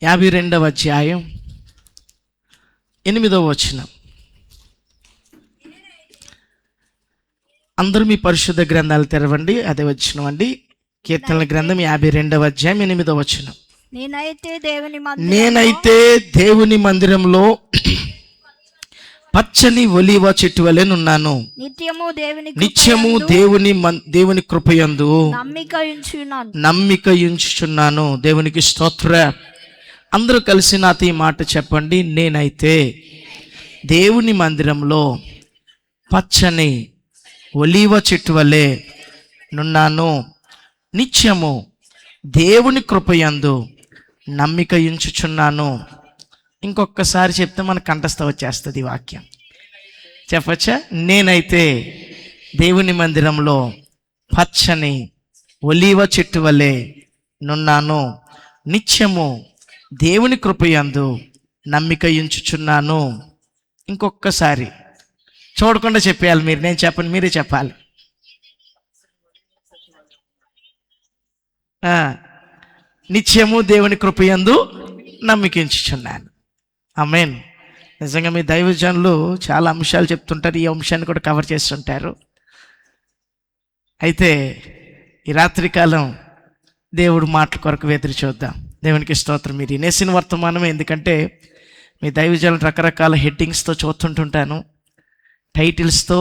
52వ అధ్యాయం 8వ వచనం. అందరూ మీ పరిశుద్ధ గ్రంథాలు తెరవండి. అదే వచనం అండి, కీర్తనల గ్రంథం 52వ అధ్యాయం 8వ వచనం. నేనైతే దేవుని మందిరంలో పచ్చని ఒలీవ చెట్టు వలెనున్నాను, నిత్యము దేవుని కృపయందు నమ్మిక ఉంచుచున్నాను. దేవునికి స్తోత్ర. అందరూ కలిసి నాతో ఈ మాట చెప్పండి. నేనైతే దేవుని మందిరంలో పచ్చని ఒలీవ చెట్టు వలె నున్నాను, నిత్యము దేవుని కృపయందు నమ్మిక ఉంచుచున్నాను. ఇంకొకసారి చెప్తే మన కంఠస్థ వచ్చేస్తుంది ఈ వాక్యం. చెప్పచ్చా? నేనైతే దేవుని మందిరంలో పచ్చని ఒలీవ చెట్టు వలె నున్నాను, నిత్యము దేవుని కృపయందు నమ్మిక ఉంచుచున్నాను. ఇంకొకసారి చూడకుండా చెప్పేయాలి మీరు, నేను చెప్పను, మీరే చెప్పాలి. నిత్యము దేవుని కృపయందు నమ్మికించుచున్నాను. ఆమేన్. నిజంగా మీ దైవజనులు చాలా అంశాలు చెప్తుంటారు, ఈ అంశాన్ని కూడా కవర్ చేస్తుంటారు. అయితే ఈ రాత్రికాలం దేవుడు మాటల కొరకు ఎదురు చూద్దాం. దేవునికి స్తోత్రం. మీరు వినేసిన వర్తమానమే, ఎందుకంటే మీ దైవజనులు రకరకాల హెడ్డింగ్స్తో చూస్తుంటుంటాను, టైటిల్స్తో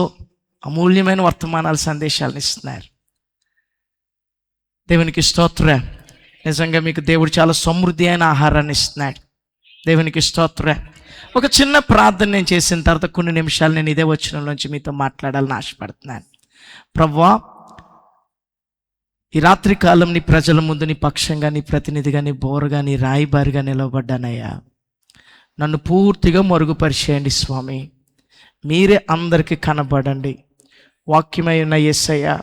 అమూల్యమైన వర్తమానాల సందేశాలను ఇస్తున్నారు. దేవునికి స్తోత్ర. నిజంగా మీకు దేవుడు చాలా సమృద్ధి అయిన ఆహారాన్ని ఇస్తున్నాడు. దేవునికి స్తోత్ర. ఒక చిన్న ప్రార్థన నేను చేసిన తర్వాత కొన్ని నిమిషాలు నేను ఇదే వచనంలోంచి మీతో మాట్లాడాలని ఆశపడుతున్నాను. ప్రభువా, ఈ రాత్రి కాలం నీ ప్రజల ముందు నీ పక్షంగా, నీ ప్రతినిధిగా, నీ బోరుగా, నీ రాయిబారిగా నిలవబడ్డానయ్యా. నన్ను పూర్తిగా మరుగుపరిచేయండి స్వామి. మీరే అందరికీ కనబడండి. వాక్యమై ఉన్న యేసయ్య,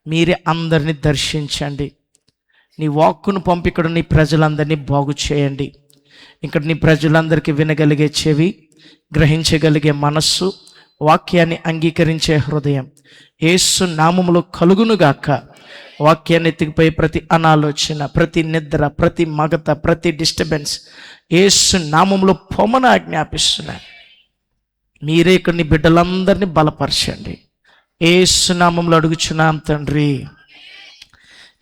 మీరే అందరినీ దర్శించండి. నీ వాక్కును పంపి ఇక్కడ నీ ప్రజలందరినీ బాగు చేయండి. ఇక్కడ నీ ప్రజలందరికీ వినగలిగే చెవి, గ్రహించగలిగే మనస్సు, వాక్యాన్ని అంగీకరించే హృదయం యేసు నామములో కలుగునుగాక. వాక్యాన్ని ఎత్తికిపోయి ప్రతి అనాలోచన, ప్రతి నిద్ర, ప్రతి మగత, ప్రతి డిస్టర్బెన్స్ యేసు నామములో పొమ్మన ఆజ్ఞాపిస్తున్నాను. మీరే ఇక్కడ నీ బిడ్డలందరినీ బలపరచండి. యేసు నామములో అడుగుచున్నాం తండ్రి.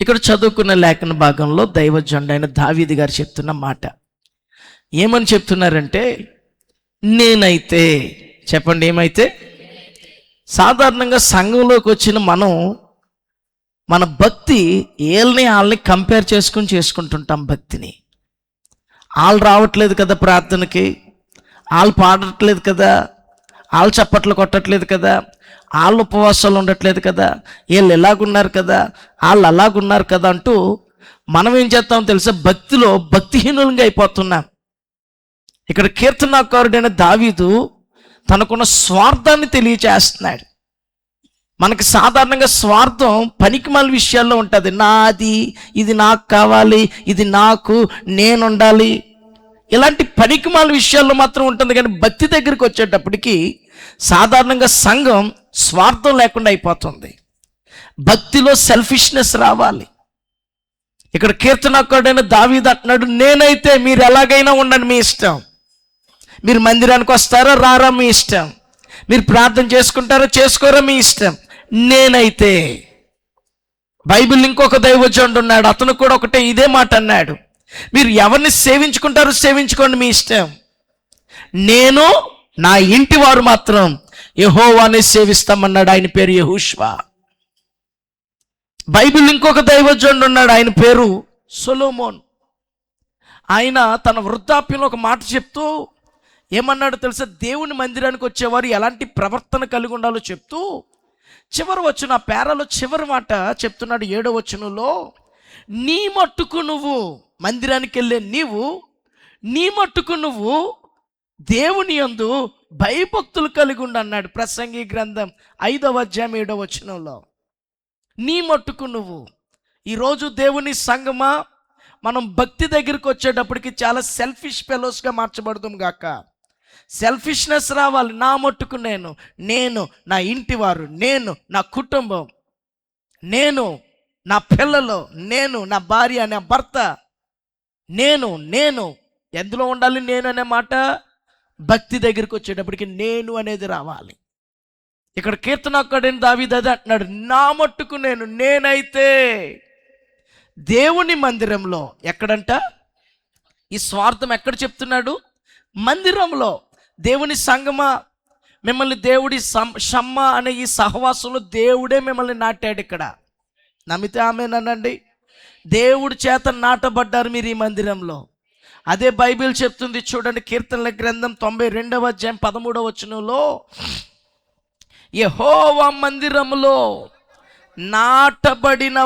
ఇక్కడ చదువుకున్న లేఖన భాగంలో దైవజనుడైన దావీదు గారు చెప్తున్న మాట ఏమని చెప్తున్నారంటే, నేనైతే, చెప్పండి ఏమైతే. సాధారణంగా సంఘంలోకి వచ్చిన మన భక్తి వాళ్ళని కంపేర్ చేసుకుంటుంటాం. భక్తిని వాళ్ళు రావట్లేదు కదా ప్రార్థనకి, వాళ్ళు పాడట్లేదు కదా, వాళ్ళు చప్పట్లు కొట్టట్లేదు కదా, వాళ్ళు ఉపవాసాలు ఉండట్లేదు కదా, వీళ్ళు ఎలాగున్నారు కదా, వాళ్ళు అలాగున్నారు కదా అంటూ మనం ఏం చేస్తామో తెలుసా, భక్తిలో భక్తిహీనులంగా అయిపోతున్నాం. ఇక్కడ కీర్తనాకారుడైన దావీదు తనకున్న స్వార్థాన్ని తెలియచేస్తున్నాడు. మనకి సాధారణంగా స్వార్థం పనికిమాలిన విషయాల్లో ఉంటుంది. నాది, ఇది నాకు కావాలి, ఇది నాకు, నేను ఉండాలి, ఇలాంటి పనికిమాలిన విషయాల్లో మాత్రం ఉంటుంది. కానీ భక్తి దగ్గరికి వచ్చేటప్పటికి సాధారణంగా సంఘం స్వార్థం లేకుండా అయిపోతుంది. భక్తిలో సెల్ఫిష్నెస్ రావాలి. ఇక్కడ కీర్తనాకారుడైన దావీదు అంటున్నాడు, నేనైతే, మీరు ఎలాగైనా ఉండండి, మీ ఇష్టం. మీరు మందిరానికి వస్తారా రారా, మీ ఇష్టం. మీరు ప్రార్థన చేసుకుంటారా చేసుకోరా, మీ ఇష్టం. నేనైతే. బైబిల్ ఇంకొక దైవజనుడు ఉన్నాడు, అతను కూడా ఒకటే ఇదే మాట అన్నాడు, మీరు ఎవరిని సేవించుకుంటారో సేవించుకోండి, మీ ఇష్టం. నేను నా ఇంటి వారు మాత్రం యెహోవానే సేవిస్తామన్నాడు. ఆయన పేరు యెహోషువ. బైబిల్ ఇంకొక దైవజనుడు ఉన్నాడు, ఆయన పేరు సొలొమోన్. ఆయన తన వృద్ధాప్యంలో ఒక మాట చెప్తూ ఏమన్నాడు తెలుసా, దేవుని మందిరానికి వచ్చేవారు ఎలాంటి ప్రవర్తన కలిగి ఉండాలో చెప్తూ చివరి వచ్చిన పేరాలో చివరి మాట చెప్తున్నాడు. 7వ వచనంలో, నీ మట్టుకు నువ్వు, మందిరానికి వెళ్ళే నీవు, నీ మట్టుకు నువ్వు దేవుని యందు భయభక్తులు కలిగి ఉండు అన్నాడు. ప్రసంగి గ్రంథం 5వ అధ్యాయం 7వ వచనంలో. నీ మట్టుకు నువ్వు. ఈరోజు దేవుని సంగమా, మనం భక్తి దగ్గరికి వచ్చేటప్పటికి చాలా సెల్ఫిష్ ఫెలోస్గా మార్చబడదాం గాక. సెల్ఫిష్నెస్ రావాలి. నా మట్టుకు నేను నా ఇంటి వారు, నేను నా కుటుంబం, నేను నా పిల్లలు, నేను నా భార్య, నా భర్త, నేను ఎందులో ఉండాలి నేను అనే మాట? భక్తి దగ్గరికి వచ్చేటప్పటికి నేను అనేది రావాలి. ఇక్కడ కీర్తనకారుడైన దావీదు అదే అంటున్నాడు, నా మట్టుకు నేనైతే దేవుని మందిరంలో. ఎక్కడంట ఈ స్వార్థం? ఎక్కడ చెప్తున్నాడు? మందిరంలో. దేవుని సంగమా, మిమ్మల్ని దేవుడి షమ్మ అనే ఈ సహవాసంలో దేవుడే మిమ్మల్ని నాటాడు. ఇక్కడ నమ్మితే ఆమేనండి. దేవుడి చేత నాటబడ్డారు మీరు ఈ మందిరంలో. అదే బైబిల్ చెప్తుంది చూడండి, కీర్తనల గ్రంథం 92వ అధ్యాయం 13వ వచనంలో, యెహోవా మందిరములో నాటబడిన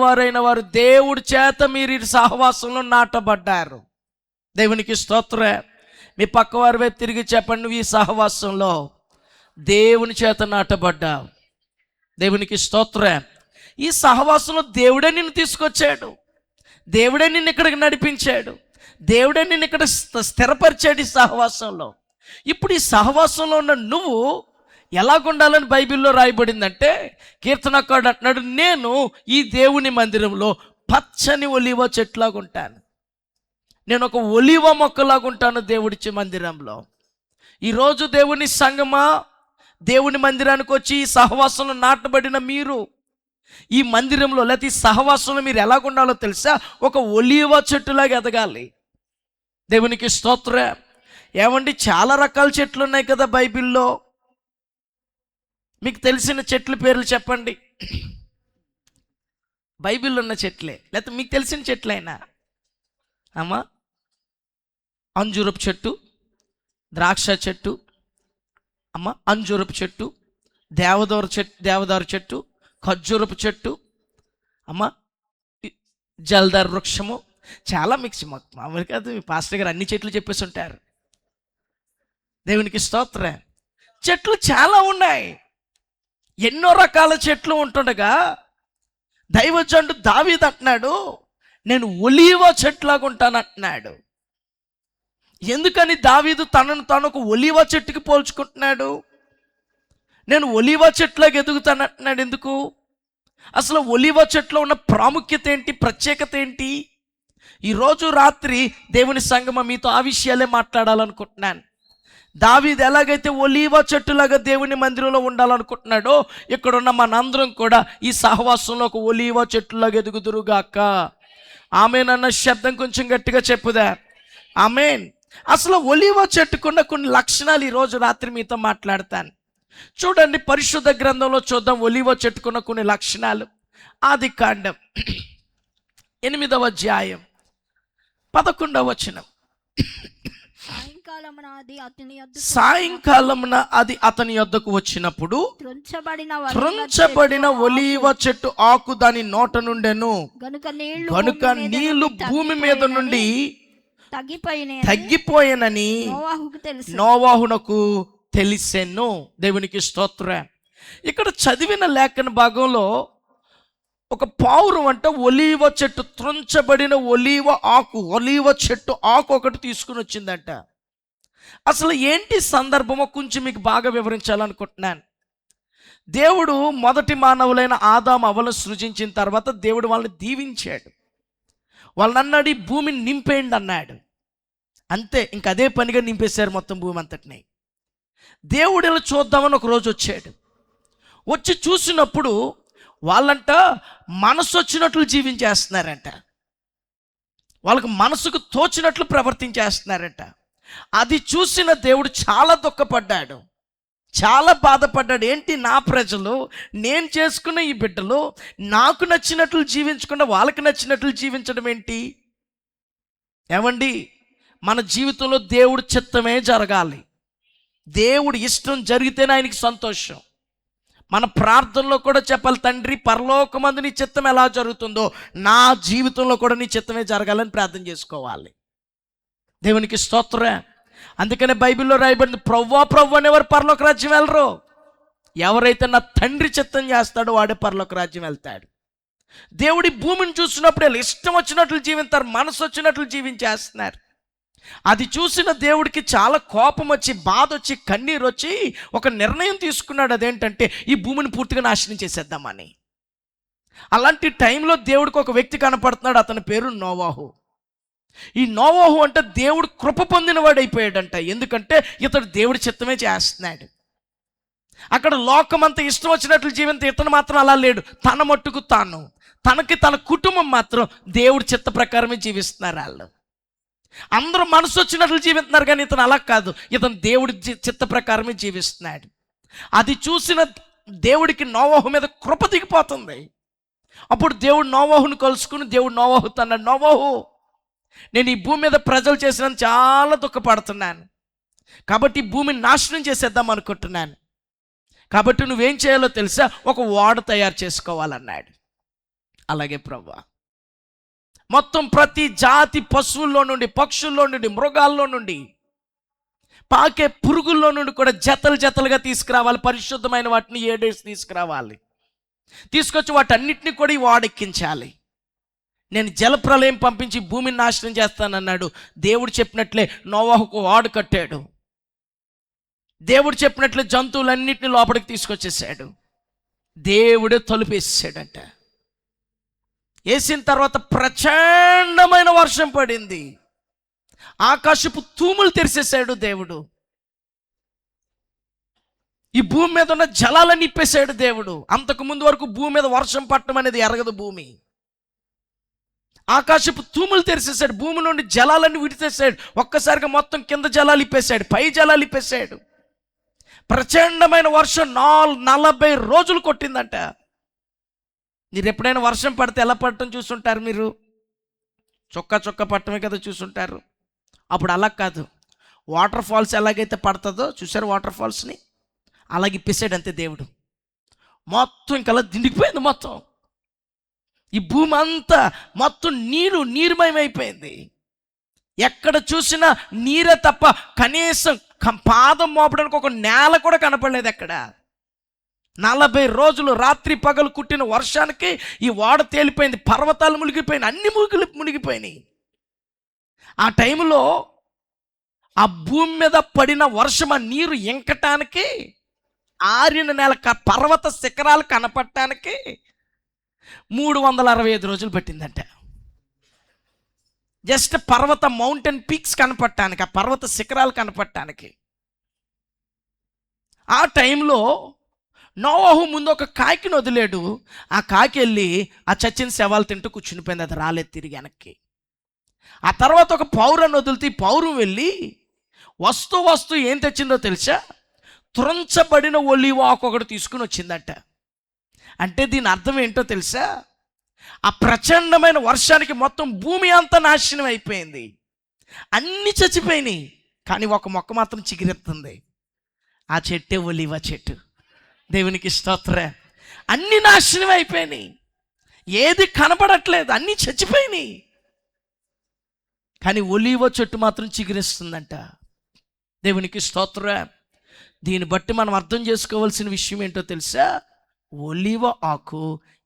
వారైన వారు దేవుడి చేత మీరు ఈ సహవాసంలో నాటబడ్డారు. దేవునికి స్తోత్రం. మీ పక్కవారి వైపు తిరిగి చెప్పండి, నువ్వు ఈ సహవాసంలో దేవుని చేత నాటబడ్డావు. దేవునికి స్తోత్రం. ఈ సహవాసంలో దేవుడే నిన్ను తీసుకొచ్చాడు, దేవుడే నిన్ను ఇక్కడికి నడిపించాడు, దేవుడే నిన్ను ఇక్కడ స్థిరపరిచాడు ఈ సహవాసంలో. ఇప్పుడు ఈ సహవాసంలో ఉన్న నువ్వు ఎలాగుండాలని బైబిల్లో రాయబడిందంటే, కీర్తనకారుడు అంటున్నాడు, నేను ఈ దేవుని మందిరంలో పచ్చని ఒలీవ చెట్లాగా ఉంటాను, నేను ఒక ఒలీవ మొక్కలాగా ఉంటాను దేవుడిచ్చే మందిరంలో. ఈరోజు దేవుని సంగమా, దేవుని మందిరానికి వచ్చి ఈ సహవాసంలో నాటబడిన మీరు ఈ మందిరంలో లేకపోతే ఈ సహవాసంలో మీరు ఎలాగుండాలో తెలుసా? ఒక ఒలీవ చెట్టులాగా ఎదగాలి. దేవునికి స్తోత్రం. ఏమండి, చాలా రకాల చెట్లు ఉన్నాయి కదా బైబిల్లో. మీకు తెలిసిన చెట్ల పేర్లు చెప్పండి. బైబిల్లో ఉన్న చెట్లే, లేకపోతే మీకు తెలిసిన చెట్లైనా. అమ్మా, అంజూరపు చెట్టు, ద్రాక్ష చెట్టు, అమ్మ అంజూరపు చెట్టు, దేవదారు చెట్టు, ఖర్జూరపు చెట్టు, అమ్మ జల్దార్ వృక్షము. చాలా మిక్స్. మామూలు కాదు, పాస్టర్ గారు అన్ని చెట్లు చెప్పేసి ఉంటారు. దేవునికి స్తోత్రం. చెట్లు చాలా ఉన్నాయి, ఎన్నో రకాల చెట్లు ఉంటుండగా దైవజనుడు దావీదు అంటున్నాడు, నేను ఒలీవ చెట్లాగా ఉంటాను అంటున్నాడు. ఎందుకని దావీదు తనను తాను ఒక ఒలీవ చెట్టుకి పోల్చుకుంటున్నాడు? నేను ఒలీవ చెట్లాగా ఎదుగుతాను అంటున్నాడు. ఎందుకు? అసలు ఒలీవ చెట్లో ఉన్న ప్రాముఖ్యత ఏంటి, ప్రత్యేకత ఏంటి? ఈరోజు రాత్రి దేవుని సంగమం మీతో ఆ విషయాలే మాట్లాడాలనుకుంటున్నాను. దావీదు ఎలాగైతే ఒలీవ చెట్టులాగా దేవుని మందిరంలో ఉండాలనుకుంటున్నాడో, ఇక్కడున్న మనందరం కూడా ఈ సహవాసంలో ఒక ఒలీవ చెట్టులాగా ఎదుగుదురుగాక. ఆమేన్ అన్న శబ్దం కొంచెం గట్టిగా చెప్పుదా. ఆమేన్. అసలు ఒలీవ చెట్టుకున్న కొన్ని లక్షణాలు ఈరోజు రాత్రి మీతో మాట్లాడతాను. చూడండి, పరిశుద్ధ గ్రంథంలో చూద్దాం ఒలీవ చెట్టుకున్న కొన్ని లక్షణాలు. ఆదికాండం 8వ అధ్యాయం 11వ వచనం. సాయంకాలమున అది అతని యొద్దకు వచ్చినప్పుడు త్రుంచబడిన ఒలీవ చెట్టు ఆకు దాని నోట నుండెను, గనుక నీళ్లు భూమి మీద నుండి తగ్గిపోయినని నోవాహునకు తెలిసెను. దేవునికి స్తోత్రం. ఇక్కడ చదివిన లేఖన భాగంలో ఒక పావురం అంట ఒలీవ చెట్టు, త్రుంచబడిన ఒలీవ చెట్టు ఆకు ఒకటి తీసుకుని వచ్చిందంట. అసలు ఏంటి సందర్భమో కొంచెం మీకు బాగా వివరించాలనుకుంటున్నాను. దేవుడు మొదటి మానవులైన ఆదాము అవ్వలను సృజించిన తర్వాత దేవుడు వాళ్ళని దీవించాడు. వాళ్ళని అన్నాడు, ఈ భూమిని నింపేయండి అన్నాడు. అంతే, ఇంక అదే పనిగా నింపేశారు మొత్తం భూమి అంతటిని. దేవుడు ఇలా చూద్దామని ఒక రోజు వచ్చాడు. వచ్చి చూసినప్పుడు వాళ్ళంట మనసు వచ్చినట్లు జీవించేస్తున్నారంట, వాళ్ళకు మనసుకు తోచినట్లు ప్రవర్తించేస్తున్నారంట. అది చూసిన దేవుడు చాలా దుఃఖపడ్డాడు, చాలా బాధపడ్డాడు. ఏంటి, నా ప్రజలు, నేను చేసుకున్న ఈ బిడ్డలు నాకు నచ్చినట్లు జీవించకుండా వాళ్ళకి నచ్చినట్లు జీవించడం ఏంటి? ఏమండి, మన జీవితంలో దేవుడి చిత్తమే జరగాలి. దేవుడి ఇష్టం జరిగితేనే ఆయనకి సంతోషం. మన ప్రార్థనలో కూడా చెప్పాలి, తండ్రి పరలోకమందు నీ చిత్తం ఎలా జరుగుతుందో నా జీవితంలో కూడా నీ చిత్తమే జరగాలని ప్రార్థన చేసుకోవాలి. దేవునికి స్తోత్రం. అందుకనే బైబిల్లో రాయబడింది, ప్రవ్వా అనేవారు పరలోక రాజ్యం వెళ్ళరు. ఎవరైతే నా తండ్రి చిత్తం చేస్తాడో వాడే పరలోక రాజ్యం వెళ్తాడు. దేవుడి భూమిని చూసినప్పుడు వీళ్ళు ఇష్టం వచ్చినట్లు జీవిస్తారు, మనసు వచ్చినట్లు జీవించేస్తున్నారు. అది చూసిన దేవుడికి చాలా కోపం వచ్చి, బాధ వచ్చి, కన్నీరు వచ్చి ఒక నిర్ణయం తీసుకున్నాడు. అదేంటంటే ఈ భూమిని పూర్తిగా నాశనం చేసేద్దామని. అలాంటి టైంలో దేవుడికి ఒక వ్యక్తి కనపడుతున్నాడు, అతని పేరు నోవాహు. ఈ నోవాహు అంటే దేవుడు కృప పొందినవాడు అయిపోయాడంట. ఎందుకంటే ఇతడు దేవుడి చిత్తమే చేస్తున్నాడు. అక్కడ లోకమంతా ఇష్టం వచ్చినట్లు జీవితం, ఇతను మాత్రం అలా లేడు. తన మట్టుకు తాను, తనకి తన కుటుంబం మాత్రం దేవుడి చిత్త ప్రకారమే జీవిస్తున్నారు. వాళ్ళు అందరూ మనసు వచ్చినట్లు జీవిస్తున్నారు, కానీ ఇతను అలా కాదు. ఇతను దేవుడి చిత్త ప్రకారమే జీవిస్తున్నాడు. అది చూసిన దేవుడికి నోవాహు మీద కృప దిగిపోతుంది. అప్పుడు దేవుడు నోవాహుని కలుసుకుని దేవుడు నోవాహుతో అన్నాడు, నోవాహు, నేను ఈ భూమి మీద ప్రజలు చేసిన చాలా దుఃఖపడుతున్నాను, కాబట్టి ఈ భూమిని నాశనం చేసేద్దాం అనుకుంటున్నాను. కాబట్టి నువ్వేం చేయాలో తెలుసా, ఒక ఓడ తయారు చేసుకోవాలన్నాడు. అలాగే ప్రభువా, మొత్తం ప్రతి జాతి పశువుల్లో నుండి, పక్షుల్లో నుండి, మృగాల్లో నుండి, పాకే పురుగుల్లో నుండి కూడా జతలు జతలుగా తీసుకురావాలి. పరిశుద్ధమైన వాటిని 7 తీసుకురావాలి. తీసుకొచ్చి వాటన్నిటిని కూడా ఈ ఓడెక్కించాలి. నేను జలప్రలయం పంపించి భూమిని నాశనం చేస్తానన్నాడు. దేవుడు చెప్పినట్లే నోవాహుకు ఓడ కట్టాడు. దేవుడు చెప్పినట్లే జంతువులన్నింటినీ లోపలికి తీసుకొచ్చేసాడు. దేవుడే తలుపేసాడంట. వేసిన తర్వాత ప్రచండమైన వర్షం పడింది. ఆకాశపు తూములు తెరిసేసాడు దేవుడు. ఈ భూమి మీద ఉన్న జలాలను నిప్పేశాడు దేవుడు. అంతకు ముందు వరకు భూమి మీద వర్షం పట్టడం అనేది ఎరగదు భూమి. ఆకాశపు తూములు తెరిసేసాడు. భూమి నుండి జలాలన్నీ విడిచేసాడు. ఒక్కసారిగా మొత్తం కింద జలాలు ఇప్పేశాడు, పై జలాలు ఇప్పేశాడు. ప్రచండమైన వర్షం 40 రోజులు కొట్టిందంట. మీరు ఎప్పుడైనా వర్షం పడితే ఎలా పడటం చూసుంటారు? మీరు చొక్క చొక్క పట్టమే కదా చూసుంటారు. అప్పుడు అలా కాదు, వాటర్ ఫాల్స్ ఎలాగైతే పడుతుందో చూసారు, వాటర్ ఫాల్స్ని అలాగే ఇప్పేసాడు అంతే దేవుడు. మొత్తం ఇంకలా దిండిపోయింది. మొత్తం ఈ భూమి అంతా మొత్తం నీరుమయమైపోయింది. ఎక్కడ చూసినా నీరే తప్ప కనీసం పాదం మోపడానికి ఒక నేల కూడా కనపడలేదు ఎక్కడ. 40 రోజులు రాత్రి పగలు కుట్టిన వర్షానికి ఈ ఓడ తేలిపోయింది. పర్వతాలు మునిగిపోయినాయి, అన్ని మునిగిపోయినాయి. ఆ టైంలో ఆ భూమి మీద పడిన వర్షం, ఆ నీరు ఇంకటానికి, ఆరిన నేల పర్వత శిఖరాలు కనపడటానికి 365 రోజులు పట్టిందంట. జస్ట్ పర్వత మౌంటైన్ పీక్స్ కనపడటానికి, ఆ పర్వత శిఖరాలు కనపడటానికి. ఆ టైంలో నోవాహు ముందు ఒక కాకిని వదిలేడు. ఆ కాకి వెళ్ళి ఆ చచ్చిన శవాలు తింటూ కూర్చునిపోయింది. అది రాలేదు తిరిగి వెనక్కి. ఆ తర్వాత ఒక పౌరాన్ని వదిలితే పౌరం వెళ్ళి వస్తూ ఏం తెచ్చిందో తెలుసా? త్రుంచబడిన ఒలీవ ఆకు ఒకటి తీసుకుని వచ్చిందట. అంటే దీని అర్థం ఏంటో తెలుసా? ఆ ప్రచండమైన వర్షానికి మొత్తం భూమి అంతా నాశనం అయిపోయింది, అన్నీ చచ్చిపోయినాయి. కానీ ఒక మొక్క మాత్రం చిగురెత్తుంది. ఆ చెట్టే ఒలీవ చెట్టు. దేవునికి స్తోత్రం. అన్నీ నాశనం అయిపోయినాయి, ఏది కనపడట్లేదు, అన్నీ చచ్చిపోయినాయి. కానీ ఒలీవ చెట్టు మాత్రం చిగురిస్తుందంట. దేవునికి స్తోత్రం. దీన్ని బట్టి మనం అర్థం చేసుకోవాల్సిన విషయం ఏంటో తెలుసా? ఒలీవ ఆకు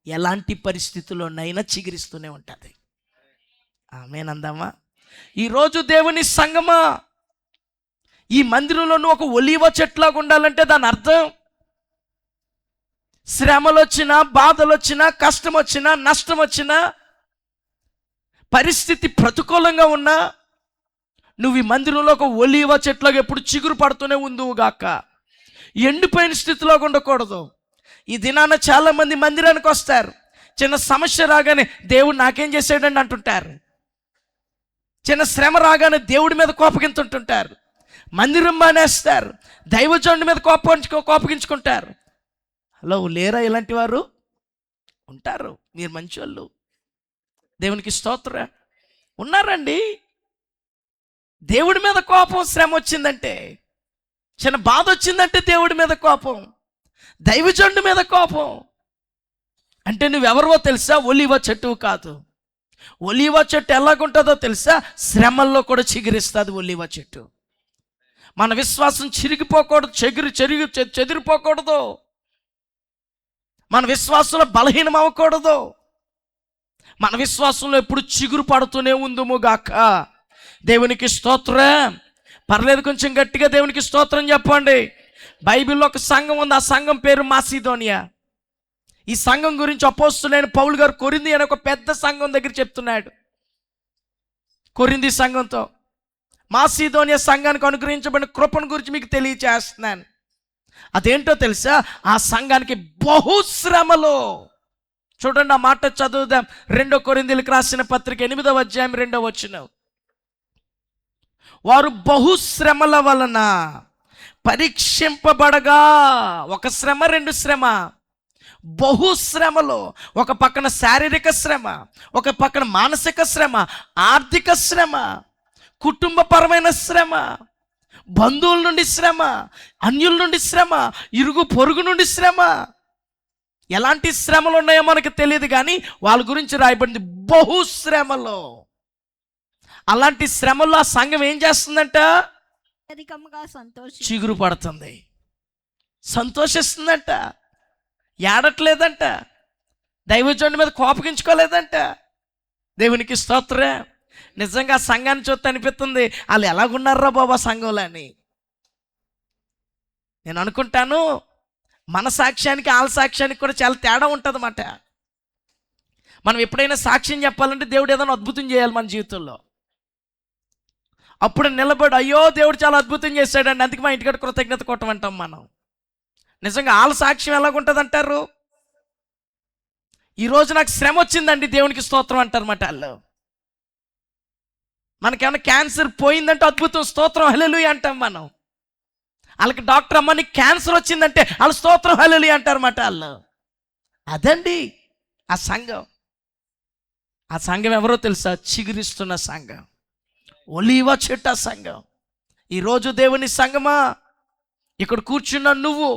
ఎలాంటి పరిస్థితుల్లోనైనా చిగురిస్తూనే ఉంటుంది. ఆమేనందామా? ఈరోజు దేవుని సంగమా, ఈ మందిరంలోనూ ఒక ఒలీవ చెట్లాగా ఉండాలంటే దాని అర్థం, శ్రమలు వచ్చినా, బాధలు వచ్చినా, కష్టం వచ్చినా, నష్టం వచ్చినా, పరిస్థితి ప్రతికూలంగా ఉన్నా, నువ్వు ఈ మందిరంలో ఒక ఒలీవ చెట్లాగా ఎప్పుడు చిగురు పడుతూనే ఉందువు గాక. ఎండిపోయిన స్థితిలో ఉండకూడదు. ఈ దినాన చాలామంది మందిరానికి వస్తారు, చిన్న సమస్య రాగానే దేవుడు నాకేం చేశాడండి అంటుంటారు. చిన్న శ్రమ రాగానే దేవుడి మీద కోపగించుంటుంటారు. మందిరం మానేస్తారు, దైవజనుడి మీద కోపగించుకుంటారు. హలో, లేరా ఇలాంటి వారు? ఉంటారు. మీరు మంచోళ్ళు, దేవునికి స్తోత్రం. ఉన్నారండి. దేవుడి మీద కోపం, శ్రమ వచ్చిందంటే, చిన్న బాధ వచ్చిందంటే దేవుడి మీద కోపం, దైవజనుడి మీద కోపం. అంటే నువ్వెవరో తెలుసా? ఒలీవ చెట్టు కాదు. ఒలీవ చెట్టు ఎలాగుంటుందో తెలుసా? శ్రమల్లో కూడా చిగురిస్తుంది ఒలీవ చెట్టు. మన విశ్వాసం చిరిగిపోకూడదు, చెదిరిపోకూడదు. మన విశ్వాసంలో బలహీనం అవ్వకూడదు. మన విశ్వాసంలో ఎప్పుడు చిగురు పడుతూనే ఉందుము గాక. దేవునికి స్తోత్రం. పర్లేదు, కొంచెం గట్టిగా దేవునికి స్తోత్రం చెప్పండి. బైబిల్లో ఒక సంఘం ఉంది, ఆ సంఘం పేరు మాసిదోనియా. ఈ సంఘం గురించి అపోస్తులైన పౌలు గారు కొరింథీ అనే ఒక పెద్ద సంఘం దగ్గర చెప్తున్నాడు. కొరింథీ సంఘంతో మాసిదోనియా సంఘానికి అనుగ్రహించబడిన కృపను గురించి మీకు తెలియచేస్తున్నాను. అదేంటో తెలుసా? ఆ సంఘానికి బహుశ్రమలో, చూడండి ఆ మాట చదువుదాం. 2 కొరింథీయులకు రాసిన పత్రిక 8వ అధ్యాయం 2వ వచనం. వారు బహుశ్రమల వలన పరీక్షింపబడగా, ఒక శ్రమ 2 శ్రమ, బహుశ్రమలో, ఒక పక్కన శారీరక శ్రమ, ఒక పక్కన మానసిక శ్రమ, ఆర్థిక శ్రమ, కుటుంబపరమైన శ్రమ, బంధువుల నుండి శ్రమ, అన్యుల నుండి శ్రమ, ఇరుగు పొరుగు నుండి శ్రమ. ఎలాంటి శ్రమలు ఉన్నాయో మనకు తెలియదు, కానీ వాళ్ళ గురించి రాయబడింది బహుశ్రమలో. అలాంటి శ్రమల్లో ఆ సంఘం ఏం చేస్తుందంట? అధికంగా చిగురు పడుతుంది, సంతోషిస్తుందంట, ఏడట్లేదంట, దైవజనుడి మీద కోపగించుకోలేదంట. దేవునికి స్తోత్రం. నిజంగా ఆ సంఘాన్ని చూస్తే అనిపిస్తుంది, వాళ్ళు ఎలాగున్నారా బాబా సంఘంలో అని. నేను అనుకుంటాను, మన సాక్ష్యానికి వాళ్ళ సాక్ష్యానికి కూడా చాలా తేడా ఉంటుంది అన్నమాట. మనం ఎప్పుడైనా సాక్ష్యం చెప్పాలంటే దేవుడు ఏదైనా అద్భుతం చేయాలి మన జీవితంలో. అప్పుడు నిలబడి, అయ్యో దేవుడు చాలా అద్భుతం చేశాడండి, అందుకే మా ఇంటికాడ కృతజ్ఞత కొట్టమంటాం మనం. నిజంగా వాళ్ళ సాక్ష్యం ఎలాగుంటుంది అంటారు? ఈరోజు నాకు శ్రమ వచ్చిందండి, దేవునికి స్తోత్రం అంటారన్నమాట వాళ్ళు. మనకేమైనా క్యాన్సర్ పోయిందంటే అద్భుతం, స్తోత్రం హల్లెలూయా అంటాం మనం. వాళ్ళకి డాక్టర్ అమ్మ నీకు క్యాన్సర్ వచ్చిందంటే వాళ్ళు స్తోత్రం హల్లెలూయా అంటారన్నమాట వాళ్ళు. అదండి ఆ సంఘం. ఆ సంఘం ఎవరో తెలుసా? చిగురిస్తున్న సంఘం, ఒలీవ చెట్టు సంఘం. ఈరోజు దేవుని సంఘమా, ఇక్కడ కూర్చున్న నువ్వు,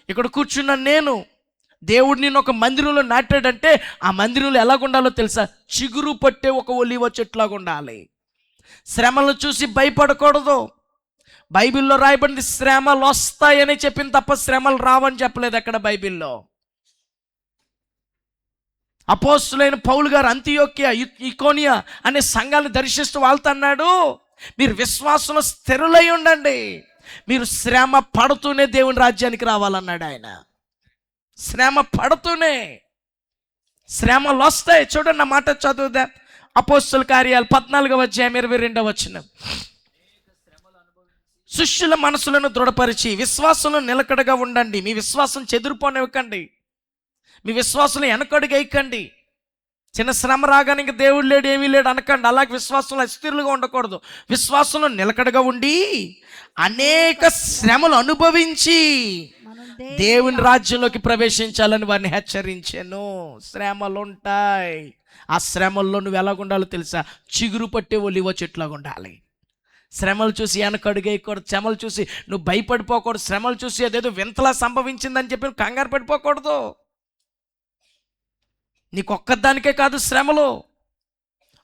ఇక్కడ కూర్చున్న నేను, దేవుడు నిన్ను ఒక మందిరంలో నాటాడంటే ఆ మందిరంలో ఎలాగుండాలో తెలుసా? చిగురు పట్టే ఒక ఒలీవ చెట్టులాగా ఉండాలి. శ్రమలను చూసి భయపడకూడదు. బైబిల్లో రాయబడింది శ్రమలు వస్తాయని చెప్పింది తప్ప శ్రమలు రావని చెప్పలేదు అక్కడ బైబిల్లో. అపోస్తులైన పౌలు గారు అంతియోక్య, ఇకోనియా అనే సంఘాలను దర్శిస్తూ వాళ్ళతో అన్నాడు, మీరు విశ్వాసంలో స్థిరులై ఉండండి, మీరు శ్రమ పడుతూనే దేవుని రాజ్యానికి రావాలన్నాడు ఆయన. శ్రమ పడుతూనే, శ్రమలు వస్తాయి. చూడండి నా మాట చదువుదా, అపోస్తుల కార్యాలు 14వ అధ్యాయం 22వ వచనం. శిష్యుల మనసులను దృఢపరిచి విశ్వాసంలో నిలకడగా ఉండండి, మీ విశ్వాసం చెదిరిపోనివ్వకండి, మీ విశ్వాసంలో వెనకడుగు వేయకండి. చిన్న శ్రమ రాగానే ఇంక దేవుడు లేడు ఏమీ లేడు అనకండి. అలాగే విశ్వాసంలో అస్థిరులుగా ఉండకూడదు. విశ్వాసంలో నిలకడగా ఉండి అనేక శ్రమలు అనుభవించి దేవుని రాజ్యంలోకి ప్రవేశించాలని వారిని హెచ్చరించాను. శ్రమలు ఉంటాయి. ఆ శ్రమల్లో నువ్వు ఎలాగుండాలో తెలుసా? చిగురు పట్టే ఒలివ చెట్లాగా ఉండాలి. శ్రమలు చూసి వెనకడుగేయకూడదు, శ్రమలు చూసి నువ్వు భయపడిపోకూడదు, శ్రమలు చూసి అదేదో వింతలా సంభవించిందని చెప్పి నువ్వు కంగారు పడిపోకూడదు. నీకు ఒక్కదానికే కాదు శ్రమలు.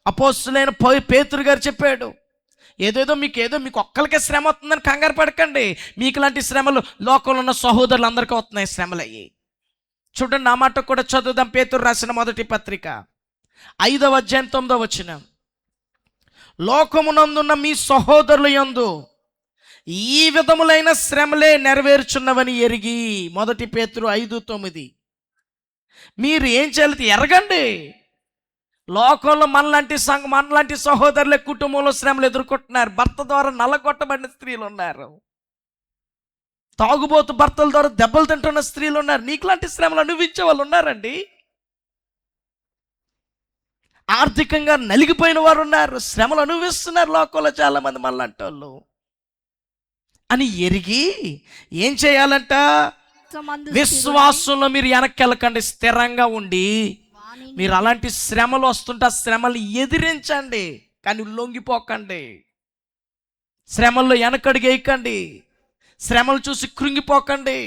అపోస్తులైన పేతురు గారు చెప్పాడు, మీకు ఒక్కరికే శ్రమ వస్తుందని కంగారు పడకండి, మీకు లాంటి శ్రమలు లోకంలో ఉన్న సహోదరులు అందరికీ వస్తున్నాయి శ్రమలు అయ్యి. చూడండి నా మాట కూడా చదువుదాం. పేతురు రాసిన మొదటి పత్రిక 5వ అధ్యాయం 9వ వచనం. లోకమునందున్న మీ సహోదరుల యందు ఈ విధములైన శ్రమలే నెరవేర్చున్నవని ఎరిగి, మొదటి పేతురు 5:9. మీరు ఏం చేయాలి ఎరగండి. లోకంలో మనలాంటి సహోదరులే కుటుంబంలో శ్రమలు ఎదుర్కొంటున్నారు. భర్త ద్వారా నల్లగొట్టబడిన స్త్రీలు ఉన్నారు, తాగుబోతు భర్తల ద్వారా దెబ్బలు తింటున్న స్త్రీలు ఉన్నారు, నీకులాంటి శ్రమలు అనుభవించే వాళ్ళు ఉన్నారండి. ఆర్థికంగా నలిగిపోయిన వారు ఉన్నారు, శ్రమలు అనుభవిస్తున్నారు లోకంలో చాలా మంది మనలాంటి వాళ్ళు. అని ఎరిగి ఏం చేయాలంట? విశ్వాసంలో మీరు వెనక్కి వెళ్ళకండి, స్థిరంగా ఉండి మీరు అలాంటి శ్రమలు వస్తుంటే ఆ శ్రమలు ఎదిరించండి, కానీ లొంగిపోకండి. శ్రమల్లో వెనకడుగు వేయకండి, శ్రమలు చూసి కృంగిపోకండి,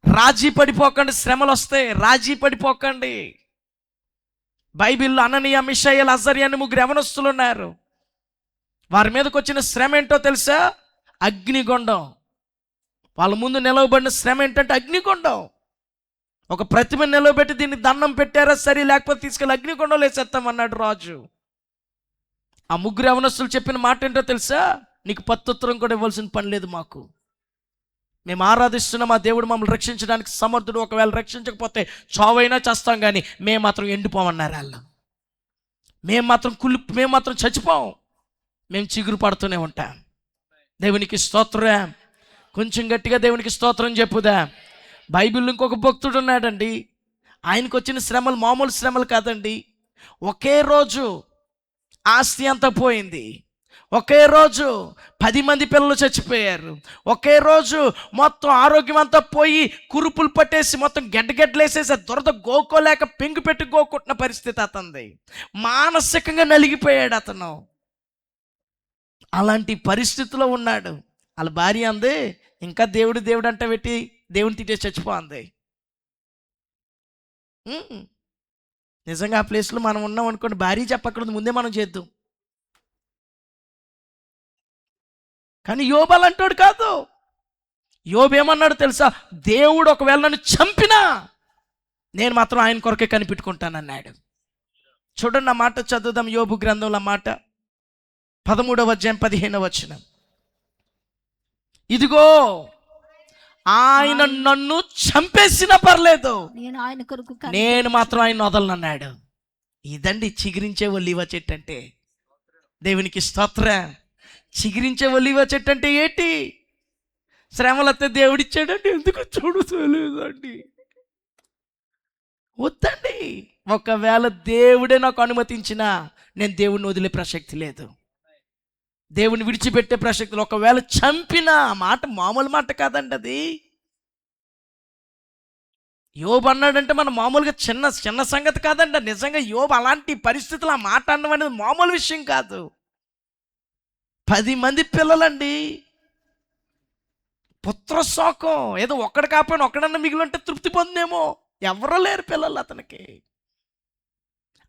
రాజీ పడిపోకండి. శ్రమలు వస్తే రాజీ పడిపోకండి. బైబిల్లో అననీయ, మిషాయేల్, అజర్యా అని 3 యవనస్తులు ఉన్నారు. వారి మీదకి వచ్చిన శ్రమ ఏంటో తెలుసా? అగ్నిగుండం. వాళ్ళ ముందు నిలవబడిన శ్రమ ఏంటంటే అగ్నిగుండం. ఒక ప్రతిమ నిలవబెట్టి దీన్ని దండం పెట్టారా సరే, లేకపోతే తీసుకెళ్ళి అగ్నిగుండంలో వేసేస్తామన్నాడు రాజు. ఆ 3 యవనస్తులు చెప్పిన మాట ఏంటో తెలుసా? నీకు ప్రత్యుత్తరం కూడా ఇవ్వాల్సిన పని లేదు మాకు, మేము ఆరాధిస్తున్న మా దేవుడు మమ్మల్ని రక్షించడానికి సమర్థుడు, ఒకవేళ రక్షించకపోతే చావైనా చేస్తాం, కానీ మేము మాత్రం ఎండిపోమన్నారు వాళ్ళు. మేము మాత్రం చచ్చిపోం, మేము చిగురు పడుతూనే ఉంటాం. దేవునికి స్తోత్రం. కొంచెం గట్టిగా దేవునికి స్తోత్రం చెప్పుదా. బైబిల్లో ఇంకొక భక్తుడు ఉన్నాడండి. ఆయనకు వచ్చిన శ్రమలు మామూలు శ్రమలు కాదండి. ఒకే రోజు ఆస్తి అంతా పోయింది, ఒకే రోజు 10 మంది పిల్లలు చచ్చిపోయారు, ఒకే రోజు మొత్తం ఆరోగ్యం అంతా పోయి కురుపులు పట్టేసి మొత్తం గడ్డగడ్డలేసేసి దురద గోకోలేక పెంగు పెట్టి గోకుంటున్న పరిస్థితి అతనిది. మానసికంగా నలిగిపోయాడు అతను. అలాంటి పరిస్థితిలో ఉన్నాడు. వాళ్ళ భార్య అంది, ఇంకా దేవుడు దేవుడు అంటే పెట్టి దేవుని తిట్టేసి చచ్చిపోంది. నిజంగా ఆ ప్లేస్లో మనం ఉన్నాం అనుకోండి, భార్య చెప్పక్కర్లేదు, ముందే మనం చేద్దాం. కానీ యోబు అలాంటోడు కాదు. యోబు ఏమన్నాడు తెలుసా? దేవుడు ఒకవేళ నన్ను చంపినా నేను మాత్రం ఆయన కొరకే కనిపెట్టుకుంటానన్నాడు. చూడండి, ఆ మాట చదువుదాం. యోబు గ్రంథంలో మాట 13వ అధ్యాయం 15వ వచనం. ఇదిగో ఆయన నన్ను చంపేసినా పర్లేదు, నేను మాత్రం ఆయన వదలనన్నాడు. ఇదండి చిగురించే ఒలీవ చెట్టు అంటే. దేవునికి స్తోత్రం. చిగురించే ఒలీవ చెట్టు అంటే ఏంటి? శ్రమలతో దేవుడిచ్చాడండి, ఎందుకు చూడలేదండి. వద్దండి. ఒకవేళ దేవుడే నాకు అనుమతించినా నేను దేవుడిని వదిలే ప్రసక్తి లేదు, దేవుని విడిచిపెట్టే ప్రసక్తులు. ఒకవేళ చంపిన మాట మామూలు మాట కాదండి అది. యోబు అన్నాడంటే మన మామూలుగా చిన్న సంగతి కాదండి. నిజంగా యోబు అలాంటి పరిస్థితులు ఆ మాట అనడం అనేది మామూలు విషయం కాదు. 10 మంది పిల్లలండి, పుత్ర శోకం. ఏదో ఒక్కడు కాకపోయినా ఒక్కడన్నా మిగిలి ఉంటే తృప్తి పొందేమో, ఎవరో లేరు పిల్లలు అతనికి.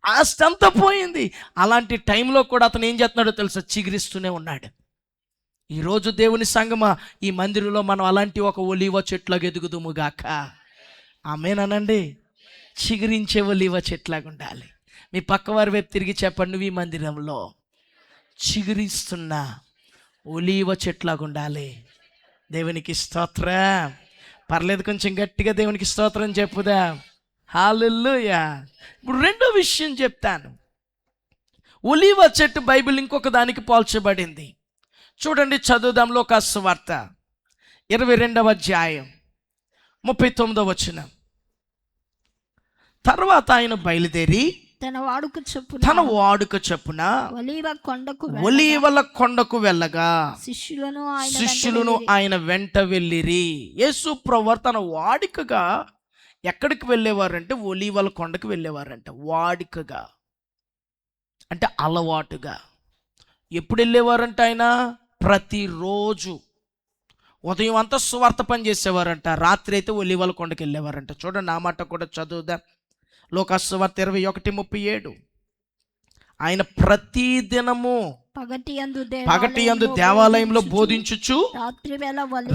ఆస్తి అంతా పోయింది. అలాంటి టైంలో కూడా అతను ఏం చేస్తున్నాడో తెలుసా? చిగురిస్తూనే ఉన్నాడు. ఈరోజు దేవుని సంగమా, ఈ మందిరంలో మనం అలాంటి ఒక ఒలీవ చెట్లాగా ఎదుగుదుము గాక. ఆమేనండి. చిగురించే ఒలీవ చెట్లాగా ఉండాలి. మీ పక్కవారి వైపు తిరిగి చెప్పండి, నువ్వు ఈ మందిరంలో చిగురిస్తున్న ఒలీవ చెట్లాగా ఉండాలి. దేవునికి స్తోత్రం. పర్లేదు, కొంచెం గట్టిగా దేవునికి స్తోత్రం చెప్పుదా. హల్లెలూయా. ఇప్పుడు రెండో విషయం చెప్తాను. ఒలీవ చెట్టు బైబిల్ ఇంకొక దానికి పోల్చబడింది. చూడండి, చదువుదాం. లూకా సువార్త 22వ అధ్యాయం 39వ వచనం. తర్వాత ఆయన బయలుదేరి తన వాడుక చొప్పున ఒలీవల కొండకు వెళ్ళగా శిష్యులను ఆయన వెంట వెళ్ళిరి. యేసు ప్రభువు తన వాడికగా ఎక్కడికి వెళ్ళేవారంటే ఒలీవల కొండకు వెళ్ళేవారంట. వాడికగా అంటే అలవాటుగా. ఎప్పుడు వెళ్ళేవారంట? ఆయన ప్రతిరోజు ఉదయం అంతా సువార్త పని చేసేవారంట, రాత్రి అయితే ఒలీవల కొండకు వెళ్ళేవారంట. చూడండి, ఆ మాట కూడా చదువుదాం. లూకా సువార్త 21:37. ఆయన ప్రతి దినము పగటి యందు దేవాలయంలో బోధించుచు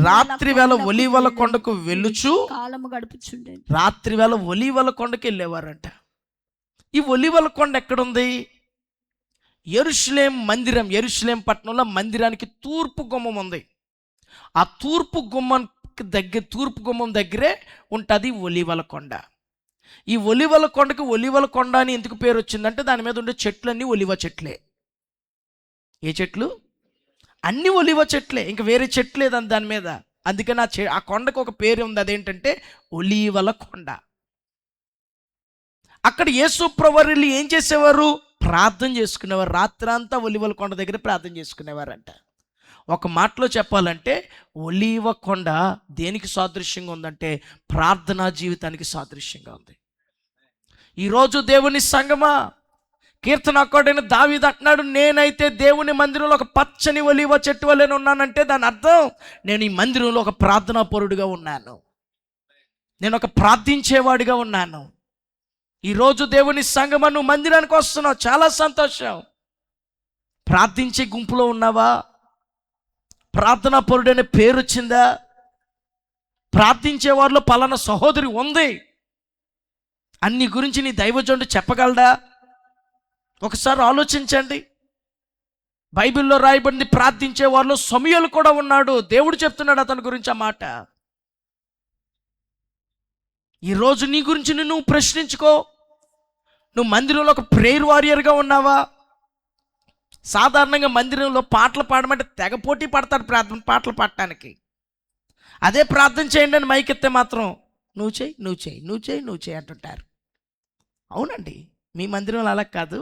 రాత్రివేళ ఒలీవల కొండకు వెళ్ళుచు రాత్రివేళ ఒలీవల కొండకు వెళ్ళేవారంట. ఈ ఒలీవల కొండ ఎక్కడుంది? యెరూషలేం మందిరం, యెరూషలేం పట్టణంలో మందిరానికి తూర్పు గుమ్మం ఉంది. ఆ తూర్పు గుమ్మం దగ్గరే ఉంటుంది ఒలీవల కొండ. ఈ ఒలీవల కొండకి ఒలీవల కొండ అని ఎందుకు పేరు వచ్చిందంటే దాని మీద ఉండే చెట్లన్నీ ఒలీవ చెట్లే. ఏ చెట్లు? అన్ని ఒలీవ చెట్లే, ఇంకా వేరే చెట్లు లేదని దాని మీద. అందుకని ఆ కొండకు ఒక పేరు ఉంది, అదేంటంటే ఒలీవల కొండ. అక్కడ యేసు ప్రభువు ఏం చేసేవారు? ప్రార్థన చేసుకునేవారు. రాత్రి అంతా ఒలీవల కొండ దగ్గర ప్రార్థన చేసుకునేవారంట. ఒక మాటలో చెప్పాలంటే ఒలీవ కొండ దేనికి సాదృశ్యంగా ఉందంటే ప్రార్థనా జీవితానికి సాదృశ్యంగా ఉంది. ఈరోజు దేవుని సంగమా, కీర్తనాకారుడైన దావీదు అంటున్నాడు, నేనైతే దేవుని మందిరంలో ఒక పచ్చని ఒలీవ చెట్టు వలె ఉన్నానంటే దాని అర్థం నేను ఈ మందిరంలో ఒక ప్రార్థనా పరుడుగా ఉన్నాను, నేను ఒక ప్రార్థించేవాడిగా ఉన్నాను. ఈరోజు దేవుని సంగమా, నువ్వు మందిరానికి వస్తున్నావు, చాలా సంతోషం. ప్రార్థించే గుంపులో ఉన్నావా? ప్రార్థనా పరుడనే పేరు వచ్చిందా? ప్రార్థించే వారిలో పలానా సహోదరి ఉంది అన్ని గురించి నీ దైవజనుడు చెప్పగలడా? ఒకసారి ఆలోచించండి. బైబిల్లో రాయబడింది ప్రార్థించే వారిలో సమూయేలు కూడా ఉన్నాడు. దేవుడు చెప్తున్నాడు అతని గురించి ఆ మాట. ఈరోజు నీ గురించి నువ్వు ప్రశ్నించుకో. నువ్వు మందిరంలో ఒక ప్రేయర్ వారియర్గా ఉన్నావా? సాధారణంగా మందిరంలో పాటలు పాడమంటే తెగ పోటీ పడతాడు ప్రార్థన పాటలు పాడటానికి. అదే ప్రార్థన చేయండి అని మైకెత్తే మాత్రం నువ్వు చేయి నువ్వు చేయి నువ్వు చేయి నువ్వు చేయి అంటుంటారు. అవునండి, మీ మందిరంలో అలా కాదు,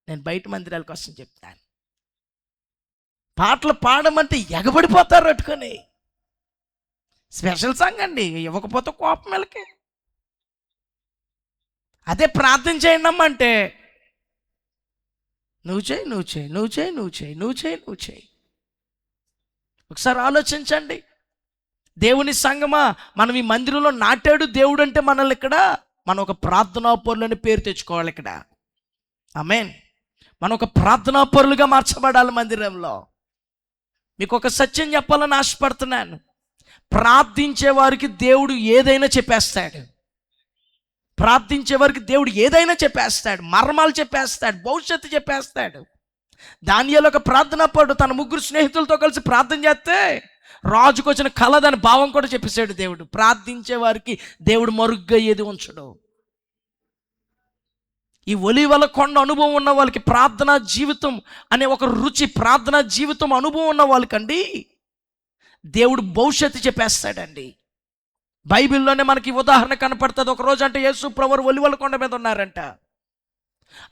నేను బయట మందిరాల కోసం చెప్తాను. పాటలు పాడమంటే ఎగబడిపోతారు అట్టుకొని. స్పెషల్ సాంగ్ అండి, ఇవ్వకపోతే కోపం వెళ్ళకి. అదే ప్రార్థన చేయండి అమ్మంటే నువ్వు చేయి నువ్వు చేయి నువ్వు చేయి నువ్వు చేయి నువ్వు చేయి నువ్వు చేయి. ఒకసారి ఆలోచించండి. దేవుని సంగమా, మనం ఈ మందిరంలో నాటాడు దేవుడు అంటే మనల్ని ఇక్కడ మనం ఒక ప్రార్థనా పరులని పేరు తెచ్చుకోవాలి ఇక్కడ. ఆమేన్. మనం ఒక ప్రార్థనా పరులుగా మార్చబడాలి మందిరంలో. మీకు ఒక సత్యం చెప్పాలని ఆశపడుతున్నాను. ప్రార్థించే వారికి దేవుడు ఏదైనా చెప్పేస్తాడు. ప్రార్థించే వారికి దేవుడు ఏదైనా చెప్పేస్తాడు. మర్మాలు చెప్పేస్తాడు, భవిష్యత్తు చెప్పేస్తాడు. దానియేలు ఒక ప్రార్థనా పరుడు తన 3 స్నేహితులతో కలిసి ప్రార్థన చేస్తే రాజుకు వచ్చిన కళ దాని భావం కూడా చెప్పేశాడు దేవుడు. ప్రార్థించే వారికి దేవుడు మరుగ్గా ఏది ఉంచడు. ఈ ఒలీవల కొండ అనుభవం ఉన్న వాళ్ళకి ప్రార్థనా జీవితం అనే ఒక రుచి, ప్రార్థనా జీవితం అనుభవం ఉన్న వాళ్ళకండి దేవుడు భవిష్యత్తు చెప్పేస్తాడండి. బైబిల్లోనే మనకి ఉదాహరణ కనపడుతుంది. ఒక రోజు అంటే యేసు ప్రభువు ఒలీవల కొండ మీద ఉన్నారంట.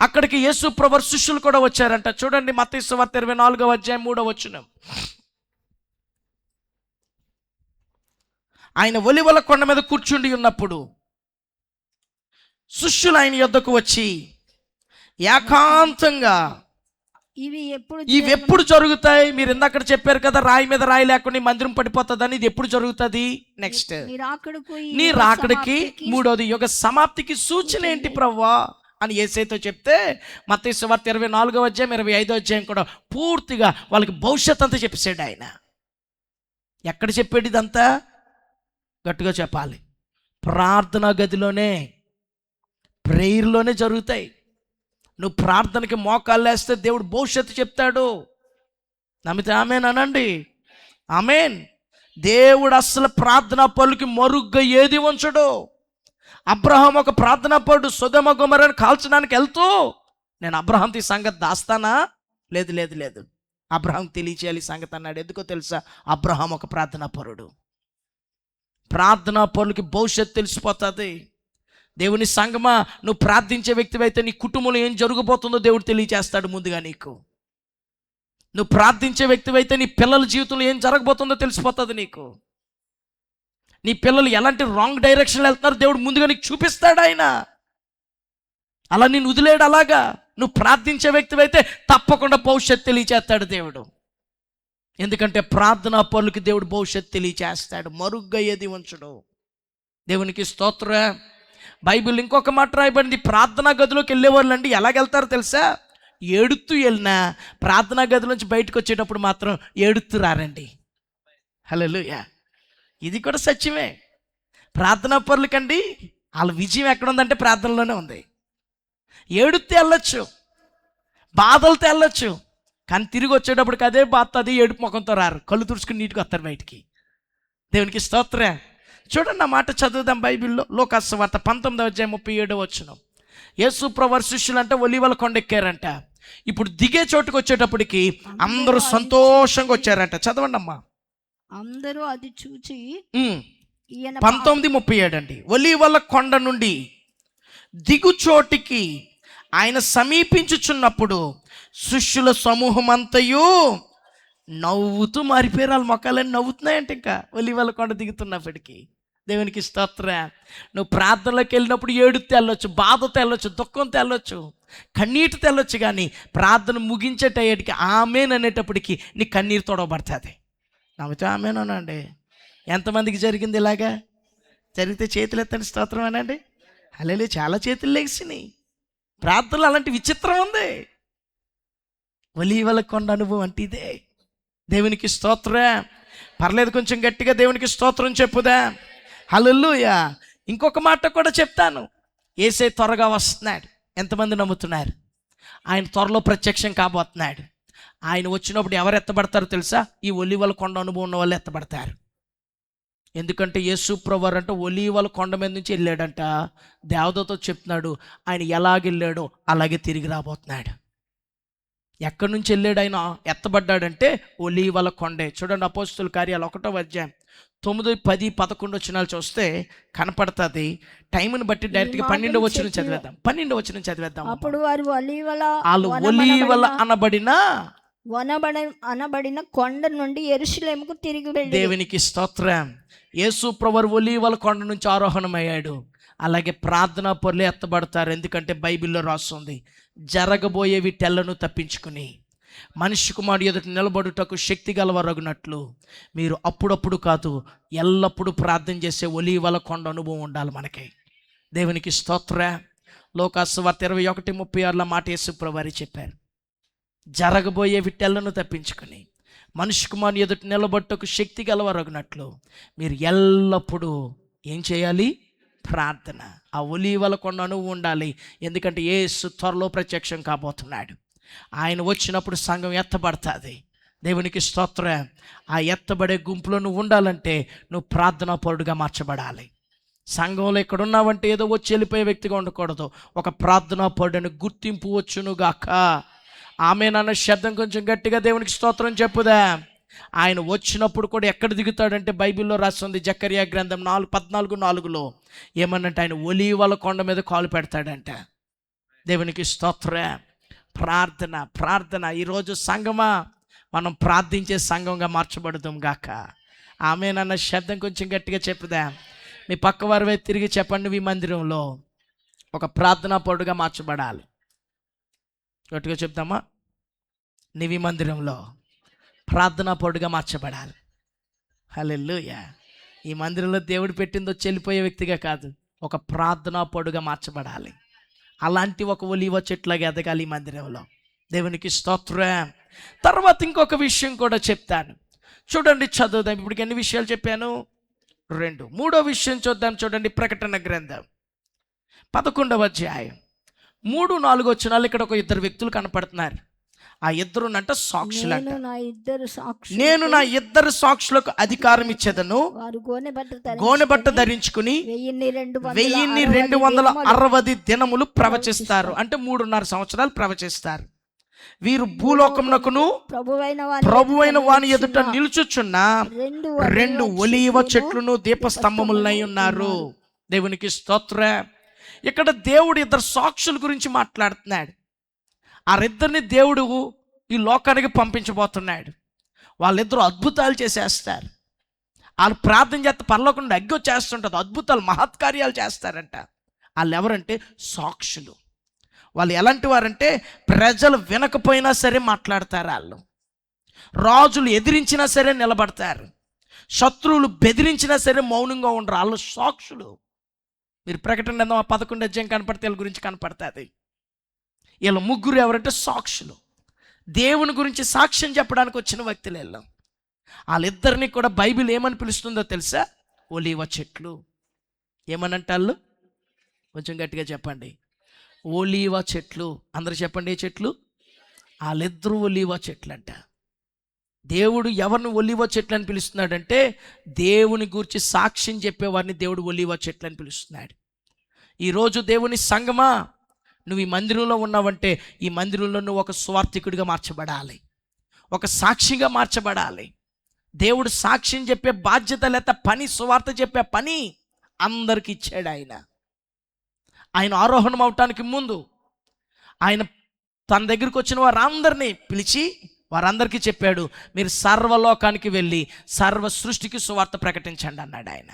అక్కడికి యేసు ప్రభువు శిష్యులు కూడా వచ్చారంట. చూడండి మత్తయి సువార్త 24వ అధ్యాయం 3వ వచనం. ఆయన ఒలీవల కొండ మీద కూర్చుండి ఉన్నప్పుడు శిష్యులు ఆయన యొద్దకు వచ్చి ఏకాంతంగా ఇవి ఎప్పుడు జరుగుతాయి? మీరు ఇందాక చెప్పారు కదా, రాయి మీద రాయి లేకుండా మందిరం పడిపోతుందని. ఇది ఎప్పుడు జరుగుతుంది? నెక్స్ట్ నీ రాకడికి మూడోది యుగ సమాప్తికి సూచన ఏంటి ప్రభువా అని యేసయ్యతో చెప్తే మత్తయి సువార్త 24వ అధ్యాయం 25వ అధ్యాయం కూడా పూర్తిగా వాళ్ళకి భవిష్యత్ అంతా చెప్పేసాడు ఆయన. ఎక్కడ చెప్పాడు ఇదంతా? గట్టిగా చెప్పాలి. ప్రార్థనా గదిలోనే, ప్రేయర్లోనే జరుగుతాయి. నువ్వు ప్రార్థనకి మోకాళ్ళు వేస్తే దేవుడు భవిష్యత్తు చెప్తాడు. నమ్మితే ఆమేన్ అనండి. ఆమేన్. దేవుడు అస్సలు ప్రార్థనా పరులకి మరుగ్గా ఏది ఉంచడు. అబ్రహాం ఒక ప్రార్థనా పరుడు. సొదొమ గొమొర్రాను కాల్చడానికి వెళ్తూ నేను అబ్రహాంతో ఈ సంగతి దాస్తానా? లేదు లేదు లేదు, అబ్రహాం తెలియచేయాలి ఈ సంగతి అన్నాడు. ఎందుకో తెలుసా? అబ్రహాం ఒక ప్రార్థనా పరుడు. ప్రార్థనా పరులకి భవిష్యత్తు తెలిసిపోతుంది. దేవుని సంగమా, నువ్వు ప్రార్థించే వ్యక్తివి అయితే నీ కుటుంబంలో ఏం జరగబోతుందో దేవుడు తెలియచేస్తాడు ముందుగా నీకు. నువ్వు ప్రార్థించే వ్యక్తివి అయితే నీ పిల్లల జీవితంలో ఏం జరగబోతుందో తెలిసిపోతుంది నీకు. నీ పిల్లలు ఎలాంటి రాంగ్ డైరెక్షన్లో వెళ్తున్నారో దేవుడు ముందుగా నీకు చూపిస్తాడు ఆయన. అలా నేను వదిలేడు. అలాగా నువ్వు ప్రార్థించే వ్యక్తివి అయితే తప్పకుండా భవిష్యత్తు తెలియచేస్తాడు దేవుడు. ఎందుకంటే ప్రార్థనా పరులకి దేవుడు భవిష్యత్తు తెలియచేస్తాడు, మరుగ్గా ఏది ఉంచడు. దేవునికి స్తోత్రం. బైబిల్ ఇంకొక మాట రాయబడింది. ప్రార్థనా గదిలోకి వెళ్ళేవాళ్ళు అండి ఎలాగెళ్తారో తెలుసా? ఏడుతూ వెళ్ళినా ప్రార్థనా గదిలోంచి బయటకు వచ్చేటప్పుడు మాత్రం ఏడుతూ రారండి. హల్లెలూయా. ఇది కూడా సత్యమే. ప్రార్థనా పరులకండి వాళ్ళ విజయం ఎక్కడ ఉందంటే ప్రార్థనలోనే ఉంది. ఏడుతూ వెళ్ళొచ్చు, బాధలతో వెళ్ళొచ్చు, కానీ తిరిగి వచ్చేటప్పటికి అదే బాధ, అదే ఏడుపు ముఖంతో రారు. కళ్ళు తుడుచుకుని నీటికి వస్తారు బయటికి. దేవునికి స్తోత్రం. చూడండి, ఆ మాట చదువుదాం బైబిల్లో. లోకాసు సువార్త 19వ అధ్యాయం 37వ వచనం. యేసు ప్రభువు శిష్యులు అంటే ఒలీవల కొండ ఎక్కారంట. ఇప్పుడు దిగే చోటుకు వచ్చేటప్పటికి అందరూ సంతోషంగా వచ్చారంట. చదవండి అమ్మా. అందరూ అది చూచి 19:37 అండి. ఒలీవల కొండ నుండి దిగు చోటికి ఆయన సమీపించుచున్నప్పుడు శిష్యుల సమూహం అంతయు నవ్వుతూ మారిపోయారు. వాళ్ళ మొక్కలన్నీ నవ్వుతున్నాయంట. ఇంకా ఒలీవల కొండ దిగుతున్నప్పటికీ. దేవునికి స్తోత్రం. నువ్వు ప్రార్థనలోకి వెళ్ళినప్పుడు ఏడుతో వెళ్ళొచ్చు, బాధతో వెళ్ళొచ్చు, దుఃఖంతో వెళ్ళొచ్చు, కన్నీటితో వెళ్ళొచ్చు, కానీ ప్రార్థన ముగించేటయ్యేటికి ఆమేన్ అనేటప్పటికి నీ కన్నీరు తొడవబడుతుంది. నమ్మితే ఆమేన్ అనండి. ఎంతమందికి జరిగింది ఇలాగా? జరిగితే చేతులు ఎత్తండి, స్తోత్రం అనండి. అలాగే చాలా చేతులు లేచినాయి. ప్రార్థనలు అలాంటి విచిత్రం ఉంది. ఒలీవల కొండ అనుభవం అంటే ఇదే. దేవునికి స్తోత్రం. పర్లేదు, కొంచెం గట్టిగా దేవునికి స్తోత్రం చెప్పుదా. హల్లెలూయా. ఇంకొక మాట కూడా చెప్తాను. యేసయ్య త్వరగా వస్తున్నాడు. ఎంతమంది నమ్ముతున్నారు? ఆయన త్వరలో ప్రత్యక్షం కాబోతున్నాడు. ఆయన వచ్చినప్పుడు ఎవరు ఎత్తబడతారో తెలుసా? ఈ ఒలీవల కొండ అనుభవం ఉన్న వాళ్ళు ఎత్తబడతారు. ఎందుకంటే యేసు ప్రభువారు అంటే ఒలీవల కొండ మీద నుంచి వెళ్ళాడంట. దేవదూతతో చెప్తున్నాడు, ఆయన ఎలాగెళ్ళాడో అలాగే తిరిగి రాబోతున్నాడు. ఎక్కడి నుంచి వెళ్ళాడు ఆయన? ఎత్తబడ్డాడంటే ఒలీవల కొండే. చూడండి, అపోస్తుల కార్యాలు 1వ అధ్యాయం 9, 10, 11 వచనాలు చూస్తే కనపడుతుంది. టైంని బట్టి డైరెక్ట్గా 12వ వచనం చదివేద్దాం. 12వ వచనం చదివేద్దాం. అప్పుడు వారు వాళ్ళు ఒలీవల అనబడిన కొండ నుండి యెరూషలేముకు తిరిగి వెళ్ళి. దేవునికి స్తోత్రం. యేసు ప్రభువు ఒలీవల కొండ నుంచి ఆరోహణమయ్యాడు. అలాగే ప్రార్థనా పరులు ఎత్తబడతారు. ఎందుకంటే బైబిల్లో రాస్తుంది, జరగబోయేవి తెల్లను తప్పించుకుని మనిషి కుమారుడు ఎదుట నిలబడుటకు శక్తి గలవరగునట్లు మీరు అప్పుడప్పుడు కాదు ఎల్లప్పుడూ ప్రార్థన చేసే ఒలీవల కొండ అనుభవం ఉండాలి మనకి. దేవునికి స్తోత్ర. లోకాసువార్త 21:36 మాట యేసు ప్రభువారు చెప్పారు, జరగబోయే విట్టెలను తప్పించుకొని మనిషి కుమారుని ఎదుట నిలబట్టుకు శక్తి గలవరగునట్లు మీరు ఎల్లప్పుడూ ఏం చేయాలి? ప్రార్థన. ఆ ఒలీవల కొండ అనుభవం ఉండాలి. ఎందుకంటే యేసు త్వరలో ప్రత్యక్షం కాబోతున్నాడు. ఆయన వచ్చినప్పుడు సంఘం ఎత్తబడుతుంది. దేవునికి స్తోత్రం. ఆ ఎత్తబడే గుంపులో నువ్వు ఉండాలంటే నువ్వు ప్రార్థనా పరుడుగా మార్చబడాలి. సంఘంలో ఇక్కడ ఉన్నావంటే ఏదో వచ్చి వెళ్ళిపోయే వ్యక్తిగా ఉండకూడదు. ఒక ప్రార్థనా పరుడని గుర్తింపు వచ్చునుగాక. ఆమేనన్న శబ్దం కొంచెం గట్టిగా దేవునికి స్తోత్రం చెప్పుదా. ఆయన వచ్చినప్పుడు కూడా ఎక్కడ దిగుతాడంటే బైబిల్లో రాస్తుంది, జకర్యా గ్రంథం 14:4 ఏమన్నంటే ఆయన ఒలీవల కొండ మీద కాలు పెడతాడంట. దేవునికి స్తోత్రం. ప్రార్థన ప్రార్థన. ఈరోజు సంఘమా మనం ప్రార్థించే సంఘంగా మార్చబడదాం గాక. ఆమేనన్న శబ్దం కొంచెం గట్టిగా చెప్పుదా. మీ పక్క వారి వైపు తిరిగి చెప్పండి, ఈ మందిరంలో ఒక ప్రార్థనా పరుడుగా మార్చబడాలి. గట్టిగా చెప్తామా? నీవి మందిరంలో ప్రార్థనా పరుడుగా మార్చబడాలి. హల్లెలూయా. ఈ మందిరంలో దేవుడు పెట్టిందో చెల్లిపోయే వ్యక్తిగా కాదు, ఒక ప్రార్థనా పరుడుగా మార్చబడాలి. అలాంటి ఒక ఒలీవ చెట్లాగా ఎదగాలి ఈ మందిరంలో. దేవునికి స్తోత్రం. తర్వాత ఇంకొక విషయం కూడా చెప్తాను. చూడండి, చదువుదాం. ఇప్పటికి ఎన్ని విషయాలు చెప్పాను? 2. 3వ విషయం చూద్దాం. చూడండి, ప్రకటన గ్రంథం 11వ అధ్యాయం 3-4 వచనాలు. ఇక్కడ ఒక ఇద్దరు వ్యక్తులు కనపడుతున్నారు. ఆ ఇద్దరు అంటే సాక్షులంట. నేను నా ఇద్దరు సాక్షులకు అధికారం ఇచ్చేదను, గోనెబట్ట ధరించుకుని 1260 దినములు ప్రవచిస్తారు. అంటే 3.5 సంవత్సరాలు ప్రవచిస్తారు. వీరు భూలోకమునకును ప్రభువైన వాని ఎదుట నిలుచుచున్న 2 ఒలీవ చెట్లును దీపస్తంభములై ఉన్నారు. దేవునికి స్తోత్రం. ఇక్కడ దేవుడు ఇద్దరు సాక్షుల గురించి మాట్లాడుతున్నాడు. ఆ ఇద్దరిని దేవుడు ఈ లోకానికి పంపించబోతున్నాడు. వాళ్ళిద్దరూ అద్భుతాలు చేసేస్తారు. వాళ్ళు ప్రార్థన చేస్తే పరలోకం నుండి అగ్గి వచ్చేస్తుంటుంది. అద్భుతాలు మహత్కార్యాలు చేస్తారంట. వాళ్ళు ఎవరంటే సాక్షులు. వాళ్ళు ఎలాంటి వారంటే ప్రజలు వినకపోయినా సరే మాట్లాడతారు. వాళ్ళు రాజులు ఎదిరించినా సరే నిలబడతారు. శత్రువులు బెదిరించినా సరే మౌనంగా ఉండరు. వాళ్ళు సాక్షులు. మీరు ప్రకటన 11 అధ్యాయం కనపడితే వీళ్ళ గురించి కనపడుతుంది. వీళ్ళ ముగ్గురు ఎవరంటే సాక్షులు. దేవుని గురించి సాక్ష్యం చెప్పడానికి వచ్చిన వ్యక్తులు వీళ్ళు. వాళ్ళిద్దరిని కూడా బైబిల్ ఏమని పిలుస్తుందో తెలుసా? ఒలీవ చెట్లు. ఏమనంటే వాళ్ళు కొంచెం గట్టిగా చెప్పండి. ఒలీవ చెట్లు. అందరూ చెప్పండి, ఏ చెట్లు? వాళ్ళిద్దరూ ఒలీవ చెట్లు అంట. దేవుడు ఎవరిని ఒలీవ చెట్లు అని పిలుస్తున్నాడంటే దేవుని గురించి సాక్ష్యం చెప్పేవారిని దేవుడు ఒలీవ చెట్లు అని పిలుస్తున్నాడు. ఈరోజు దేవుని సంగమా, నువ్వు ఈ మందిరంలో ఉన్నావంటే ఈ మందిరంలో నువ్వు ఒక స్వార్థికుడిగా మార్చబడాలి, ఒక సాక్షిగా మార్చబడాలి. దేవుడు సాక్ష్యం చెప్పే బాధ్యత లేక పని, సువార్త చెప్పే పని అందరికి ఇచ్చాడు. ఆయన ఆరోహణం అవటానికి ముందు ఆయన తన దగ్గరికి వచ్చిన వారందరినీ పిలిచి వారందరికీ చెప్పాడు, మీరు సర్వలోకానికి వెళ్ళి సర్వ సృష్టికి సువార్త ప్రకటించండి అన్నాడు ఆయన.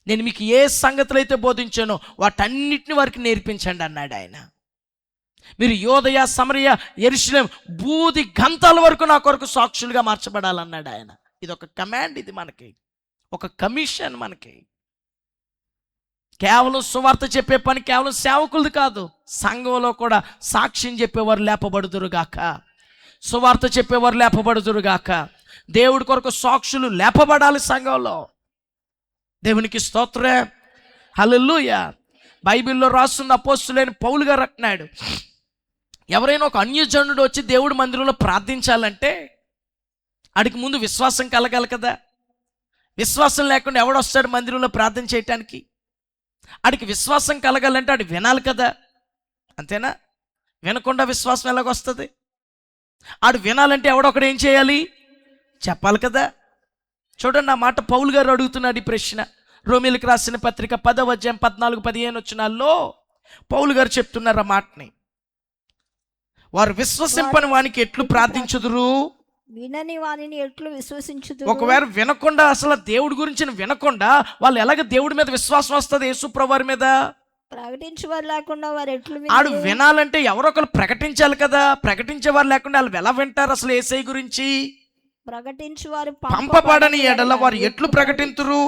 నేను మీకు ఏ సంగతులు అయితే బోధించానో వాటన్నిటిని వారికి నేర్పించండి అన్నాడు ఆయన. మీరు యోదయ, సమరయ, యెరూషలేం బూది గంతాల వరకు నా కొరకు సాక్షులుగా మార్చబడాలన్నాడు ఆయన. ఇది ఒక కమాండ్, ఇది మనకి ఒక కమిషన్. మనకి కేవలం సువార్త చెప్పే పని కేవలం సేవకులది కాదు, సంఘంలో కూడా సాక్ష్యం చెప్పేవారు లేపబడుదురుగాక, సువార్త చెప్పేవారు లేపబడుదురుగాక. దేవుడి కొరకు సాక్షులు లేపబడాలి సంఘంలో. దేవునికి స్తోత్రం. హల్లెలూయా. బైబిల్లో రాస్తున్న అపోస్తలుడైన పౌలు గారు అంటున్నాడు, ఎవరైనా ఒక అన్యజనుడు వచ్చి దేవుడి మందిరంలో ప్రార్థించాలంటే ఆడికి ముందు విశ్వాసం కలగాలి కదా. విశ్వాసం లేకుండా ఎవడొస్తాడు మందిరంలో ప్రార్థన చేయటానికి? ఆడికి విశ్వాసం కలగాలంటే ఆడు వినాలి కదా, అంతేనా? వినకుండా విశ్వాసం ఎలాగొస్తుంది? ఆడు వినాలంటే ఎవడొకడు ఏం చేయాలి? చెప్పాలి కదా. చూడండి, ఆ మాట పౌలు గారు అడుగుతున్నాడు ఈ ప్రశ్న. రోమీలకు రాసిన పత్రిక 10వ అధ్యాయం 14-15 వచనాల్లో పౌలు గారు చెప్తున్నారు ఆ మాటని. వారు విశ్వసింపని వానికి ఎట్లు ప్రార్థించుదురు? వినని వారిని ఎట్లు విశ్వసించుదు? ఒకవేళ వినకుండా, అసలు దేవుడి గురించి వినకుండా వాళ్ళు ఎలాగ దేవుడి మీద విశ్వాసం వస్తుంది? యేసుప్రభు వారి మీద ప్రకటించేవారు లేకుండా వారు ఎట్లు ఆడు వినాలంటే ఎవరొకరు ప్రకటించాలి కదా. ప్రకటించేవారు లేకుండా వాళ్ళు ఎలా వింటారు అసలు యేసయ్య గురించి? ప్రకటించువారు పంపబడని ఎడల వారు ఎట్లు ప్రకటింతురు?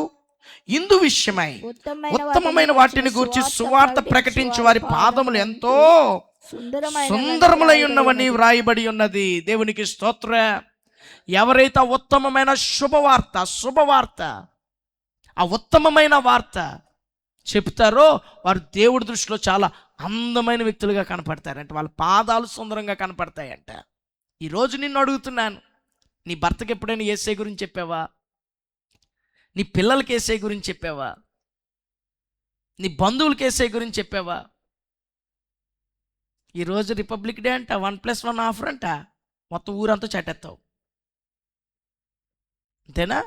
ఇందు విషయమై ఉత్తమమైన వాటిని గురించి సువార్త ప్రకటించు వారి పాదములు ఎంతో సుందరములై ఉన్నవని వ్రాయబడి ఉన్నది. దేవునికి స్తోత్ర. ఎవరైతే ఉత్తమమైన శుభవార్త ఆ ఉత్తమమైన వార్త చెప్తారో వారు దేవుడి దృష్టిలో చాలా అందమైన వ్యక్తులుగా కనపడతారంట. వాళ్ళ పాదాలు సుందరంగా కనపడతాయంట. ఈరోజు నిన్ను అడుగుతున్నాను, నీ భర్తకి ఎప్పుడైనా యేసయ్య గురించి చెప్పావా? నీ పిల్లలకి యేసయ్య గురించి చెప్పావా? నీ బంధువులకి యేసయ్య గురించి చెప్పావా? ఈరోజు రిపబ్లిక్ డే అంట, 1+1 ఆఫర్ అంట, మొత్తం ఊరంతా చాటేస్తావు, అంతేనా?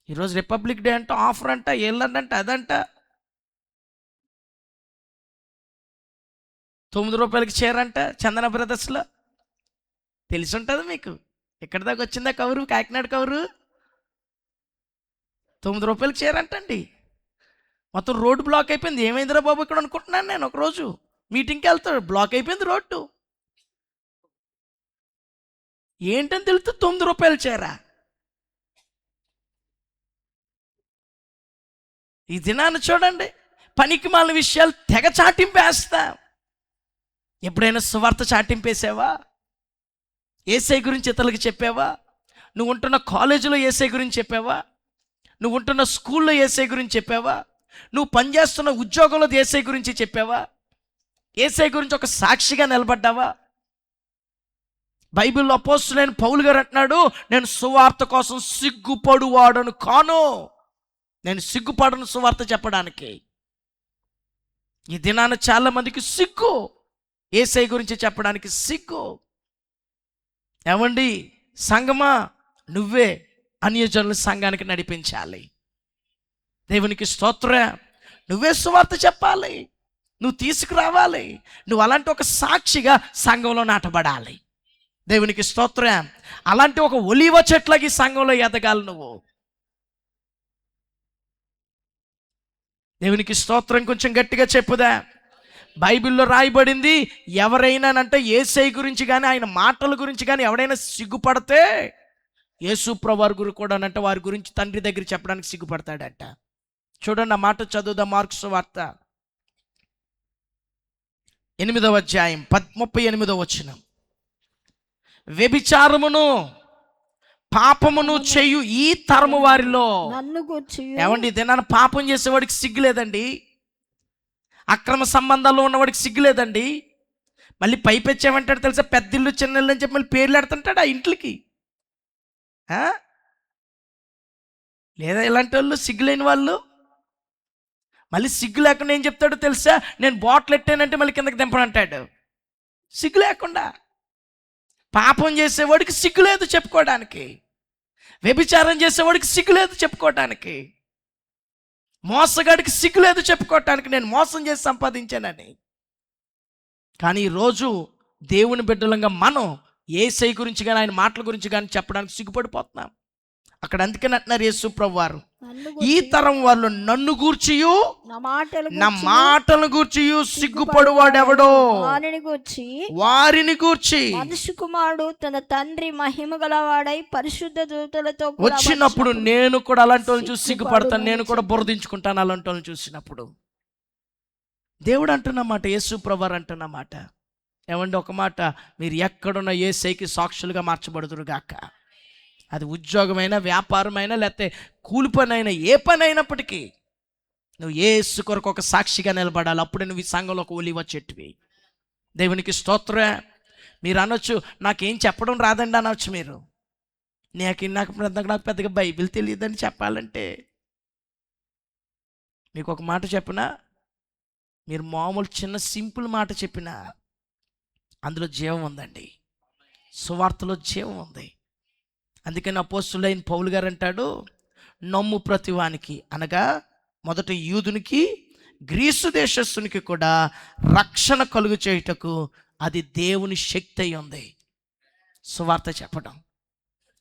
ఈరోజు రిపబ్లిక్ డే అంట, ఆఫర్ అంట, ఏళ్ళంట, అదంట. 9 రూపాయలకి చీరంట చందన బ్రదర్స్లో. తెలిసి ఉంటుంది మీకు. ఎక్కడి దాకా వచ్చిందా కవరు? కాకినాడ కవరు 9 రూపాయలకి చీరంటండి. మొత్తం రోడ్డు బ్లాక్ అయిపోయింది. ఏమైందిరా బాబు ఇక్కడ అనుకుంటున్నాను నేను. ఒకరోజు మీటింగ్కి వెళ్తాడు, బ్లాక్ అయిపోయింది రోడ్డు. ఏంటని తెలుస్తుంది? 9 రూపాయల చీర. ఈ దినాన్ని చూడండి, పనికి మాలిన విషయాలు తెగ చాటింపేస్తా. ఎప్పుడైనా సువార్త చాటింపేసావా? యేసయ్య గురించి ఇతరులకు చెప్పావా? నువ్వు ఉంటున్న కాలేజీలో యేసయ్య గురించి చెప్పావా? నువ్వు ఉంటున్న స్కూల్లో యేసయ్య గురించి చెప్పావా? నువ్వు పనిచేస్తున్న ఉద్యోగంలో యేసయ్య గురించి చెప్పావా? యేసయ్య గురించి ఒక సాక్షిగా నిలబడ్డావా? బైబిల్లో అపోస్తలుడైన పౌలు గారు అంటున్నాడు, నేను సువార్త కోసం సిగ్గుపడువాడను కాను. నేను సిగ్గుపడను సువార్త చెప్పడానికి. ఈ దినాన చాలా మందికి సిగ్గు, యేసయ్య గురించి చెప్పడానికి సిగ్గు. ఏమండి సంగమా, నువ్వే అన్యజనుల సంఘానికి నడిపించాలి. దేవునికి స్తోత్ర. నువ్వే సువార్త చెప్పాలి, నువ్వు తీసుకురావాలి. నువ్వు అలాంటి ఒక సాక్షిగా సంఘంలో నాటబడాలి. దేవునికి స్తోత్ర. అలాంటి ఒక ఒలీవ చెట్లకి సంఘంలో ఎదగాలి నువ్వు. దేవునికి స్తోత్రం. కొంచెం గట్టిగా చెప్పుదా. బైబిల్లో రాయబడింది, ఎవరైనానంటే యేసయ్య గురించి కానీ ఆయన మాటల గురించి కానీ ఎవడైనా సిగ్గుపడితే యేసుప్రభు వారి గురు కూడా అంటే వారి గురించి తండ్రి దగ్గర చెప్పడానికి సిగ్గుపడతాడంట. చూడండి, ఆ మాట చదువుదా. మార్కు సువార్త 8వ అధ్యాయం 38వ వచనం. వ్యభిచారమును పాపమును చేయు ఈ తరము వారిలో నన్ను గూర్చి. ఏమండి, దినాన పాపం చేసేవాడికి సిగ్గు లేదండి. అక్రమ సంబంధాల్లో ఉన్నవాడికి సిగ్గు లేదండి. మళ్ళీ పైపెచ్చామంటాడు తెలుసా, పెద్దిల్లు చిన్నిల్లు అని చెప్పి మళ్ళీ పేర్లు ఎడుతుంటాడు ఆ ఇంట్లకి. లేదా ఇలాంటి వాళ్ళు సిగ్గులేని వాళ్ళు మళ్ళీ సిగ్గు లేకుండా ఏం చెప్తాడో తెలుసా, నేను బాటిల్ ఎట్టానంటే మళ్ళీ కిందకి దింపడంటాడు. సిగ్గు లేకుండా. పాపం చేసేవాడికి సిగ్గు లేదు చెప్పుకోవడానికి. వ్యభిచారం చేసేవాడికి సిగ్గు లేదు చెప్పుకోవటానికి. మోసగాడికి సిగ్గు లేదు చెప్పుకోవటానికి, నేను మోసం చేసి సంపాదించానని. కానీ ఈరోజు దేవుని బిడ్డలంగా మనం యేసయ్య గురించి కానీ ఆయన మాటల గురించి కానీ చెప్పడానికి సిగ్గుపడిపోతున్నాం. అక్కడ అందుకని అంటున్నారు యేసుప్రభు వారు, ఈ తరం వాళ్ళు నన్ను గూర్చియు నా మాటలు గూర్చియు సిగ్గుపడువాడెవడో వారిని గూర్చి మనుష్య కుమారుడు తన తండ్రి మహిమ గలవాడై పరిశుద్ధ దూతలతో వచ్చినప్పుడు నేను కూడా అలాంటి వాళ్ళని చూసి సిగ్గుపడతాను. నేను కూడా బురదించుకుంటాను అలాంటి వాళ్ళని చూసినప్పుడు. దేవుడు అంటున్నమాట, యేసుప్రభు వారు అంటున్నమాట. ఏమండి, ఒక మాట, మీరు ఎక్కడున్న యేసయ్యకి సాక్షులుగా మార్చబడుదురు గాక. అది ఉద్యోగమైనా, వ్యాపారమైనా, లేకపోతే కూలి పని అయినా, ఏ పని అయినప్పటికీ నువ్వు యేసు కొరకు ఒక సాక్షిగా నిలబడాలి. అప్పుడే నువ్వు ఈ సంఘంలో ఒక ఒలీవ చెట్టువి. దేవునికి స్తోత్ర. మీరు అనొచ్చు నాకేం చెప్పడం రాదండి అనొచ్చు. మీరు నాకు పెద్దగా బైబిల్ తెలియదని చెప్పాలంటే మీకు ఒక మాట చెప్పినా, మీరు మామూలు చిన్న సింపుల్ మాట చెప్పినా అందులో జీవం ఉందండి. సువార్తలో జీవం ఉంది. అందుకని అపోస్తులైన పౌలు గారు అంటాడు, నమ్ము ప్రతివానికి అనగా మొదట యూదునికి గ్రీసు దేశస్థునికి కూడా రక్షణ కలుగు చేయుటకు అది దేవుని శక్తి అయి ఉంది. సువార్త చెప్పడం,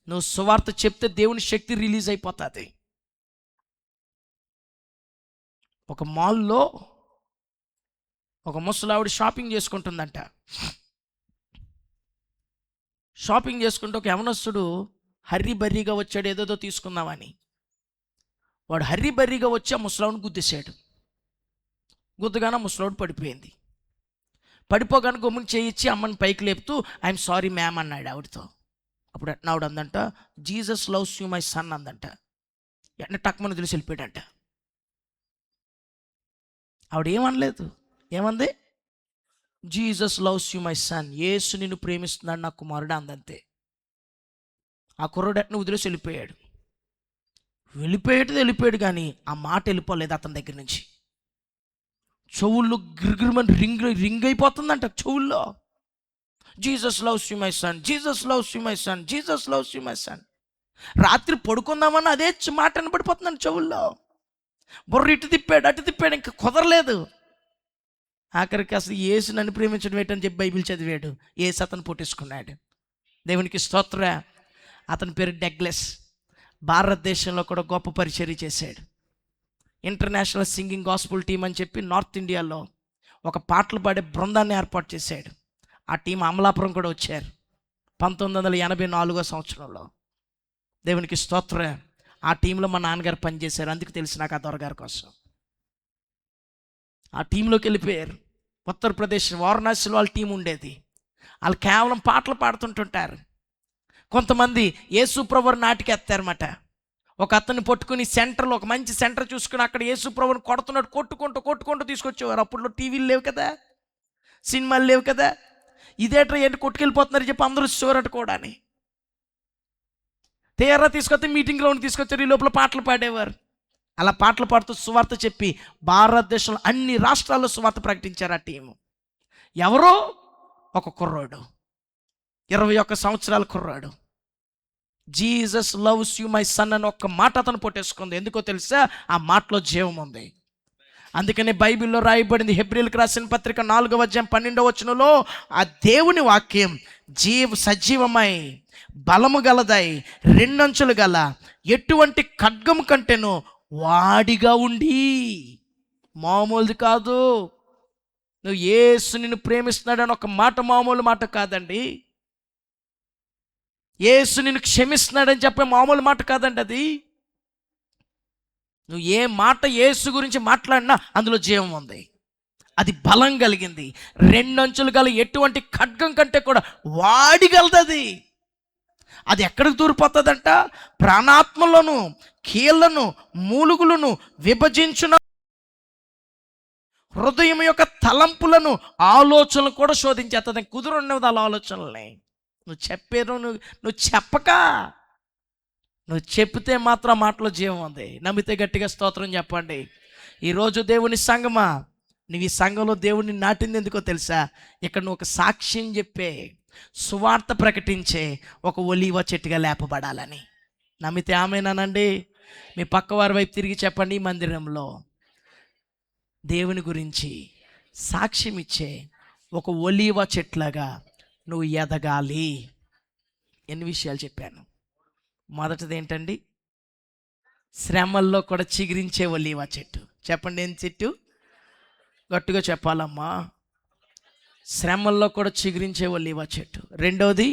నువ్వు సువార్త చెప్తే దేవుని శక్తి రిలీజ్ అయిపోతుంది. ఒక మాల్లో ఒక ముసలావిడ షాపింగ్ చేసుకుంటుందంట. షాపింగ్ చేసుకుంటే ఒక యవనస్తుడు హర్రీ బర్రీగా వచ్చాడు ఏదేదో తీసుకుందామని. వాడు హర్రీ బర్రీగా వచ్చి ఆ ముసలావుని గుద్దేశాడు. గుద్దగానే ముసలావుడు పడిపోయింది. పడిపోగానే గమ్ముని చేయించి అమ్మని పైకి లేపుతూ ఐఎమ్ సారీ మ్యామ్ అన్నాడు ఆవిడతో. అప్పుడు ఆవిడ అందంట, Jesus loves you my son అందంట. ఎన్న టక్మని తెలిసి వెళ్ళిపోయాడంట. ఆవిడ ఏమనలేదు. ఏమంది? Jesus loves you my son, Yesu నిన్ను ప్రేమిస్తున్నాడు నా కుమారుడు అందంతే. ఆ కుర్రోడు ఎట్న వదిలేసి వెళ్ళిపోయాడు. వెళ్ళిపోయాడు కానీ ఆ మాట వెళ్ళిపోలేదు అతని దగ్గర నుంచి. చెవుల్లో గిరిగిరిమని రింగ్ అయిపోతుందంట చెవుల్లో. Jesus loves you my sun, Jesus loves you my sun, Jesus loves you my sun. రాత్రి పడుకుందామని అదే మాట వినపడిపోతుందండి చెవుల్లో. బుర్ర ఇటు తిప్పాడు, ఇంకా కుదరలేదు. ఆఖరికి అసలు యేసు నన్ను ప్రేమించడం ఏంటని చెప్పి బైబిల్ చదివాడు. యేసు అతను పుట్టేసుకున్నాడు. దేవునికి స్తోత్ర. అతని పేరు డగ్లస్. భారతదేశంలో కూడా గొప్ప పరిచర్య చేశాడు. ఇంటర్నేషనల్ సింగింగ్ గాస్పుల్ టీం అని చెప్పి నార్త్ ఇండియాలో ఒక పాటలు పాడే బృందాన్ని ఏర్పాటు చేశాడు. ఆ టీం అమలాపురం కూడా వచ్చారు 1984 సంవత్సరంలో. దేవునికి స్తోత్ర. ఆ టీంలో మా నాన్నగారు పనిచేశారు, అందుకు తెలిసి నాకు ఆ దొరగారి కోసం. ఆ టీంలోకి వెళ్ళిపోయారు. ఉత్తరప్రదేశ్ వారణాసిలో వాళ్ళ టీం ఉండేది. వాళ్ళు కేవలం పాటలు పాడుతుంటుంటారు. కొంతమంది యేసుప్రభుని నాటికి ఎత్తారన్నమాట. ఒక అతన్ని పట్టుకుని సెంటర్లో ఒక మంచి సెంటర్ చూసుకుని అక్కడ యేసుప్రభుని కొడుతున్నాడు, కొట్టుకుంటూ తీసుకొచ్చేవారు. అప్పుడు టీవీలు లేవు కదా, సినిమాలు లేవు కదా. ఇదేట్రా ఏంటి కొట్టుకెళ్ళిపోతున్నారు చెప్పి అందరూ చూరట కూడా అని. తీరా తీసుకొస్తే మీటింగ్ గ్రౌండ్ తీసుకొచ్చారు. ఈ లోపల పాటలు పాడేవారు. అలా పాటలు పాడుతూ సువార్త చెప్పి భారతదేశంలో అన్ని రాష్ట్రాల్లో సువార్త ప్రకటించారు ఆ టీము. ఎవరో ఒక కుర్రాడు, 21 సంవత్సరాల కుర్రాడు. Jesus loves you my sun అని ఒక్క మాట అతను పొట్టేసుకుంది. ఎందుకో తెలుసా? ఆ మాటలో జీవం ఉంది. అందుకనే బైబిల్లో రాయబడింది, హెబ్రీయులకు రాసిన పత్రిక 4వ అధ్యాయం 12వ వచనంలో, ఆ దేవుని వాక్యం సజీవమై బలము గలదై 2 అంచులు గల ఎటువంటి ఖడ్గము కంటేనో వాడిగా ఉండి. మామూలుది కాదు. నువ్వు యేసు నిన్ను ప్రేమిస్తున్నాడని ఒక మాట మామూలు మాట కాదండి. యేసు నిన్ను క్షమిస్తున్నాడని చెప్పే మామూలు మాట కాదండి అది. నువ్వు ఏ మాట యేసు గురించి మాట్లాడినా అందులో జీవం ఉంది. అది బలం కలిగింది. 2 అంచులు గల ఎటువంటి ఖడ్గం కంటే కూడా వాడిగలది. అది ఎక్కడికి దూరిపోతుందంట? ప్రాణాత్మలను, కీళ్లను, మూలుగులను విభజించున హృదయం యొక్క తలంపులను, ఆలోచనలు కూడా శోధించేస్తుంది. కుదురుండదు అలా ఆలోచనల్ని. నువ్వు చెప్పేరు, నువ్వు చెప్పక, నువ్వు చెప్తే మాత్రం మాటలో జీవం ఉంది. నమ్మితే గట్టిగా స్తోత్రం చెప్పండి. ఈరోజు దేవుని సంగమా, నువ్వు ఈ సంఘంలో దేవుడిని నాటింది ఎందుకో తెలుసా? ఇక్కడ నువ్వు ఒక సాక్ష్యం చెప్పే, సువార్త ప్రకటించే ఒక ఒలీవ చెట్టుగా లేపబడాలని. నమ్మితే ఆమేనానండి. మీ పక్క వారి వైపు తిరిగి చెప్పండి, ఈ మందిరంలో దేవుని గురించి సాక్ష్యం ఇచ్చే ఒక ఒలీవ చెట్లాగా నువ్వు ఎదగాలి. ఎన్ని విషయాలు చెప్పాను. మొదటిది ఏంటండి? శ్రమల్లో కూడా చిగురించే ఒలీవ చెట్టు. చెప్పండి, ఏం చెట్టు? గట్టిగా చెప్పాలమ్మా. శ్రమల్లో కూడా చిగురించే ఒలీవ చెట్టు. రెండవది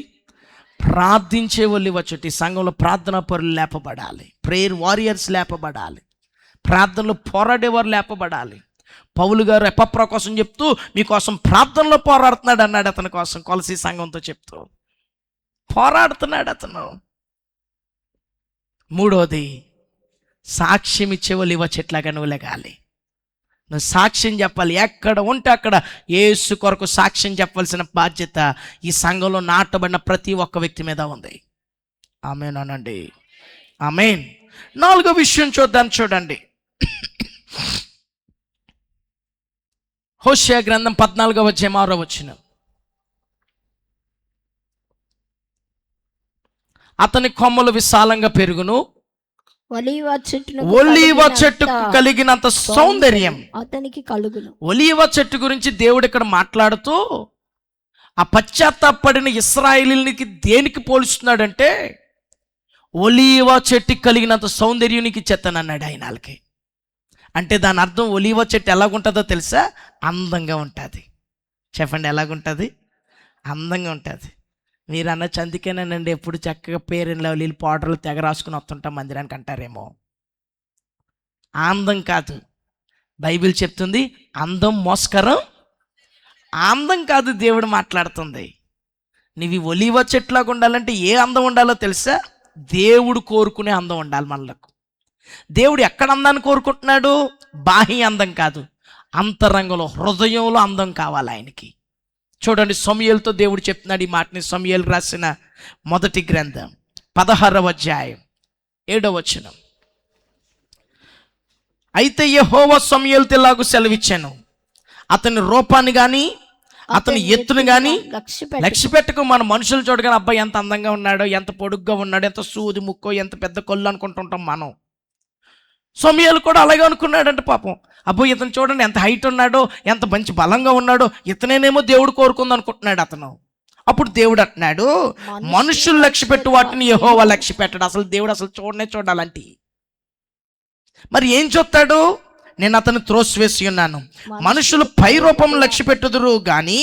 ప్రార్థించే ఒలీవ చెట్టు. ఈ సంఘంలో ప్రార్థనా పరులు లేపబడాలి, ప్రేయర్ వారియర్స్ లేపబడాలి, ప్రార్థనలో పోరాడేవారు లేపబడాలి. పౌలు గారు ఎపఫ్రా కోసం చెప్తూ మీకోసం ప్రార్థనలో పోరాడుతున్నాడు అన్నాడు. అతని కోసం కొలసీ సంఘంతో చెప్తూ పోరాడుతున్నాడు అతను. మూడవది సాక్ష్యం ఇచ్చే ఒలీవ చెట్లాగా నువ్వు లెగాలి. నువ్వు సాక్ష్యం చెప్పాలి. ఎక్కడ ఉంటే అక్కడ యేసు కొరకు సాక్ష్యం చెప్పాల్సిన బాధ్యత ఈ సంఘంలో నాటబడిన ప్రతి ఒక్క వ్యక్తి మీద ఉంది. ఆమేన్ అనండి. ఆమేన్. 4వ విషయం చూద్దాం. చూడండి, హోషేయ గ్రంథం 14వ అధ్యాయం 6వ వచనం. అతని కొమ్మలు విశాలంగా పెరుగును, ఒలీవ చెట్టుకు కలిగినంత సౌందర్యం అతనికి కలుగును. ఒలీవ చెట్టు గురించి దేవుడు ఇక్కడ మాట్లాడుతూ ఆ పశ్చాత్తాపడిన ఇశ్రాయేలీయులకి దేనికి పోలుస్తున్నాడంటే, ఒలీవ చెట్టుకి కలిగినంత సౌందర్యం నీకు ఇచ్చేస్తానన్నాడు ఆయన వాళ్ళకి. అంటే దాని అర్థం ఒలీవ చెట్టు ఎలాగుంటుందో తెలుసా? అందంగా ఉంటుంది. చెప్పండి, ఎలాగుంటుంది? అందంగా ఉంటుంది. మీరు అనొచ్చు, అందుకేనండి ఎప్పుడు చక్కగా పేరెంట్లో నీళ్ళు పౌడర్లు తెగ రాసుకుని వస్తుంటాం మందిరానికి అంటారేమో. అందం కాదు, బైబిల్ చెప్తుంది అందం మోస్కరం. అందం కాదు దేవుడు మాట్లాడుతుంది. నీవి ఒలీవ చెట్లాగా ఉండాలంటే ఏ అందం ఉండాలో తెలుసా? దేవుడు కోరుకునే అందం ఉండాలి మనలకు. దేవుడు ఎక్కడ అందాన్ని కోరుకుంటున్నాడు? బాహ్య అందం కాదు, అంతరంగంలో హృదయంలో అందం కావాలి ఆయనకి. చూడండి, సమూయేలుతో దేవుడు చెప్తున్నాడు ఈ మాటని. సమూయేలు రాసిన మొదటి గ్రంథం 16వ అధ్యాయం 7వ వచనం. అయితే యెహోవా సమూయేలుతో ఇలాగు సెలవిచ్చాను, అతని రూపాన్ని కానీ అతని ఎత్తును కానీ లక్ష్య పెట్టకు. మన మనుషులు చూడగానే అబ్బాయి ఎంత అందంగా ఉన్నాడో, ఎంత పొడుగ్గా ఉన్నాడో, ఎంత సూది ముక్కో, ఎంత పెద్ద కొల్లు అనుకుంటుంటాం మనం. సమూయేలు కూడా అలాగే అనుకున్నాడంటే పాపం. అబ్బో ఇతను చూడండి ఎంత హైట్ ఉన్నాడో, ఎంత మంచి బలంగా ఉన్నాడో, ఇతనేనేమో దేవుడు కోరుకుంది అనుకుంటున్నాడు అతను. అప్పుడు దేవుడు అంటున్నాడు, మనుషులు లక్ష్య పెట్టు వాటిని యెహోవా లక్ష్య పెట్టాడు. అసలు దేవుడు అసలు చూడాలంటే మరి ఏం చూస్తాడు? నేను అతను త్రోసివేసి ఉన్నాను. మనుషులు పై రూపం లక్ష్య పెట్టుదురు కానీ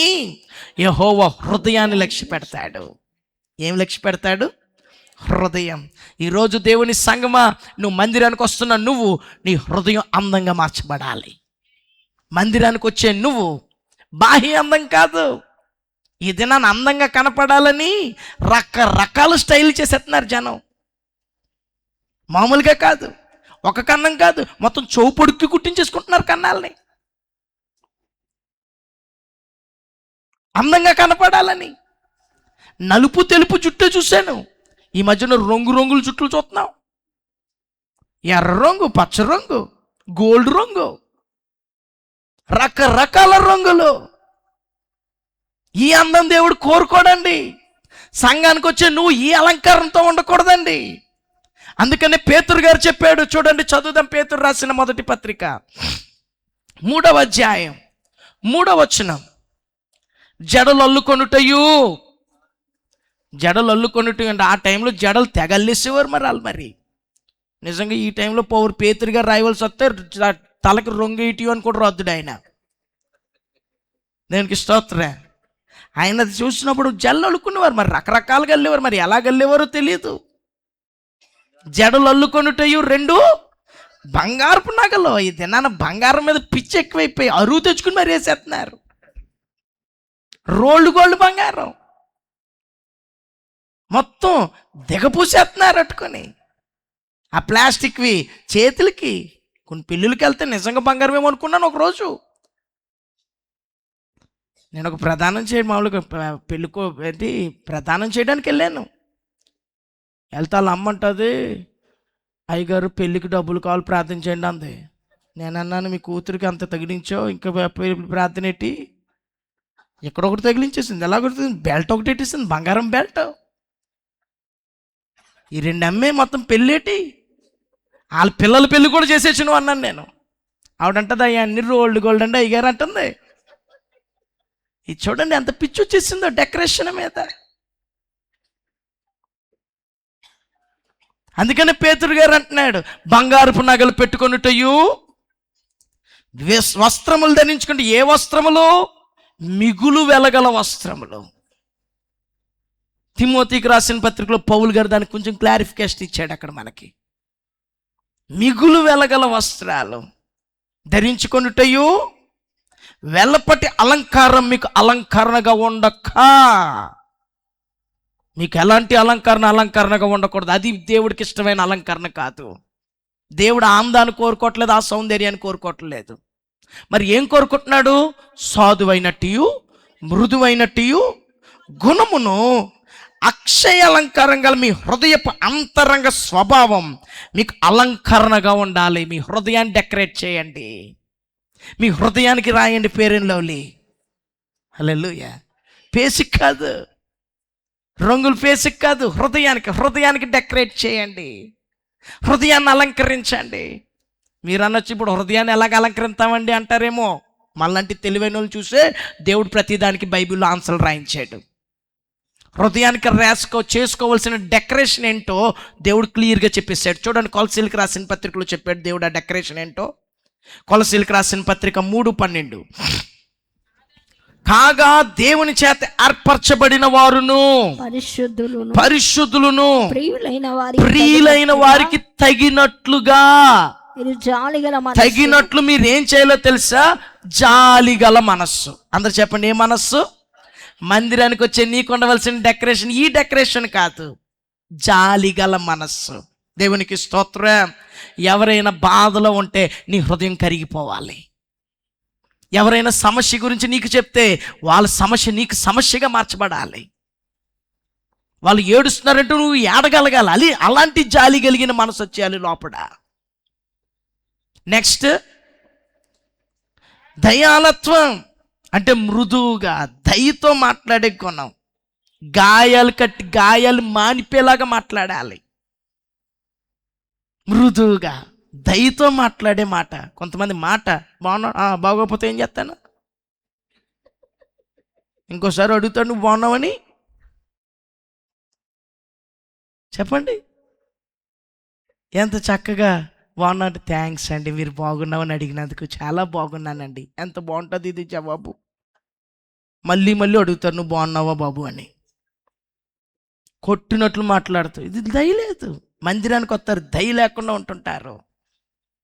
యెహోవా హృదయాన్ని లక్ష్య పెడతాడు. ఏం లక్ష్య పెడతాడు? హృదయం. ఈరోజు దేవుని సంగమా, నువ్వు మందిరానికి వస్తున్న నువ్వు నీ హృదయం అందంగా మార్చబడాలి. మందిరానికి వచ్చే నువ్వు బాహ్య అందం కాదు, ఈ దినాన్ని అందంగా కనపడాలని రకరకాల స్టైల్ చేసేస్తున్నారు జనం. మామూలుగా కాదు, ఒక కన్నం కాదు, మొత్తం చౌపొడికి కుట్టించేసుకుంటున్నారు కన్నాలని అందంగా కనపడాలని. నలుపు తెలుపు జుట్టు చూశాను, ఈ మధ్యన రంగుల జుట్లు చూస్తున్నాం. ఎర్ర రంగు, పచ్చ రంగు, గోల్డ్ రంగు, రకరకాల రంగులు. ఈ అందం దేవుడు కోరుకోడండి. సంఘానికి వచ్చే నువ్వు ఈ అలంకారంతో ఉండకూడదండి. అందుకనే పేతురు గారు చెప్పాడు. చూడండి, చదువుదాం. పేతురు రాసిన మొదటి పత్రిక 3వ అధ్యాయం 3వ వచనం. జడలు అల్లుకొనుటయు అంటే ఆ టైంలో జడలు తెగల్లేసేవారు మరి వాళ్ళు. మరి నిజంగా ఈ టైంలో పేతురు గారు రాయవలసి వస్తే తలకి రొంగేటి అని కూడా రద్దుడు ఆయన. దానికి స్తోత్రం. ఆయన అది చూసినప్పుడు జడలు అల్లుకునేవారు. మరి రకరకాలుగా వెళ్ళేవారు, మరి ఎలా వెళ్ళేవారో తెలియదు. జడలు అల్లుకొనుటయు 2 బంగారపు నగలు. ఈ దినాన బంగారం మీద పిచ్చి ఎక్కువైపోయి అరువు తెచ్చుకుని మరి వేసేస్తున్నారు. రోల్డ్ గోల్డ్ బంగారం మొత్తం దిగపూసేస్తున్నారు అట్టుకొని. ఆ ప్లాస్టిక్వి చేతులకి. కొన్ని పెళ్ళిళ్ళకి వెళ్తే నిజంగా బంగారం ఏమో అనుకున్నాను ఒకరోజు. నేను ఒక ప్రదానం మామూలుగా ప్రదానం చేయడానికి వెళ్ళాను. వెళ్తా వాళ్ళ అమ్మంటుంది, అయ్యగారు పెళ్ళికి డబ్బులు కావాలి, ప్రార్థన చేయండి అంది. నేను అన్నాను, మీ కూతురికి అంత తగిలించో ఇంకా ప్రార్థన ఎట్టి? ఎక్కడొకటి తగిలించేసింది. ఎలా కొడుతుంది? బెల్ట్ ఒకటి ఎట్టేసింది, బంగారం బెల్ట్. ఈ 2 అమ్మే మొత్తం పెళ్ళేటి. వాళ్ళ పిల్లల పెళ్ళి కూడా చేసేసి నువ్వు అన్నాను నేను. ఆవిడంటది, అయ్యా అన్ని రోల్డ్ గోల్డ్ అంటే అయ్యగారు అంటుంది. ఇది చూడండి ఎంత పిచ్చి వచ్చేసిందో డెకరేషన్ మీద. అందుకనే పేతురు గారు అంటున్నాడు, బంగారపు నగలు పెట్టుకొనుటయు వస్త్రములు ధరించుకుంటే. ఏ వస్త్రములు? మిగులు వెలగల వస్త్రములు. తిమోతికి రాసిన పత్రికలో పౌలు గారు దానికి కొంచెం క్లారిఫికేషన్ ఇచ్చాడు అక్కడ మనకి. మిగులు వెలగల వస్త్రాలు ధరించుకొనుటయు, వెల్లపటి అలంకారం మీకు అలంకరణగా ఉండక. మీకు ఎలాంటి అలంకరణగా ఉండకూడదు. అది దేవుడికి ఇష్టమైన అలంకరణ కాదు. దేవుడు ఆందాన్ని కోరుకోవట్లేదు, ఆ సౌందర్యాన్ని కోరుకోవట్లేదు. మరి ఏం కోరుకుంటున్నాడు? సాధువైనట్టు, మృదువైనట్టు గుణమును, అక్షయ అలంకారం గల మీ హృదయపు అంతరంగ స్వభావం మీకు అలంకరణగా ఉండాలి. మీ హృదయాన్ని డెకరేట్ చేయండి. మీ హృదయానికి రాయండి ఫెయిర్ అండ్ లవ్లీ. హల్లెలూయా. పేసిక్ కాదు, రంగులు పేసిక్ కాదు, హృదయానికి డెకరేట్ చేయండి. హృదయాన్ని అలంకరించండి. మీరు అనొచ్చు, ఇప్పుడు హృదయాన్ని ఎలాగ అలంకరిస్తామండి అంటారేమో. మళ్ళంటి తెలివైన వాళ్ళు చూసే దేవుడు ప్రతిదానికి బైబిల్లో ఆన్సర్లు రాయించాడు. హృదయానికి చేసుకోవాల్సిన డెకరేషన్ ఏంటో దేవుడు క్లియర్గా చెప్పేశాడు. చూడండి, కొలసీలకు రాసిన పత్రికలో చెప్పాడు దేవుడు ఆ డెకరేషన్ ఏంటో. కొలసీలకు రాసిన పత్రిక 3:12, కాగా దేవుని చేత ఏర్పరచబడిన వారును పరిశుద్ధులను ప్రియులైన వారికి తగినట్లుగా. తగినట్లు మీరు ఏం చేయాలో తెలుసా? జాలిగల మనస్సు. అందరు చెప్పండి, ఏ మనస్సు? మందిరానికి వచ్చే నీకు ఉండవలసిన డెకరేషన్ ఈ డెకరేషన్ కాదు, జాలిగల మనస్సు. దేవునికి స్తోత్రం. ఎవరైనా బాధలో ఉంటే నీ హృదయం కరిగిపోవాలి. ఎవరైనా సమస్య గురించి నీకు చెప్తే వాళ్ళ సమస్య నీకు సమస్యగా మార్చబడాలి. వాళ్ళు ఏడుస్తున్నారంటూ నువ్వు ఏడగలగాలి. అలాంటి జాలి కలిగిన మనసు వచ్చేయాలి లోపల. నెక్స్ట్, దయాలత్వం అంటే మృదువుగా దయతో మాట్లాడే గుణం. గాయాలు మానిపేలాగా మాట్లాడాలి. మృదువుగా దయతో మాట్లాడే మాట. కొంతమంది మాట బాగోకపోతే ఏం చేస్తాను, ఇంకోసారి అడుగుతాడు నువ్వు బాగున్నావని. చెప్పండి, ఎంత చక్కగా బాగున్నా అంటే థ్యాంక్స్ అండి, మీరు బాగున్నావని అడిగినందుకు చాలా బాగున్నానండి. ఎంత బాగుంటుంది ఇది జవాబు. మళ్ళీ అడుగుతారు నువ్వు బాగున్నావా బాబు అని. కొట్టినట్లు మాట్లాడుతావు. ఇది దయ లేదు. మందిరానికి వస్తారు, దయ లేకుండా ఉంటుంటారు.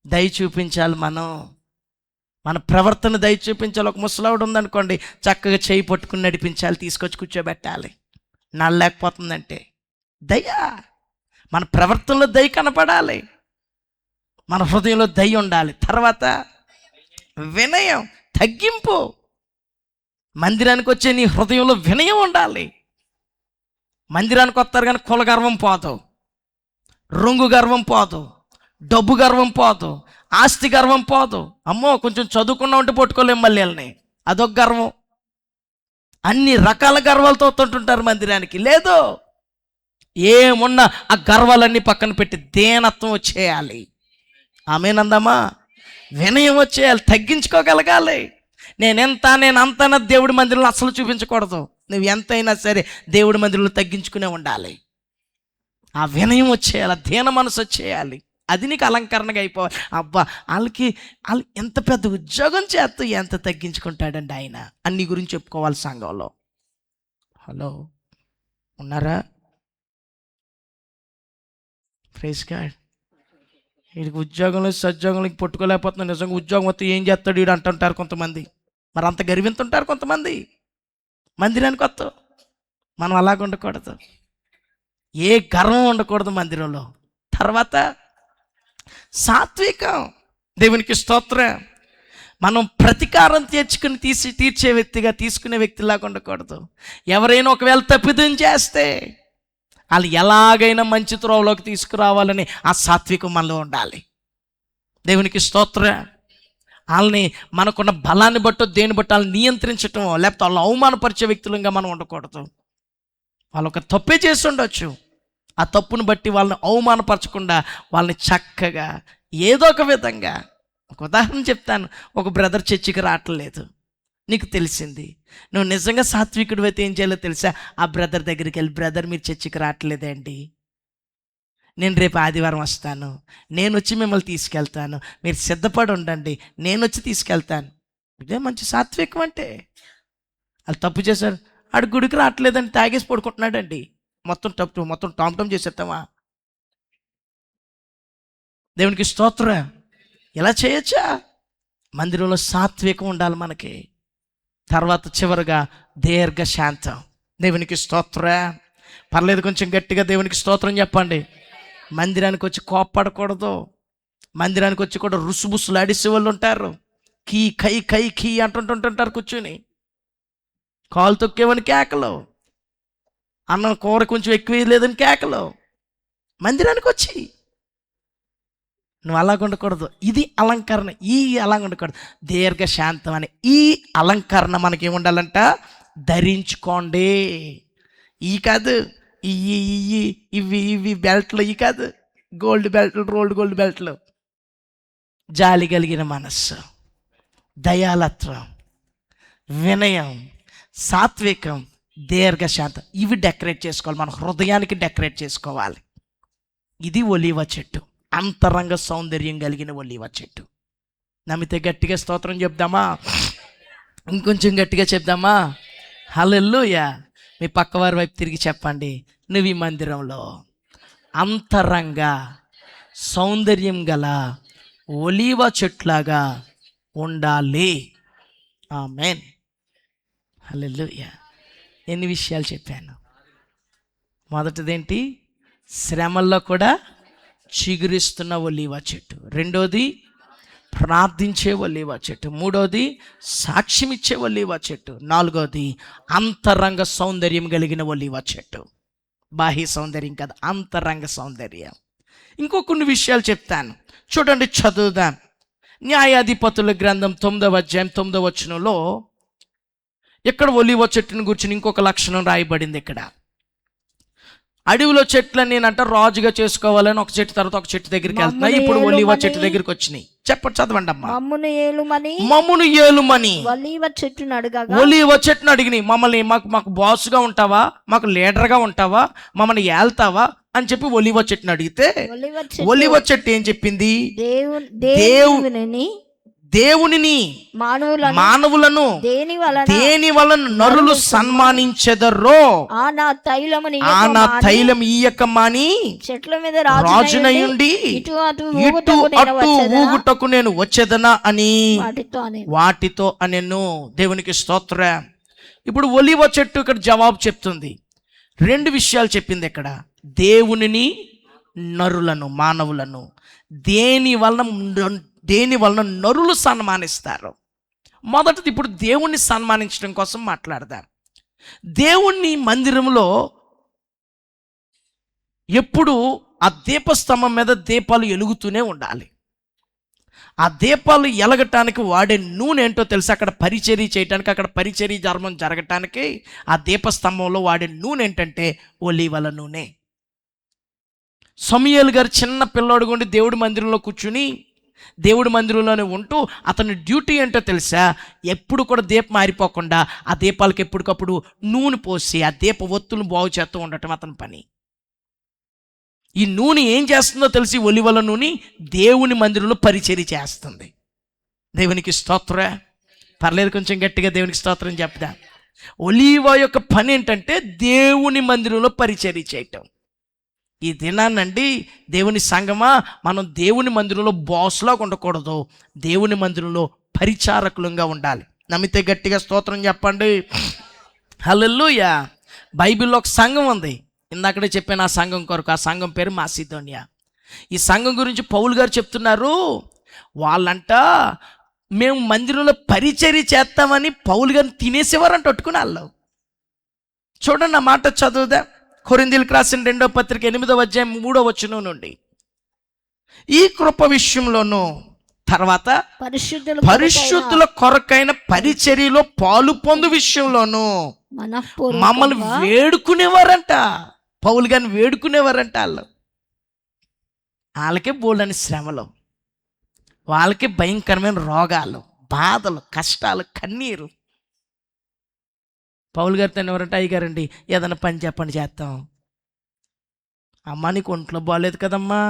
దయ చూపించాలి. మన ప్రవర్తన దయ చూపించాలి. ఒక ముసలావిడ ఉందనుకోండి, చక్కగా చేయి పట్టుకుని నడిపించాలి, తీసుకొచ్చి కూర్చోబెట్టాలి. నడలేకపోతుందంటే దయ. మన ప్రవర్తనలో దయ కనపడాలి. మన హృదయంలో దయ ఉండాలి. తర్వాత వినయం, తగ్గింపు. మందిరానికి వచ్చే నీ హృదయంలో వినయం ఉండాలి. మందిరానికి వస్తారు కానీ కుల గర్వం పోదు, రంగు గర్వం పోదు, డబ్బు గర్వం పోదు, ఆస్తి గర్వం పోదు. అమ్మో కొంచెం చదువుకున్నా ఉంటే పట్టుకోలేం మళ్ళీ వాళ్ళని, అదొక గర్వం. అన్ని రకాల గర్వాలతో వస్తుంటుంటారు మందిరానికి. లేదు, ఏమున్నా ఆ గర్వాలన్నీ పక్కన పెట్టి దేనత్వం వచ్చేయాలి. ఆమేనందమ్మా. వినయం వచ్చేయాలి, తగ్గించుకోగలగాలి. నేను అంతైనా దేవుడి మందిరంలో అసలు చూపించకూడదు. నువ్వు ఎంతైనా సరే దేవుడి మందిరంలో తగ్గించుకునే ఉండాలి. ఆ వినయం వచ్చేయాలి, ఆ దీన మనసు వచ్చేయాలి. అది నీకు అలంకరణగా అయిపోవాలి. అబ్బా వాళ్ళు ఎంత పెద్ద ఉద్యోగం చేస్తూ ఎంత తగ్గించుకుంటాడండి ఆయన అన్ని గురించి చెప్పుకోవాలి సంఘంలో. హలో, ఉన్నారా? Praise God. వీడికి ఉద్యోగంలో సద్యోగంలోకి పట్టుకోలేకపోతున్నాడు. నిజంగా ఉద్యోగం వస్తే ఏం చేస్తాడు వీడు అంటుంటారు కొంతమంది. మరి అంత గర్వింతుంటారు కొంతమంది. మందిరానికి వస్తావు. మనం అలాగ ఉండకూడదు, ఏ గర్వం ఉండకూడదు మందిరంలో. తర్వాత సాత్వికం. దేవునికి స్తోత్రం. మనం ప్రతీకారం తీర్చే వ్యక్తిగా, తీసుకునే వ్యక్తిలాగా ఉండకూడదు. ఎవరైనా ఒకవేళ తప్పిదం చేస్తే వాళ్ళు ఎలాగైనా మంచి త్రోవలోకి తీసుకురావాలని ఆ సాత్వికం మనలో ఉండాలి. దేవునికి స్తోత్రం. వాళ్ళని మనకున్న బలాన్ని బట్టో దేని బట్టి వాళ్ళని నియంత్రించటం, లేకపోతే వాళ్ళు అవమానపరిచే వ్యక్తులుగా మనం ఉండకూడదు. వాళ్ళు ఒక తప్పే చేసి ఉండొచ్చు, ఆ తప్పును బట్టి వాళ్ళని అవమానపరచకుండా వాళ్ళని చక్కగా ఏదో ఒక విధంగా. ఒక ఉదాహరణ చెప్తాను. ఒక బ్రదర్ చర్చికి రావట్లేదు, నీకు తెలిసింది. నువ్వు నిజంగా సాత్వికుడు అయితే ఏం చేయాలో తెలుసా? ఆ బ్రదర్ దగ్గరికి వెళ్ళి, బ్రదర్ మీరు చర్చికి రావట్లేదండి, నేను రేపు ఆదివారం వస్తాను, నేను వచ్చి మిమ్మల్ని తీసుకెళ్తాను, మీరు సిద్ధపడి ఉండండి, నేను వచ్చి తీసుకెళ్తాను. ఇదే మంచి సాత్వికం అంటే. వాళ్ళు తప్పు చేశారు, ఆడు గుడికి రావట్లేదండి, తాగేసి పడుకుంటున్నాడండి, మొత్తం టామ్ చేసేస్తామా? దేవునికి స్తోత్రం. ఇలా చేయొచ్చా? మందిరంలో సాత్వికం ఉండాలి మనకి. తర్వాత చివరిగా దీర్ఘశాంతం. దేవునికి స్తోత్రం. పర్లేదు, కొంచెం గట్టిగా దేవునికి స్తోత్రం చెప్పండి. మందిరానికి వచ్చి కోప్పడకూడదు. మందిరానికి వచ్చి కూడా రుసుబుసులు ఆడిసే వాళ్ళు ఉంటారు. కీ కై కై కీ అంటుంటుంటారు కూర్చుని. కాలు తొక్కేవని కేకలు, అన్నం కూర కొంచెం ఎక్కువ లేదని కేకలు. మందిరానికి వచ్చి నువ్వు అలాగ ఉండకూడదు. ఇది అలంకరణ. ఈ అలాగ ఉండకూడదు. దీర్ఘశాంతం అని ఈ అలంకరణ మనకి ఏముండాలంట? ధరించుకోండి. ఈ కాదు, ఇవి ఇవి ఇవి ఇవి బెల్ట్లు, ఇవి కాదు, గోల్డ్ బెల్ట్లు, గోల్డ్ బెల్ట్లు. జాలి కలిగిన మనస్సు, దయాలత్వం, వినయం, సాత్వికం, దీర్ఘశాంతం, ఇవి డెకరేట్ చేసుకోవాలి. మన హృదయానికి డెకరేట్ చేసుకోవాలి. ఇది ఒలీవ చెట్టు, అంతరంగ సౌందర్యం కలిగిన ఒలీవ చెట్టు. నమ్మితే గట్టిగా స్తోత్రం చెప్దామా? ఇంకొంచెం గట్టిగా చెప్దామా? హల్లెలూయా. మీ పక్కవారి వైపు తిరిగి చెప్పండి, నువ్వు ఈ మందిరంలో అంతరంగ సౌందర్యం గల ఒలీవ చెట్లాగా ఉండాలి. ఆమేన్. హల్లెలూయా. ఎన్ని విషయాలు చెప్పాను. మొదటిదేంటి? శ్రమల్లో కూడా చిగురిస్తున్న ఒలీవ చెట్టు. రెండోది ప్రార్థించే ఒలీవ చెట్టు. మూడోది సాక్ష్యం ఇచ్చే ఒలీవ చెట్టు. నాలుగోది అంతరంగ సౌందర్యం కలిగిన ఒలీవ చెట్టు. బాహ్య సౌందర్యం కాదు, అంతరంగ సౌందర్యం. ఇంకో కొన్ని విషయాలు చెప్తాను, చూడండి, చదువుదాం. న్యాయాధిపతుల గ్రంథం 9వ అధ్యాయం 9వ వచనంలో ఇక్కడ ఒలీవ చెట్టుని గురించి ఇంకొక లక్షణం రాయబడింది. ఇక్కడ అడవిలో చెట్లని నేనంట రాజుగా చేసుకోవాలని ఒక చెట్టు తర్వాత ఒక చెట్టు దగ్గరికి వెళ్తున్నా. ఇప్పుడు ఒలీవ చెట్టు దగ్గరికి వచ్చినాయి. చెప్పండి, చదవండి అమ్మా. మమ్మును ఏలుమని ఒలీవ చెట్టును అడగగా, ఒలీవ చెట్టును అడిగినాయి. మమ్మల్ని మాకు బాసుగా ఉంటావా, మాకు లీడర్గా ఉంటావా, మమ్మల్ని ఏల్తావా అని చెప్పి ఒలీవ చెట్టును అడిగితే ఒలీవ చెట్టు ఏం చెప్పింది? దేవునిని మానవులను దేని వలన నరులు సన్మానించెదరో ఆ నా తైలం ఈయకమాని చెట్ల మీద రాజునయుండి ఇటు అటు ఊగుటకు నేను వచ్చేదనా అని వాటితో అనెను. దేవునికి స్తోత్ర. ఇప్పుడు ఒలీవ చెట్టు ఇక్కడ జవాబు చెప్తుంది. రెండు విషయాలు చెప్పింది ఇక్కడ. దేవునిని, నరులను, మానవులను దేని వలన నరులు సన్మానిస్తారు. మొదటిది ఇప్పుడు దేవుణ్ణి సన్మానించడం కోసం మాట్లాడదాం. దేవుణ్ణి మందిరంలో ఎప్పుడు ఆ దీపస్తంభం మీద దీపాలు వెలుగుతూనే ఉండాలి. ఆ దీపాలు ఎలగటానికి వాడే నూనె ఏంటో తెలుసు. అక్కడ పరిచర్య చేయటానికి, అక్కడ పరిచర్య ధర్మం జరగటానికి ఆ దీపస్తంభంలో వాడే నూనె ఏంటంటే ఒలీవల నూనె. సమూయేలు గారు చిన్న పిల్లోడు గుండి దేవుడి మందిరంలో కూర్చుని దేవుడి మందిరంలోనే ఉంటూ అతని డ్యూటీ ఏంటో తెలుసా? ఎప్పుడు కూడా దీపం మారిపోకుండా ఆ దీపాలకు ఎప్పటికప్పుడు నూనె పోసి ఆ దీప ఒత్తులను బాగు చేస్తూ ఉండటం అతని పని. ఈ నూనె ఏం చేస్తుందో తెలిసి ఒలీవల నూనె దేవుని మందిరంలో పరిచర్య చేస్తుంది. దేవునికి స్తోత్ర. పర్లేదు, కొంచెం గట్టిగా దేవునికి స్తోత్రం చెప్దా. ఒలీవ యొక్క పని ఏంటంటే దేవుని మందిరంలో పరిచర్య చేయటం. ఈ దినాన్నండి దేవుని సంగమా, మనం దేవుని మందిరంలో బాస్లాగా ఉండకూడదు, దేవుని మందిరంలో పరిచారకులంగా ఉండాలి. నమ్మితే గట్టిగా స్తోత్రం చెప్పండి. హల్లెలూయా. బైబిల్లో ఒక సంఘం ఉంది, ఇందాకడే చెప్పాను ఆ సంఘం కొరకు. ఆ సంఘం పేరు మాసిదోనియా. ఈ సంఘం గురించి పౌలు గారు చెప్తున్నారు. వాళ్ళంట మేము మందిరంలో పరిచర్య చేస్తామని పౌలు గారిని తినేసేవారంట అట్టుకుని వాళ్ళు. చూడండి, ఆ మాట చదువుదా. కొరింథీయులకు రాసిన 2వ పత్రిక 8వ అధ్యాయం 3వ వచనం నుండి, ఈ కృప విషయంలోను తర్వాత పరిశుద్ధుల కొరకైన పరిచర్యలో పాలు పొందు విషయంలోను మమ్మల్ని వేడుకునేవారంట. పౌలు గారిని వేడుకునేవారంట. వాళ్ళకే బోల్డని శ్రమలు, వాళ్ళకే భయంకరమైన రోగాలు, బాధలు, కష్టాలు, కన్నీరు. పౌలు గారితో ఎవరంటే, అయ్యగారండి ఏదైనా పని చెప్పండి చేస్తాం. అమ్మ నీకు ఒంట్లో బాగలేదు కదమ్మా,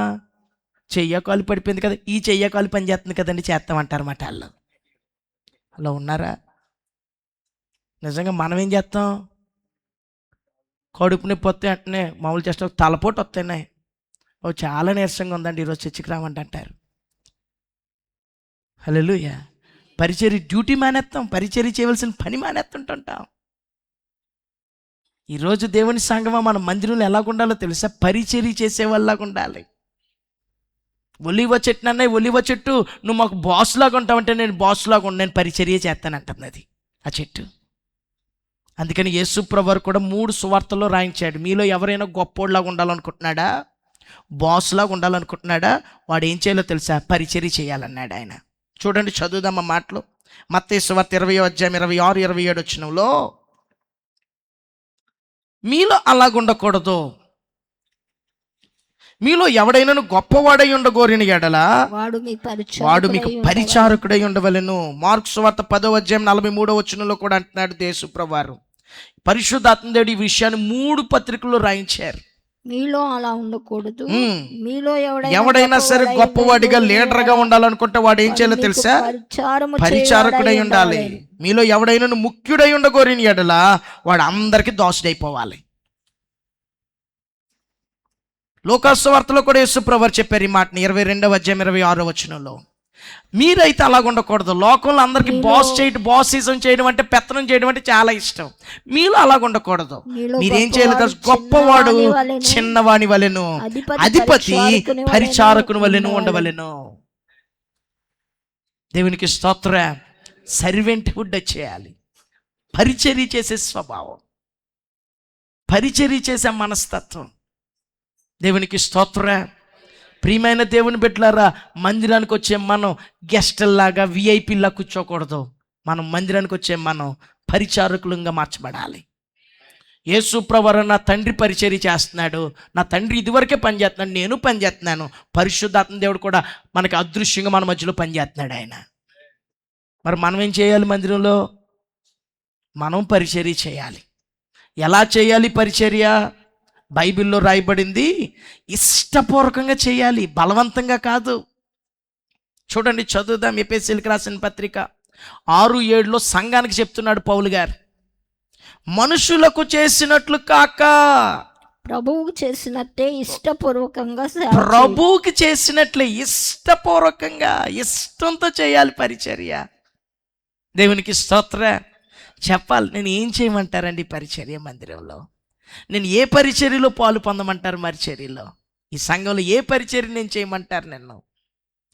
చెయ్యకాలు పడిపోయింది కదా, ఈ చెయ్యకాలు పని చేస్తుంది కదండి చేస్తామంటారన్నమాట వాళ్ళు. అలా ఉన్నారా? నిజంగా మనం ఏం చేస్తాం? కడుపు నొప్పి వస్తే వెంటనే మామూలు చేస్తే తలపోటు వస్తున్నాయి, ఓ చాలా నీరసంగా ఉందండి ఈరోజు చర్చికి రామంటే అంటారు. హల్లెలూయా. పరిచర్య డ్యూటీ మానేస్తాం, పరిచర్య చేయవలసిన పని మానేస్తుంటాం. ఈరోజు దేవుని సంగమా మన మందిరంలో ఎలాగ ఉండాలో తెలుసా? పరిచర్య చేసే వాళ్ళలాగా ఉండాలి. ఒలివ చెట్టు అన్నయ్య, ఒలివ చెట్టు నువ్వు మాకు బాస్ లాగా ఉంటావంటే నేను బాస్ లాగా ఉండి నేను పరిచర్య చేస్తానంటుంది అది ఆ చెట్టు. అందుకని యేసుప్రభు వారు కూడా 3 సువార్తల్లో రాయించాడు. మీలో ఎవరైనా గొప్పోళ్ళలాగా ఉండాలనుకుంటున్నాడా, బాస్ లాగా ఉండాలనుకుంటున్నాడా, వాడు ఏం చేయాలో తెలుసా? పరిచర్య చేయాలన్నాడు ఆయన. చూడండి, చదువుదామా మాటలు. మత్తయి సువార్త 20:26-27 వచనంలో, మీలో అలాగుండకూడదు, మీలో ఎవడైనాను గొప్పవాడై ఉండగోరిన ఎడల వాడు మీకు పరిచారకుడై ఉండవలెను. మార్కు సువార్త 10:43 వచనంలో కూడా అంటున్నాడు యేసుప్రభు వారు. పరిశుద్ధాత్మ దేవుడు ఈ విషయాన్ని 3 పత్రికల్లో రాయించారు. మీలో అలా ఉండకూడదు, మీలో ఎవడైనా సరే గొప్పవాడిగా లీడర్గా ఉండాలనుకుంటే వాడు ఏం చేయాలో తెలుసా? పరిచారకుడై ఉండాలి. మీలో ఎవడైనా ముఖ్యుడై ఉండగోరిన ఎడల వాడు అందరికీ దోషుడైపోవాలి. లోకాసు వార్తలో కూడా యేసుప్రభు వారు చెప్పారు ఈ మాటని 22:26 వచనంలో. మీరైతే అలాగ ఉండకూడదు. లోకంలో అందరికి బాసిజం చేయడం అంటే, పెత్తనం చేయడం అంటే చాలా ఇష్టం. మీలో అలాగ ఉండకూడదు. మీరేం చేయాలి? గొప్పవాడు చిన్నవాని వలెను, అధిపతి పరిచారకుని వలెను ఉండవలెను. దేవునికి స్తోత్రం. సర్వెంట్ హుడ్ చేయాలి. పరిచర్య చేసే స్వభావం, పరిచర్య చేసే మనస్తత్వం. దేవునికి స్తోత్రం. ప్రియమైన దేవుని బిడ్డలారా, మందిరానికి వచ్చే మనం గెస్టుల్లాగా విఐపీలా కూర్చోకూడదు. మనం మందిరానికి వచ్చే మనం పరిచారకులంగా మార్చబడాలి. యేసుప్రభు నా తండ్రి పరిచర్య చేస్తున్నాడు, నా తండ్రి ఇదివరకే పనిచేస్తున్నాడు, నేను పనిచేస్తున్నాను. పరిశుద్ధాత్మ దేవుడు కూడా మనకి అదృశ్యంగా మన మధ్యలో పనిచేస్తున్నాడు ఆయన. మరి మనం ఏం చేయాలి? మందిరంలో మనం పరిచర్య చేయాలి. ఎలా చేయాలి పరిచర్య? బైబిల్లో రాయబడింది, ఇష్టపూర్వకంగా చేయాలి, బలవంతంగా కాదు. చూడండి, చదువుదాం. ఎఫెసీయులకు రాసిన పత్రిక 6:7 సంఘానికి చెప్తున్నాడు పౌలు గారు. మనుషులకు చేసినట్లు కాక ప్రభువుకి చేసినట్టే ఇష్టపూర్వకంగా, ప్రభువుకి చేసినట్లే ఇష్టపూర్వకంగా, ఇష్టంతో చేయాలి పరిచర్య. దేవునికి స్తోత్రం. చెప్పాలి, నేను ఏం చేయమంటారండి పరిచర్య మందిరంలో? నేను ఏ పరిచర్యలో పాలు పొందమంటారు? పరిచర్యలో ఈ సంఘంలో ఏ పరిచర్య నేను చేయమంటారు? నన్ను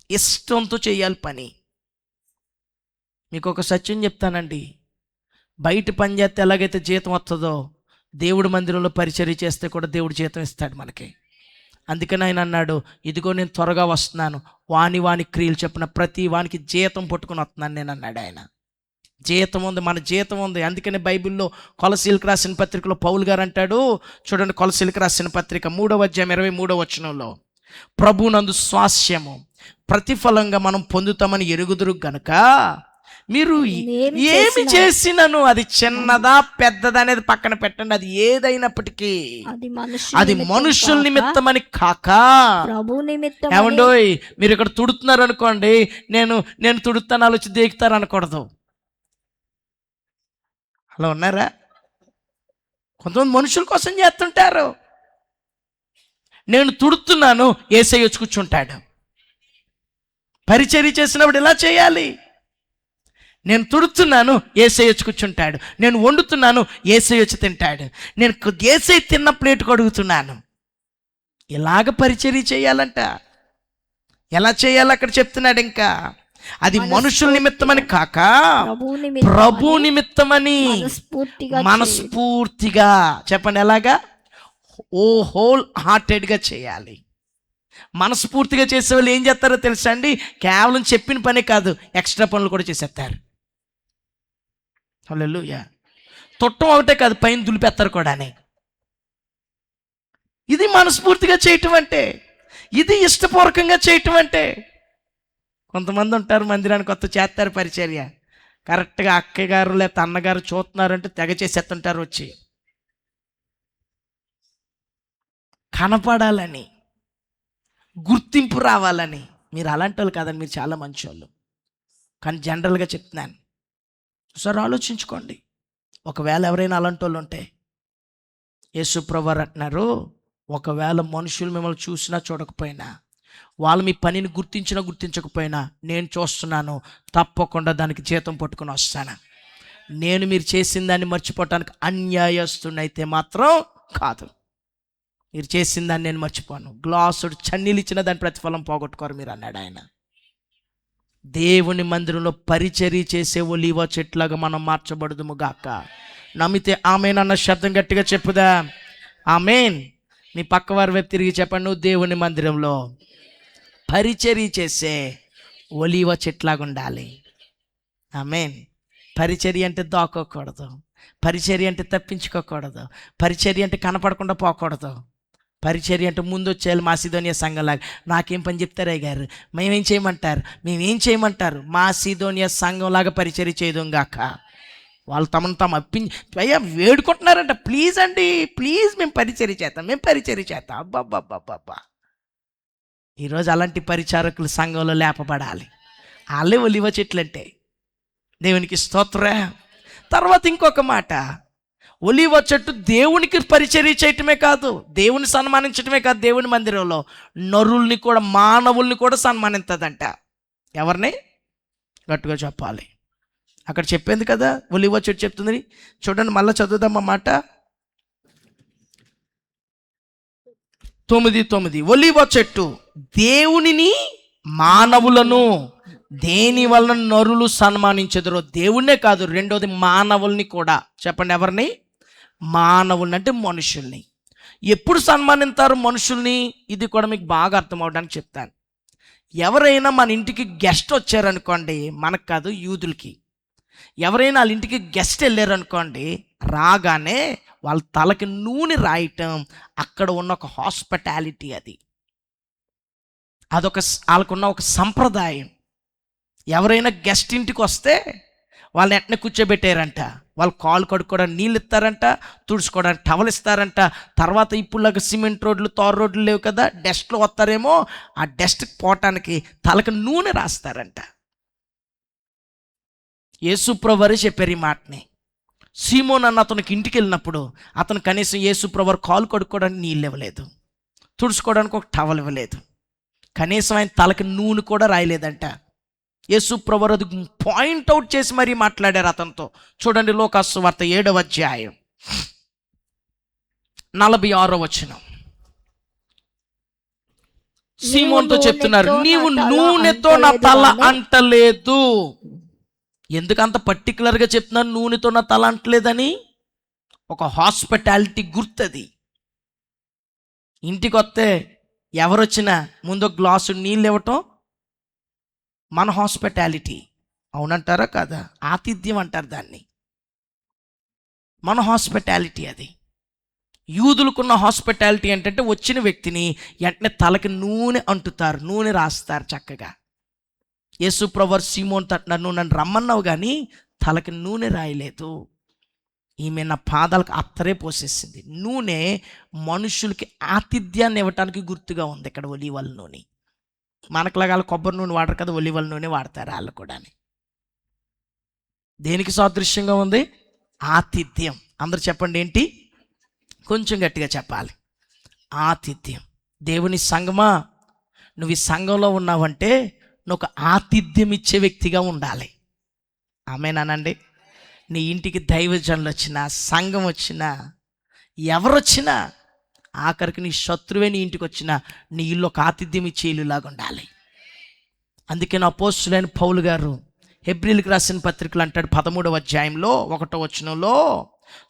ఇష్టంతో చేయాలి పని. మీకు ఒక సత్యం చెప్తానండి, బయట పని చేస్తే ఎలాగైతే జీతం వస్తుందో, దేవుడి మందిరంలో పరిచర్య చేస్తే కూడా దేవుడు జీతం ఇస్తాడు మనకి. అందుకని ఆయన అన్నాడు, ఇదిగో నేను త్వరగా వస్తున్నాను, వాని క్రియలు చెప్పిన ప్రతి వానికి జీతం పట్టుకుని వస్తున్నాను నేను అన్నాడు ఆయన. జీతం ఉంది, మన జీతం ఉంది. అందుకని బైబిల్లో కొలసీలకు రాసిన పత్రికలో పౌలు గారు అంటాడు, చూడండి, కొలసీలకు రాసిన పత్రిక 3:23 వచనంలో, ప్రభునందు స్వాస్యము ప్రతిఫలంగా మనం పొందుతామని ఎరుగుదురు గనుక మీరు ఏమి చేసినను, అది చిన్నదా పెద్దదా అనేది పక్కన పెట్టండి, అది ఏదైనప్పటికీ అది మనుషుల నిమిత్తమని కాక ప్రభు నిమిత్తం. ఏమండోయ్, మీరు ఇక్కడ తుడుతున్నారు అనుకోండి, నేను తుడుతాను వచ్చి దేకుతారు అనకూడదు. అలా ఉన్నారా? కొంతమంది మనుషుల కోసం చేస్తుంటారు. నేను తుడుతున్నాను, యేసయ్య వచ్చి కూర్చుంటాడు. పరిచర్య చేసినప్పుడు ఇలా చేయాలి. నేను తుడుతున్నాను, యేసయ్య వచ్చి కూర్చుంటాడు. నేను వండుతున్నాను, యేసయ్య వచ్చి తింటాడు. నేను యేసయ్య తిన్న ప్లేట్ కడుగుతున్నాను. ఇలాగ పరిచర్య చేయాలంట. ఎలా చేయాలి అక్కడ చెప్తున్నాడు. ఇంకా అది మనుషుల నిమిత్తమని కాక ప్రభు నిమిత్తమని మనస్ఫూర్తిగా. చెప్పండి, ఎలాగా? హోల్ హార్టెడ్గా చేయాలి. మనస్ఫూర్తిగా చేసే వాళ్ళు ఏం చేస్తారో తెలుసా అండి? కేవలం చెప్పిన పనే కాదు, ఎక్స్ట్రా పనులు కూడా చేసేస్తారు. హల్లెలూయా. తొట్టం ఒకటే కాదు, పైన దులిపేస్తారు కూడా. ఇది మనస్ఫూర్తిగా చేయటం అంటే, ఇది ఇష్టపూర్వకంగా చేయటం అంటే. కొంతమంది ఉంటారు మందిరానికి కొత్త చేస్తారు పరిచర్య, కరెక్ట్గా అక్కయ్య గారు లేకపోతే అన్నగారు చూస్తున్నారంటే తెగ చేసేస్తుంటారు. వచ్చి కనపడాలని, గుర్తింపు రావాలని. మీరు అలాంటి వాళ్ళు కాదండి, మీరు చాలా మంచి వాళ్ళు. కానీ జనరల్గా చెప్తున్నాను, ఒకసారి ఆలోచించుకోండి. ఒకవేళ ఎవరైనా అలాంటి వాళ్ళు ఉంటే, యేసుప్రభు వారు అంటున్నారు, ఒకవేళ మనుషులు మిమ్మల్ని చూసినా చూడకపోయినా, వాళ్ళు మీ పనిని గుర్తించకపోయినా, నేను చూస్తున్నాను, తప్పకుండా దానికి జీతం పట్టుకుని వస్తాను. నేను మీరు చేసిన దాన్ని మర్చిపోవటానికి అన్యాయస్తున్నైతే మాత్రం కాదు. మీరు చేసిన దాన్ని నేను మర్చిపోను. గ్లాసుడు చన్నీళ్ళు ఇచ్చిన దాని ప్రతిఫలం పోగొట్టుకోరు మీరు అన్నాడు ఆయన. దేవుని మందిరంలో పరిచర్య చేసే ఒలీవ చెట్లాగా మనం మార్చబడదుము గాక. నమ్మితే ఆమెన్ అన్న శబ్దం గట్టిగా చెప్పుదా. ఆమెన్. మీ పక్కవారి వైపు తిరిగి చెప్పండి, నువ్వు దేవుని మందిరంలో పరిచర్య చేసే ఒలీవ చెట్లాగా ఉండాలి. ఆమెన్. పరిచర్య అంటే దాక్కోకూడదు, పరిచర్య అంటే తప్పించుకోకూడదు, పరిచర్య అంటే కనపడకుండా పోకూడదు. పరిచర్య అంటే ముందు వచ్చేయాలి. మాసిదోనియా సంఘంలాగా నాకేం పని చెప్తారా గారు, మేమేం చేయమంటారు. మాసిదోనియా సంఘంలాగా పరిచర్య చేయడం గాక. వాళ్ళు తమను తాము అయ్యా వేడుకుంటున్నారంట, ప్లీజ్ అండి ప్లీజ్ మేము పరిచర్య చేస్తాం. అబ్బాబ్బాబ్బా. ఈరోజు అలాంటి పరిచారకులు సంఘంలో లేపబడాలి. వాళ్ళే ఒలివ చెట్లు అంటే. దేవునికి స్తోత్రం. తర్వాత ఇంకొక మాట, ఒలివ చెట్టు దేవునికి పరిచర్య చేయటమే కాదు, దేవుని సన్మానించటమే కాదు, దేవుని మందిరంలో నరుల్ని కూడా, మానవుల్ని కూడా సన్మానిస్తుందంట. ఎవరిని? గట్టిగా చెప్పాలి. అక్కడ చెప్పింది కదా ఒలివ చెట్టు చెప్తుంది. చూడండి, మళ్ళీ చదువుదాం ఆ మాట. 9:9 ఒలివ చెట్టు దేవునిని మానవులను దేని వలన నరులు సన్మానించెదరో. దేవుణ్ణే కాదు, రెండోది మానవుల్ని కూడా. చెప్పండి, ఎవరిని? మానవుల్ని అంటే మనుషుల్ని. ఎప్పుడు సన్మానిస్తారు మనుషుల్ని? ఇది కూడా మీకు బాగా అర్థం అవడానికి చెప్తాను. ఎవరైనా మన ఇంటికి గెస్ట్ వచ్చారనుకోండి, మనకు కాదు యూదులకి, ఎవరైనా వాళ్ళ ఇంటికి గెస్ట్ వెళ్ళారనుకోండి, రాగానే వాళ్ళ తలకి నూనె రాయటం అక్కడ ఉన్న ఒక హాస్పిటాలిటీ. అదొక వాళ్ళకున్న ఒక సంప్రదాయం. ఎవరైనా గెస్ట్ ఇంటికి వస్తే వాళ్ళని వెంటనే కూర్చోబెట్టారంట. వాళ్ళు కాలు కడుక్కోవడానికి నీళ్ళు ఇస్తారంట, తుడుచుకోవడానికి టవల్ ఇస్తారంట. తర్వాత ఇప్పుడులాగా సిమెంట్ రోడ్లు, తారు రోడ్లు లేవు కదా, డస్ట్లో వస్తారేమో, ఆ డస్ట్కి పోవటానికి తలకి నూనె రాస్తారంట. యేసుప్రభువే చెప్పారు ఈ మాటని. సీమోన్ అన్న అతనికి ఇంటికి వెళ్ళినప్పుడు అతను కనీసం యేసుప్రభు కాలు కడుక్కోవడానికి నీళ్ళు ఇవ్వలేదు, తుడుచుకోవడానికి ఒక టవల్ ఇవ్వలేదు, కనీసం ఆయన తలకి నూనె కూడా రాయలేదంట. యేసుప్రభు అది పాయింట్అవుట్ చేసి మరీ మాట్లాడారు అతనితో. చూడండి, లూకాసు వార్త 7వ అధ్యాయం 46వ వచనం. సీమోన్తో చెప్తున్నారు, నీవు నూనెతో నా తల అంటలేదు. ఎందుకు అంత పర్టికులర్గా చెప్తున్నారు నూనెతో నా తల అంటలేదని? ఒక హాస్పిటాలిటీ గుర్తది. ఇంటికి వస్తే ఎవరొచ్చినా ముందు గ్లాసు నీళ్ళు ఇవ్వటం మన హాస్పిటాలిటీ. అవునంటారా కాదా? ఆతిథ్యం అంటారు దాన్ని. మన హాస్పిటాలిటీ అది. యూదులకున్న హాస్పిటాలిటీ ఏంటంటే వచ్చిన వ్యక్తిని వెంటనే తలకి నూనె అంటుతారు, నూనె రాస్తారు చక్కగా. యేసుప్రభు సీమోన్ తట్టినారు, నువ్వు నన్ను రమ్మన్నావు కానీ తలకి నూనె రాయలేదు. ఈమె నా పాదాలకు అత్తరే పోసేసింది. నూనె మనుషులకి ఆతిథ్యాన్ని ఇవ్వటానికి గుర్తుగా ఉంది ఇక్కడ ఒలీవల నూనె. మనకులాగా వాళ్ళు కొబ్బరి నూనె వాడరు కదా, ఒలీవల నూనె వాడతారు వాళ్ళు కూడా. దేనికి సాదృశ్యంగా ఉంది? ఆతిథ్యం. అందరు చెప్పండి ఏంటి? కొంచెం గట్టిగా చెప్పాలి. ఆతిథ్యం. దేవుని సంఘమా, నువ్వు ఈ సంఘంలో ఉన్నావంటే నువ్వు ఒక ఆతిథ్యం ఇచ్చే వ్యక్తిగా ఉండాలి. ఆమేనండి. నీ ఇంటికి దైవజనులు వచ్చినా, సంఘం వచ్చినా, ఎవరొచ్చినా, ఆఖరికి నీ శత్రువే నీ ఇంటికి వచ్చినా నీ ఇల్లు ఒక ఆతిథ్యం ఇచ్చే ఇల్లులాగా ఉండాలి. అందుకే నా అపోస్తలుడైన పౌలు గారు హెబ్రీయులకు రాసిన పత్రికలు అంటాడు 13వ అధ్యాయంలో 1వ వచనంలో,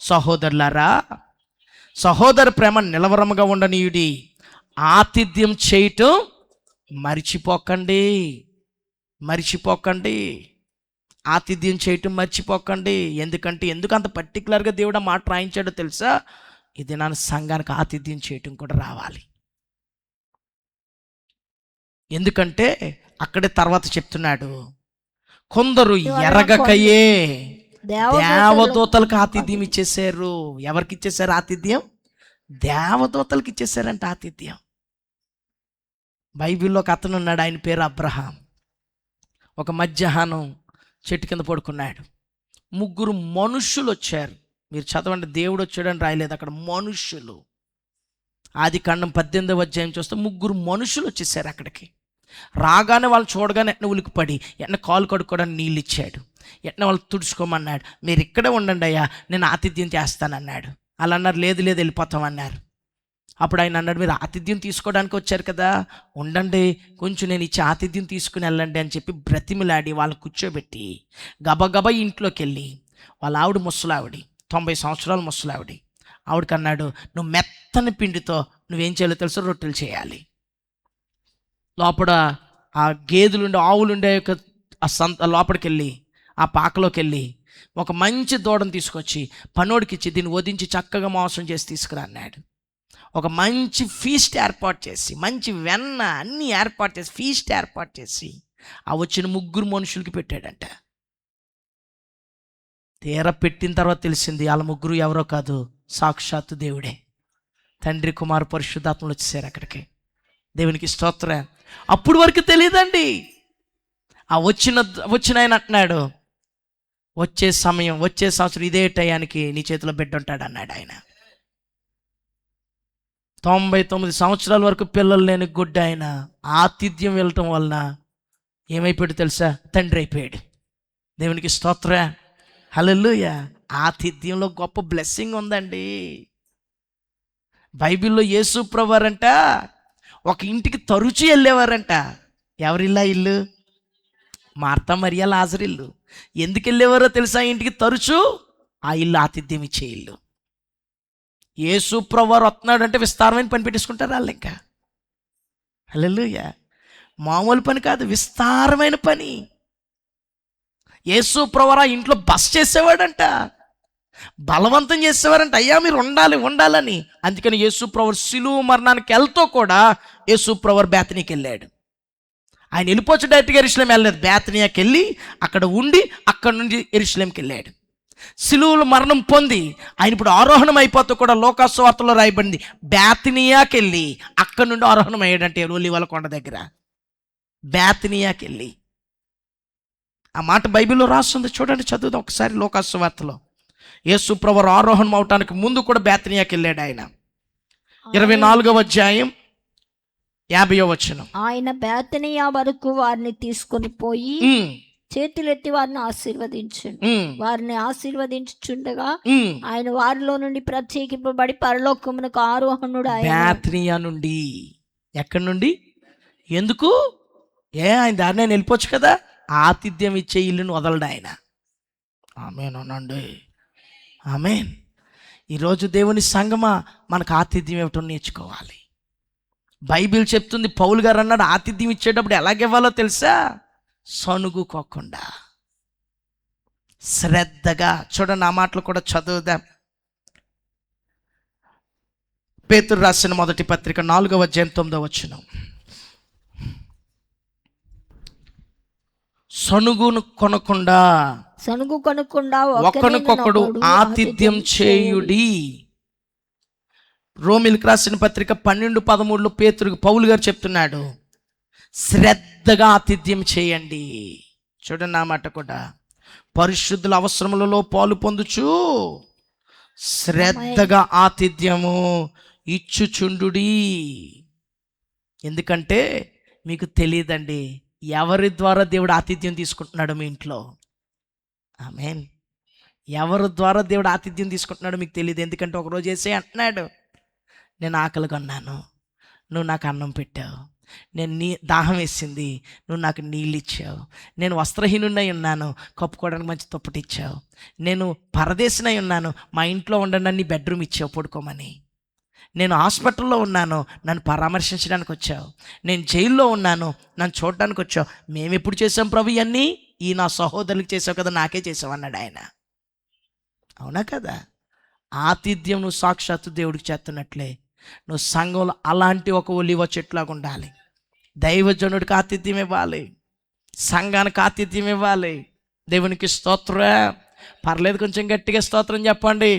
సహోదరులారా, సహోదర ప్రేమ నిలవరముగా ఉండనీయుడి, ఆతిథ్యం చేయటం మర్చిపోకండి. ఆతిథ్యం చేయటం మర్చిపోకండి. ఎందుకు అంత పర్టికులర్గా దేవుడు మాట రాయించాడో తెలుసా? ఇది నా సంఘానికి ఆతిథ్యం చేయటం కూడా రావాలి. ఎందుకంటే అక్కడే తర్వాత చెప్తున్నాడు, కొందరు ఎరగకయే దేవదూతలకు ఆతిథ్యం ఇచ్చేసారు. ఎవరికి ఇచ్చేసారు ఆతిథ్యం? దేవదూతలకు ఇచ్చేసారంట ఆతిథ్యం. బైబిల్లో ఒక అతను ఉన్నాడు, ఆయన పేరు అబ్రహాం. ఒక మధ్యాహ్నం చెట్టు కింద పడుకున్నాడు. 3 మనుషులు వచ్చారు. మీరు చదవండి, దేవుడు వచ్చాడని రాయలేదు అక్కడ, మనుషులు. ఆదికాండం 18వ అధ్యాయం చూస్తే 3 మనుషులు వచ్చేసారు అక్కడికి. రాగానే వాళ్ళు చూడగానే ఎట్న ఉలికిపడి ఎట్న కాలు కడుక్కోవడానికి నీళ్ళు ఇచ్చాడు, ఎట్న వాళ్ళు తుడుచుకోమన్నాడు. మీరు ఇక్కడే ఉండండి అయ్యా, నేను ఆతిథ్యం చేస్తానన్నాడు. అలా అన్నారు, లేదు వెళ్ళిపోతామన్నారు. అప్పుడు ఆయన అన్నాడు, మీరు ఆతిథ్యం తీసుకోవడానికి వచ్చారు కదా, ఉండండి కొంచెం నేను ఇచ్చే ఆతిథ్యం తీసుకుని వెళ్ళండి అని చెప్పి బ్రతిమిలాడి వాళ్ళని కూర్చోబెట్టి గబగబా ఇంట్లోకి వెళ్ళి వాళ్ళ ఆవిడ ముసలావిడి, 90 సంవత్సరాల ముసలావిడి, ఆవిడకి అన్నాడు, నువ్వు మెత్తని పిండితో నువ్వేం చేయాలో తెలుసు, రొట్టెలు చేయాలి. లోపల ఆ గేదెలుండే ఆవులుండే ఆ లోపలికి వెళ్ళి ఆ పాకలోకి వెళ్ళి ఒక మంచి దూడను తీసుకొచ్చి పనోడికి ఇచ్చి దీన్ని వధించి చక్కగా మాంసం చేసి తీసుకురా అన్నాడు. ఒక మంచి ఫీస్ట్ ఏర్పాటు చేసి, మంచి వెన్న అన్నీ ఏర్పాటు చేసి, ఫీస్ట్ ఏర్పాటు చేసి ఆ వచ్చిన 3 మనుషులకి పెట్టాడంట. తీర పెట్టిన తర్వాత తెలిసింది వాళ్ళ 3 ఎవరో కాదు, సాక్షాత్తు దేవుడే. తండ్రి, కుమారు, పరిశుద్ధాత్మలు వచ్చేసారు అక్కడికి. దేవునికి స్తోత్రం. అప్పుడు వరకు తెలియదండి. ఆ వచ్చిన ఆయన అంటున్నాడు, వచ్చే సంవత్సరం ఇదే టయానికి నీ చేతిలో బిడ్డ ఉంటాడు అన్నాడు ఆయన. 99 సంవత్సరాల వరకు పిల్లలు లేని గుడ్డ ఆయన ఆతిథ్యం వెళ్ళటం వలన ఏమైపోయాడు తెలుసా, తండ్రి అయిపోయాడు. దేవునికి స్తోత్రం. హల్లెలూయా. ఆతిథ్యంలో గొప్ప బ్లెస్సింగ్ ఉందండి. బైబిల్లో యేసు ప్రభువారంట ఒక ఇంటికి తరచూ వెళ్ళేవారంట. ఎవరిల్లా ఇల్లు? మార్తా మరియా లాజరు ఇల్లు. ఎందుకు వెళ్ళేవారో తెలుసా ఇంటికి తరచూ? ఆ ఇల్లు ఆతిథ్యం ఇచ్చే ఇల్లు. యేసు ప్రభువారు వస్తున్నాడు అంటే విస్తారమైన పని పెట్టేసుకుంటారు వాళ్ళు. ఇంకా హల్లెలూయా. మామూలు పని కాదు, విస్తారమైన పని. యేసు ప్రభువారు ఆ ఇంట్లో బస చేసేవాడంట, బలవంతం చేసేవారంట, అయ్యా మీరు ఉండాలని. అందుకని యేసు ప్రభువారు సిలువ మరణానికి వెళ్తూ కూడా యేసు ప్రభువారు బేతనీకి వెళ్ళాడు. ఆయన వెళ్ళిపోవచ్చు, డైరెక్ట్గా యెరూషలేం వెళ్ళలేదు. బేతనియాకి వెళ్ళి అక్కడ ఉండి అక్కడ నుండి యెరూషలేంకి వెళ్ళాడు. సిలువలో మరణం పొంది ఆయన ఇప్పుడు ఆరోహణం అయిపోతూ కూడా లోకాసు వార్తలో రాయబడింది, బేతనియాకి వెళ్ళి అక్కడ నుండి ఆరోహణం అయ్యాడంటే ఒలీవల కొండ దగ్గర బేతనియాకి వెళ్ళి. ఆ మాట బైబిల్లో రాస్తుంది, చూడండి, చదువుదాం ఒకసారి. లోకాసు వార్తలో యేసు ప్రభువు ఆరోహణం అవటానికి ముందు కూడా బేతనియాకి వెళ్ళాడు ఆయన. 24వ అధ్యాయం 50వ వచనం. ఆయన బేతనియా వరకు వారిని తీసుకొని పోయి చేతులెత్తి వారిని ఆశీర్వదించండి. వారిని ఆశీర్వదించుచుండగా ఆయన వారిలో నుండి ప్రత్యేకింపబడి పరలోకమునకు ఆరోహణుడు. బేతనియా నుండి. ఎక్కడి నుండి? ఎందుకు? ఆయన దారిని వెళ్ళిపోవచ్చు కదా. ఆతిథ్యం ఇచ్చే ఇల్లును వదలడు ఆయన. ఆమేన్ అనండి. ఆమేన్. ఈరోజు దేవుని సంగమా మనకు ఆతిథ్యం ఏమిటో నేర్చుకోవాలి. బైబిల్ చెప్తుంది, పౌలు గారు అన్నాడు, ఆతిథ్యం ఇచ్చేటప్పుడు ఎలాగివ్వాలో తెలుసా? సణుగుకోకుండా శ్రద్ధగా. చూడండి, ఆ మాటలు కూడా చదువుదాం. పేతురు రాసిన మొదటి పత్రిక 4వ అధ్యాయం 9వ వచనం. సణుగు కొనకుండా ఒకరికొకడు ఆతిథ్యం చేయుడి. రోమిలకు రాసిన పత్రిక 12:13 పేతురుకు పౌలు గారు చెప్తున్నాడు, శ్రద్ధగా ఆతిథ్యం చేయండి. చూడండి, ఆ మాట కూడా, పరిశుద్ధుల అవసరములలో పాలు పొందుచు శ్రద్ధగా ఆతిథ్యము ఇచ్చుచుండుడి. ఎందుకంటే మీకు తెలియదండి ఎవరి ద్వారా దేవుడు ఆతిథ్యం తీసుకుంటున్నాడు మీ ఇంట్లో. ఆమేన్. ఎవరి ద్వారా దేవుడు ఆతిథ్యం తీసుకుంటున్నాడో మీకు తెలియదు. ఎందుకంటే ఒకరోజు యేసే అంటున్నాడు, నేను ఆకలిగా ఉన్నాను, నువ్వు నాకు అన్నం పెట్టావు. నేను దాహం వేసింది, నువ్వు నాకు నీళ్ళు ఇచ్చావు. నేను వస్త్రహీనున్నై ఉన్నాను, కప్పుకోవడానికి మంచి దుప్పటి ఇచ్చావు. నేను పరదేశినై ఉన్నాను, మా ఇంట్లో ఉండండి నీ బెడ్రూమ్ ఇచ్చావు పడుకోమని. నేను హాస్పిటల్లో ఉన్నాను, నన్ను పరామర్శించడానికి వచ్చావు. నేను జైల్లో ఉన్నాను, నన్ను చూడడానికి వచ్చావు. మేము ఎప్పుడు చేసాం ప్రభు ఇవన్నీ? ఈ నా సహోదరులకు చేసావు కదా, నాకే చేసావు అన్నాడు ఆయన. అవునా కదా? ఆతిథ్యం నువ్వు సాక్షాత్తు దేవుడికి చేస్తున్నట్లే నువ్వు సంఘంలో అలాంటి ఒక ఒలివ చెట్లాగా ఉండాలి. దైవజనుడికి ఆతిథ్యం ఇవ్వాలి, సంఘానికి ఆతిథ్యం ఇవ్వాలి. దేవునికి స్తోత్రం. పర్లేదు, కొంచెం గట్టిగా స్తోత్రం చెప్పండి.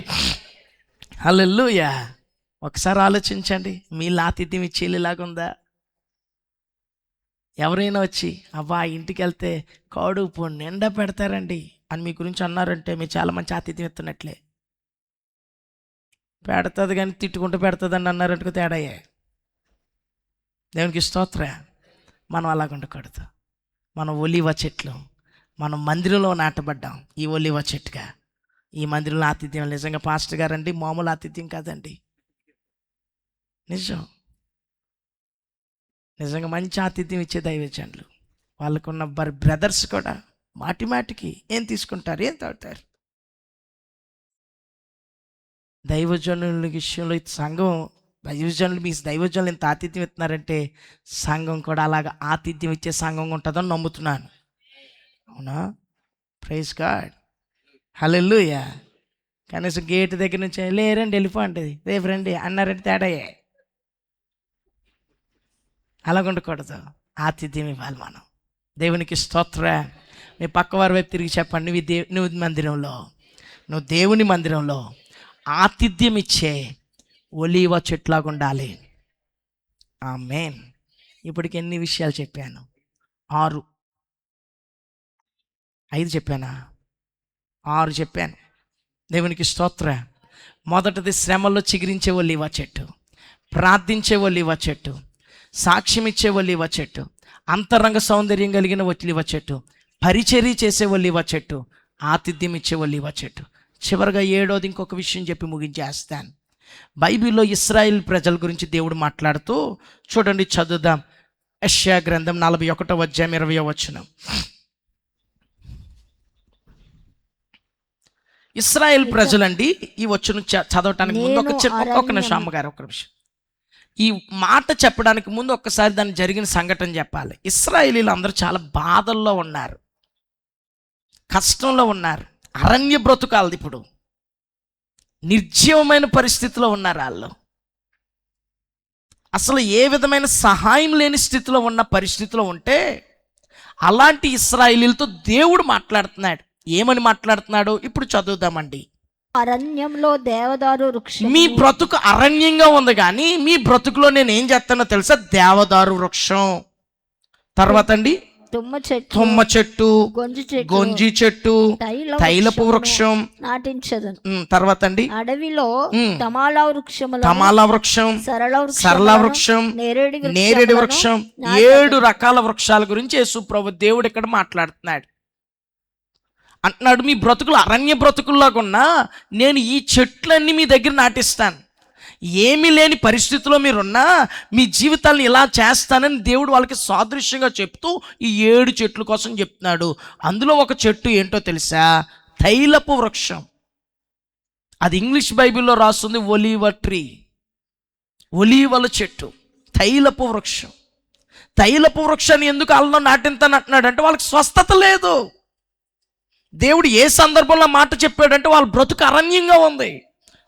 హల్లెలూయా. ఒకసారి ఆలోచించండి, మీ ఆతిథ్యం ఇచ్చేలాగుందా? ఎవరైనా వచ్చి అబ్బా ఇంటికి వెళ్తే కడుపు నిండా పెడతారండి అని మీ గురించి అన్నారంటే మీరు చాలా మంచి ఆతిథ్యం ఇస్తున్నట్లే. పెడతుంది కానీ తిట్టుకుంటూ పెడుతుందని అన్నారంటే తేడాయే. దేవునికి స్తోత్రం. మనం అలాగ ఉండకూడదు. మనం ఒలివ చెట్లు, మనం మందిరంలో నాటబడ్డాం ఈ ఒలివ చెట్టుగా. ఈ మందిరంలో ఆతిథ్యం నిజంగా పాస్టర్ గారండి మామూలు ఆతిథ్యం కాదండి. నిజం. నిజంగా మంచి ఆతిథ్యం ఇచ్చే దైవజనులు, వాళ్ళకున్న బ్రదర్స్ కూడా మాటి మాటికి ఏం తీసుకుంటారు, ఏం తాగుతారు. దైవజనుల విషయంలో సంఘం, దైవజనులు మీ దైవజనులు ఇంత ఆతిథ్యం ఇస్తున్నారంటే సంఘం కూడా అలాగ ఆతిథ్యం ఇచ్చే సంఘం ఉంటుందని నమ్ముతున్నాను. అవునా? ప్రైజ్ గాడ్, హల్లెలూయా. కనీసం గేట్ దగ్గర నుంచి లేరండి వెళ్ళిపోండి, రేపు రండి అన్నారంటే తేడాయే. అలాగుండకూడదు, ఆతిథ్యం ఇవ్వాలి మనం. దేవునికి స్తోత్రం. మీ పక్కవారి వైపు తిరిగి చెప్పండి, నువ్వు మందిరంలో, నువ్వు దేవుని మందిరంలో ఆతిథ్యం ఇచ్చే ఒలీవ చెట్లాగా ఉండాలి. ఆమేన్. ఇప్పటికి ఎన్ని విషయాలు చెప్పాను? 6, 5 చెప్పానా? 6 చెప్పాను. దేవునికి స్తోత్రం. మొదటిది శ్రమలో చిగురించే ఒలీవ చెట్టు, ప్రార్థించే ఒలీవ చెట్టు, సాక్ష్యం ఇచ్చే ఒలీవ చెట్టు, అంతరంగ సౌందర్యం కలిగిన ఒలీవ చెట్టు, పరిచర్య చేసే ఒలీవ చెట్టు, ఆతిథ్యం ఇచ్చే ఒలీవ చెట్టు. చివరిగా 7వది ఇంకొక విషయం చెప్పి ముగించేస్తాను. బైబిల్లో ఇశ్రాయేల్ ప్రజల గురించి దేవుడు మాట్లాడుతూ, చూడండి, చదువుదాం. యెషయా గ్రంథం 41వ అధ్యాయం 20వ వచనం. ఇశ్రాయేల్ ప్రజలండి, ఈ వచనం చదవటానికి ముందు ఒక్క నిమిషం అమ్మగారు, ఒక్క నిమిషం. ఈ మాట చెప్పడానికి ముందు ఒక్కసారి దాన్ని జరిగిన సంఘటన చెప్పాలి. ఇశ్రాయేలీలు అందరూ చాలా బాధల్లో ఉన్నారు, కష్టంలో ఉన్నారు, అరణ్య బ్రతుకాలది. ఇప్పుడు నిర్జీవమైన పరిస్థితిలో ఉన్నారు వాళ్ళు. అసలు ఏ విధమైన సహాయం లేని స్థితిలో ఉన్న పరిస్థితిలో ఉంటే, అలాంటి ఇశ్రాయేలీలతో దేవుడు మాట్లాడుతున్నాడు. ఏమని మాట్లాడుతున్నాడు ఇప్పుడు చదువుదామండి. అరణ్యంలో దేవదారు వృక్షం. మీ బ్రతుకు అరణ్యంగా ఉంది, కానీ మీ బ్రతుకులో నేను ఏం చేస్తానో తెలుసా? దేవదారు వృక్షం. తర్వాత అండి తుమ్మ చెట్టు, గొంజి చెట్టు, తైలపు వృక్షం నాటించదను. తర్వాత అండి అడవిలో తమాలా వృక్షం, సరళ వృక్షం, నేరేడు వృక్షం. 7 రకాల వృక్షాల గురించి యేసు ప్రభు దేవుడు ఇక్కడ మాట్లాడుతున్నాడు. అంటున్నాడు, మీ బ్రతుకులు అరణ్య బ్రతుకుల్లాగా ఉన్నా నేను ఈ చెట్లన్నీ మీ దగ్గర నాటిస్తాను. ఏమీ లేని పరిస్థితిలో మీరున్నా మీ జీవితాలను ఇలా చేస్తానని దేవుడు వాళ్ళకి సాదృశ్యంగా చెప్తూ ఈ 7 చెట్ల కోసం చెప్తున్నాడు. అందులో ఒక చెట్టు ఏంటో తెలుసా? తైలపు వృక్షం. అది ఇంగ్లీష్ బైబిల్లో రాస్తుంది ఒలీవ ట్రీ, ఒలీవల చెట్టు, తైలపు వృక్షం. తైలపు వృక్షాన్ని ఎందుకు వాళ్ళలో నాటింతాను అంటున్నాడు అంటే, వాళ్ళకి స్వస్థత లేదు. దేవుడు ఏ సందర్భంలో మాట చెప్పాడంటే, వాళ్ళ బ్రతుకు అరణ్యంగా ఉంది,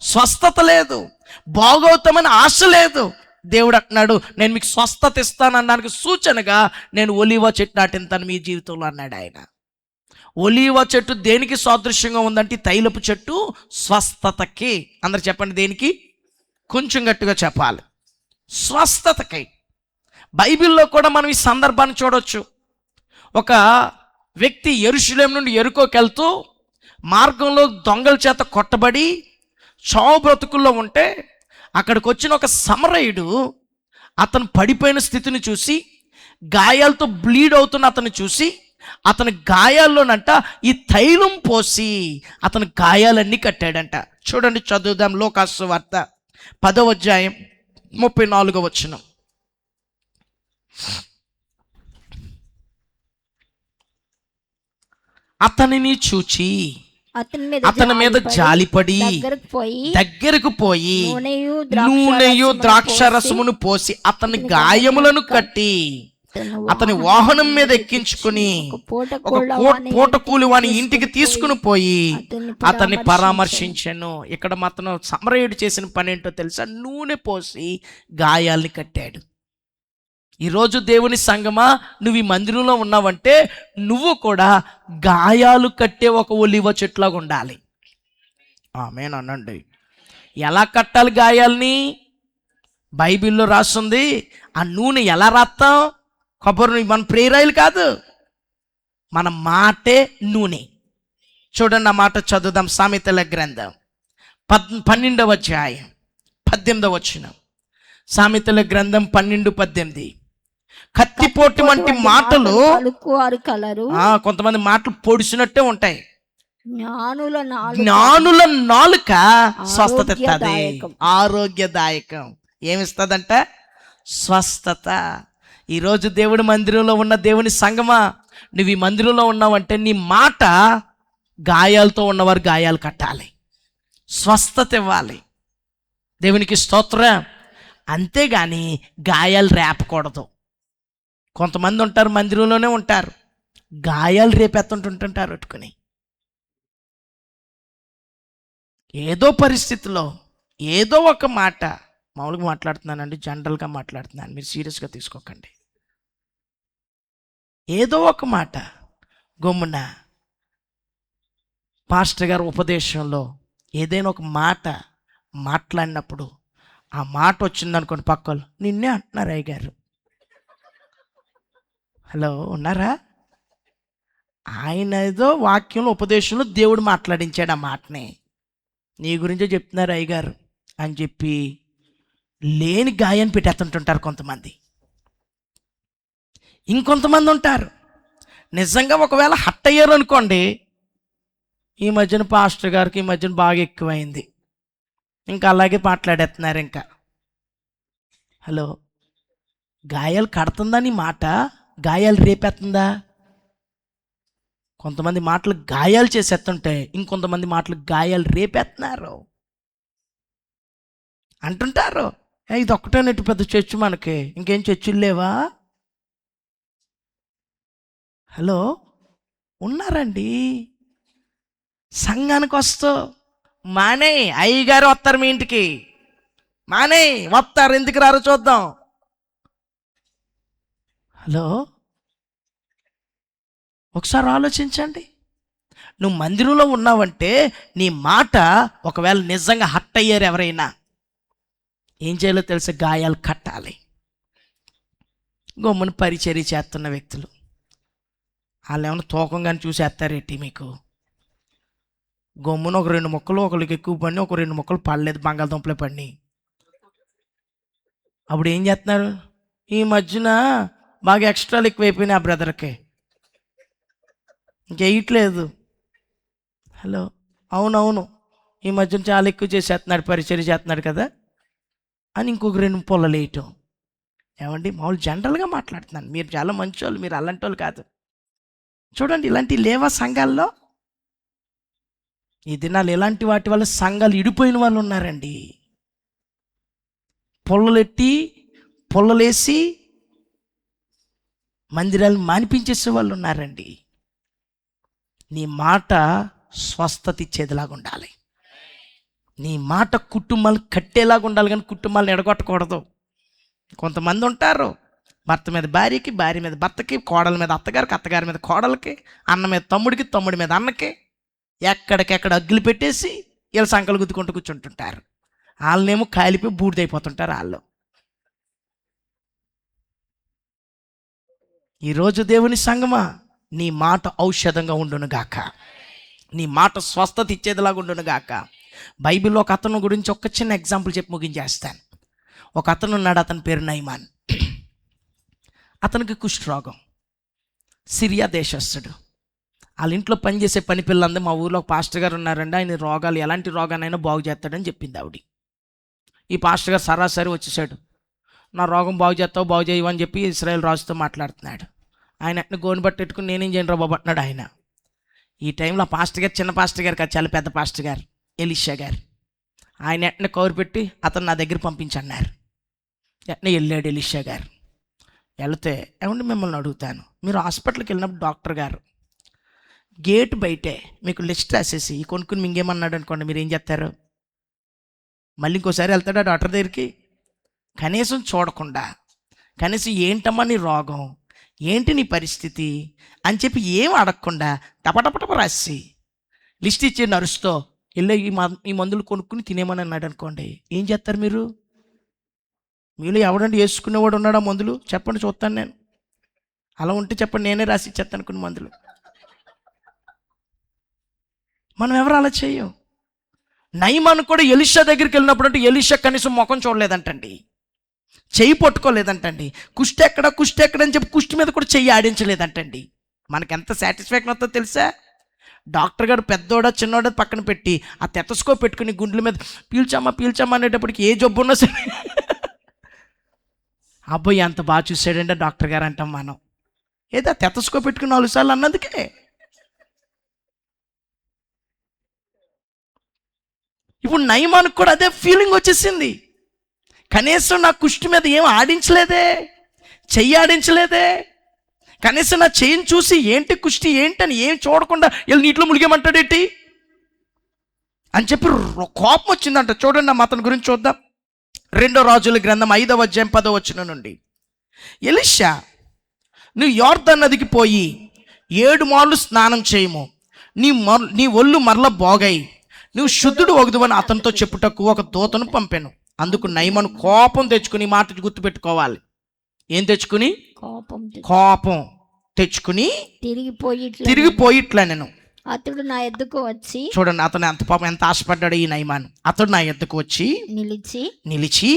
స్వస్థత లేదు, బాగవుతామని ఆశ లేదు. దేవుడు అంటున్నాడు, నేను మీకు స్వస్థత ఇస్తానన్నానికి సూచనగా నేను ఒలీవ చెట్టు నాటింతాను మీ జీవితంలో అన్నాడు ఆయన. ఒలీవ చెట్టు దేనికి సాదృశ్యంగా ఉందంటే, తైలపు చెట్టు స్వస్థతకి. అందరు చెప్పండి, దేనికి? కొంచెం గట్టిగా చెప్పాలి. స్వస్థతకి. బైబిల్లో కూడా మనం ఈ సందర్భాన్ని చూడవచ్చు. ఒక వ్యక్తి యెరూషలేము నుండి యెరికోకి వెళ్తూ మార్గంలో దొంగల చేత కొట్టబడి చావు బ్రతుకుల్లో ఉంటే, అక్కడికి వచ్చిన ఒక సమరయుడు అతను పడిపోయిన స్థితిని చూసి, గాయాలతో బ్లీడ్ అవుతున్న అతను చూసి, అతని గాయాల్లోనంట ఈ తైలం పోసి అతని గాయాలన్నీ కట్టాడంట. చూడండి, చదువుదాం. లూకాసు వార్త 10వ అధ్యాయం 34వ వచనం. అతనిని చూచి అతని మీద జాలిపడి దగ్గరకు పోయి నూనెయు ద్రాక్షరసమును పోసి అతని గాయములను కట్టి అతని వాహనం మీద ఎక్కించుకుని ఒక పూటకూలి వాని ఇంటికి తీసుకుని పోయి అతన్ని పరామర్శించాను. ఇక్కడ మాత్రం సమరయుడు చేసిన పని ఏంటో తెలుసా? నూనె పోసి గాయాల్ని కట్టాడు. ఈరోజు దేవుని సంగమా, నువ్వు ఈ మందిరంలో ఉన్నావంటే నువ్వు కూడా గాయాలు కట్టే ఒక ఒలీవ చెట్లాగా ఉండాలి. ఆమేన్ అనండి. ఎలా కట్టాలి గాయాల్ని? బైబిల్లో రాస్తుంది. ఆ నూనె ఎలా రాస్తాం? కొబ్బరి, మన ప్రేరాయిలు కాదు, మన మాటే నూనె. చూడండి, ఆ మాట చదువుదాం. సామెతల గ్రంథం 12వ అధ్యాయం 18వ వచనం. సామెతల గ్రంథం 12:18. కత్తిపోటు వంటి మాటలు కొంతమంది మాటలు పొడిచినట్టే ఉంటాయి. జ్ఞానుల నాలుక స్వస్థత ఇస్తుంది, ఆరోగ్యదాయకం. ఏమిస్తుందంట? స్వస్థత. ఈరోజు దేవుడి మందిరంలో ఉన్న దేవుని సంగమా, నువ్వు ఈ మందిరంలో ఉన్నావంటే నీ మాట గాయాలతో ఉన్నవారు గాయాలు కట్టాలి, స్వస్థత ఇవ్వాలి. దేవునికి స్తోత్రం. అంతేగాని గాయాలు రేపకూడదు. కొంతమంది ఉంటారు, మందిరంలోనే ఉంటారు, గాయాలు రేపెత్తుంటుంటారు అట్టుకుని. ఏదో పరిస్థితిలో ఏదో ఒక మాట, మామూలుగా మాట్లాడుతున్నానండి, జనరల్గా మాట్లాడుతున్నాను, మీరు సీరియస్గా తీసుకోకండి. ఏదో ఒక మాట గమ్మున పాస్టర్ గారు ఉపదేశంలో ఏదైనా ఒక మాట మాట్లాడినప్పుడు ఆ మాట వచ్చిందనుకోండి, పక్కలు నిన్నే అంటున్నారు అయ్య గారు. హలో, ఉన్నారా? ఆయన ఏదో వాక్యంలో ఉపదేశంలో దేవుడు మాట్లాడించాడు ఆ మాటని, నీ గురించే చెప్తున్నారు అయ్యగారు అని చెప్పి లేని గాయాన్ని పెట్టేస్తుంటుంటారు కొంతమంది. ఇంకొంతమంది ఉంటారు నిజంగా ఒకవేళ హట్ అయ్యారు అనుకోండి, ఈ మధ్యన పాస్టర్ గారికి ఈ మధ్యన బాగా ఎక్కువైంది, ఇంకా అలాగే మాట్లాడేస్తున్నారు. ఇంకా హలో, గాయాలు కడుతుందా నీ మాట? గాయాలు రేపేస్తుందా? కొంతమంది మాటలు గాయాలు చేసేస్తుంటే ఇంకొంతమంది మాటలు గాయాలు రేపేస్తున్నారు అంటుంటారు. ఇది ఒక్కటేనట్టు పెద్ద చర్చ్, మనకి ఇంకేం చర్చిలు లేవా? హలో, ఉన్నారండి. సంఘానికి వస్తూ మానే, అయ్యగారు వస్తారు మీ ఇంటికి, మానే వస్తారు, ఎందుకు రారో చూద్దాం. హలో, ఒకసారి ఆలోచించండి. నువ్వు మందిరంలో ఉన్నావంటే నీ మాట ఒకవేళ నిజంగా హట్ అయ్యారు ఎవరైనా, ఏం చేయాలో తెలిసి గాయాలు కట్టాలి. గమ్మున పరిచర్య చేస్తున్న వ్యక్తులు వాళ్ళు ఏమైనా తూకం కానీ చూసేస్తారేంటి మీకు? గమ్మున ఒక 2 ముక్కలు ఒకరికి ఎక్కువ పడినాయి, ఒక 2 ముక్కలు పడలేదు, బంగాళదుంపలే పడినాయి. అప్పుడు ఏం చేస్తున్నారు? ఈ మధ్యన బాగా ఎక్స్ట్రాలు ఎక్కువైపోయినాయి ఆ బ్రదర్కి, ఇంకేయట్లేదు. హలో, అవునవును, ఈ మధ్యన చాలా ఎక్కువ చేసేస్తున్నాడు, పరిచర్య చేస్తున్నాడు కదా అని ఇంకొక 2 పొలలు వేయటం. ఏమండి, మామూలు జనరల్గా మాట్లాడుతున్నాను, మీరు చాలా మంచి వాళ్ళు, మీరు అలాంటి వాళ్ళు కాదు. చూడండి, ఇలాంటివి లేవా సంఘాల్లో? ఈ దినాలు ఇలాంటి వాటి వల్ల సంఘాలు ఇడిపోయిన వాళ్ళు ఉన్నారండి. పొల్లలెట్టి పొల్లలేసి మందిరాలు మానిపించేసే వాళ్ళు ఉన్నారండి. నీ మాట స్వస్థత ఇచ్చేదిలాగా ఉండాలి, నీ మాట కుటుంబాలు కట్టేలాగా ఉండాలి, కానీ కుటుంబాలను ఎడగొట్టకూడదు. కొంతమంది ఉంటారు, భర్త మీద భార్యకి, భార్య మీద భర్తకి, కోడల మీద అత్తగారికి, అత్తగారి మీద కోడలకి, అన్న మీద తమ్ముడికి, తమ్ముడి మీద అన్నకి, ఎక్కడికెక్కడ అగ్గులు పెట్టేసి వీళ్ళ సంకలు గుద్దుకుంటూ కూర్చుంటుంటారు. వాళ్ళనేమో కాలిపోయి బూడిదైపోతుంటారు వాళ్ళు. ఈరోజు దేవుని సంగమా, నీ మాట ఔషధంగా ఉండునుగాక, నీ మాట స్వస్థత ఇచ్చేదిలాగా ఉండునుగాక. బైబిల్లో ఒక అతను గురించి ఒక చిన్న ఎగ్జాంపుల్ చెప్పి ముగించేస్తాను. ఒక అతను ఉన్నాడు, అతని పేరు నయమాన్. అతనికి కుష్ఠరోగం, సిరియా దేశస్థుడు. వాళ్ళ ఇంట్లో పనిచేసే పని పిల్లంది, మా ఊర్లో ఒక పాస్టర్ గారు ఉన్నారండి, ఆయన రోగాలు ఎలాంటి రోగానైనా బాగు చేస్తాడని చెప్పింది ఆవిడ. ఈ పాస్టర్ గారు సరాసరి వచ్చేసాడు, నా రోగం బాగు చేస్తావు, బాగు చేయవని చెప్పి ఇశ్రాయేల్ రాజుతో మాట్లాడుతున్నాడు. ఆయన అట్లా గోని బట్టి పెట్టుకుని నేనేం చేయను రా బాబు అంటున్నాడు ఆయన. ఈ టైంలో ఆ పాస్టర్ గారు చిన్న పాస్టర్ గారు కాదు, చాలా పెద్ద పాస్టర్ గారు, ఎలీషా గారు. ఆయన ఎట్నే కౌరు పెట్టి అతను నా దగ్గర పంపించన్నారు. ఎట్నే వెళ్ళాడు ఎలీషా గారు. వెళితే, ఏమంటే మిమ్మల్ని అడుగుతాను, మీరు హాస్పిటల్కి వెళ్ళినప్పుడు డాక్టర్ గారు గేట్ బయటే మీకు లిస్ట్ రాసేసి ఈ కొనుక్కుని మింగేమన్నాడు అనుకోండి, మీరు ఏం చేస్తారు? మళ్ళీ ఇంకోసారి వెళ్తాడా డాక్టర్ దగ్గరికి? కనీసం చూడకుండా, కనీసం ఏంటమ్మా నీ రోగం, ఏంటి నీ పరిస్థితి అని చెప్పి ఏం అడగకుండా టపటపటప రాసి లిస్ట్ ఇచ్చి నరుస్తూ వెళ్ళి ఈ మందులు కొనుక్కుని తినేమని అన్నాడు అనుకోండి, ఏం చేస్తారు మీరు? మీలో ఎవడండి వేసుకునేవాడు ఉన్నాడా మందులు? చెప్పండి చూస్తాను నేను. అలా ఉంటే చెప్పండి, నేనే రాసి ఇచ్చేస్తాను కొన్ని మందులు. మనం ఎవరు అలా చేయం. నయమాను కూడా ఎలీషా దగ్గరికి వెళ్ళినప్పుడు అంటే ఎలీషా కనీసం ముఖం చూడలేదంటండి, చెయ్యి పట్టుకోలేదంటండి, కుష్టి ఎక్కడ అని చెప్పి కుష్టి మీద కూడా చెయ్యి ఆడించలేదంటండి. మనకి ఎంత సాటిస్ఫాక్షన్ వస్తుందో తెలుసా? డాక్టర్ గారు పెద్దోడా చిన్నోడా పక్కన పెట్టి ఆ తెటస్కోప్ పెట్టుకుని గుండెల మీద పీల్చమ్మా అనేటప్పటికి ఏ జబ్బు ఉన్నా సరే అబ్బాయి ఎంత బాగా చూసాడంటే డాక్టర్ గారు అంటాం మనం. ఏదో తెతస్కోప్ పెట్టుకుని 4 సార్లు అన్నందుకే. ఇప్పుడు నయమానికి కూడా అదే ఫీలింగ్ వచ్చేసింది. కనీసం నా కుష్టి మీద ఏం ఆడించలేదే, చెయ్యి ఆడించలేదే, కనీసం నా చెయ్యిని చూసి ఏంటి కుష్టి ఏంటని ఏం చూడకుండా వీళ్ళు నీటిలో ములిగేమంటాడేంటి అని చెప్పి కోపం వచ్చిందంట. చూడండి, అతని గురించి చూద్దాం. 2 రాజుల గ్రంథం 5వ అధ్యాయం 10వ వచనం నుండి. ఎలీషా, నువ్వు యోర్దాను నదికి పోయి 7 మార్లు స్నానం చేయము, నీ ఒళ్ళు మరల బాగై నువ్వు శుద్ధుడు వగుదువని అతనితో చెప్పుటకు ఒక దూతను పంపాను. అందుకు నయమాను కోపం తెచ్చుకుని, మాట గుర్తుపెట్టుకోవాలి, ఏం తెచ్చుకుని? కోపం తెచ్చుకుని తిరిగిపోయి ఇట్లా నేను అతడు నా ఎద్దుకు వచ్చి, చూడండి అతను ఎంత పాపం ఎంత ఆశపడ్డాడు ఈ నయమాను. అతడు నా ఎద్దుకు వచ్చి నిలిచి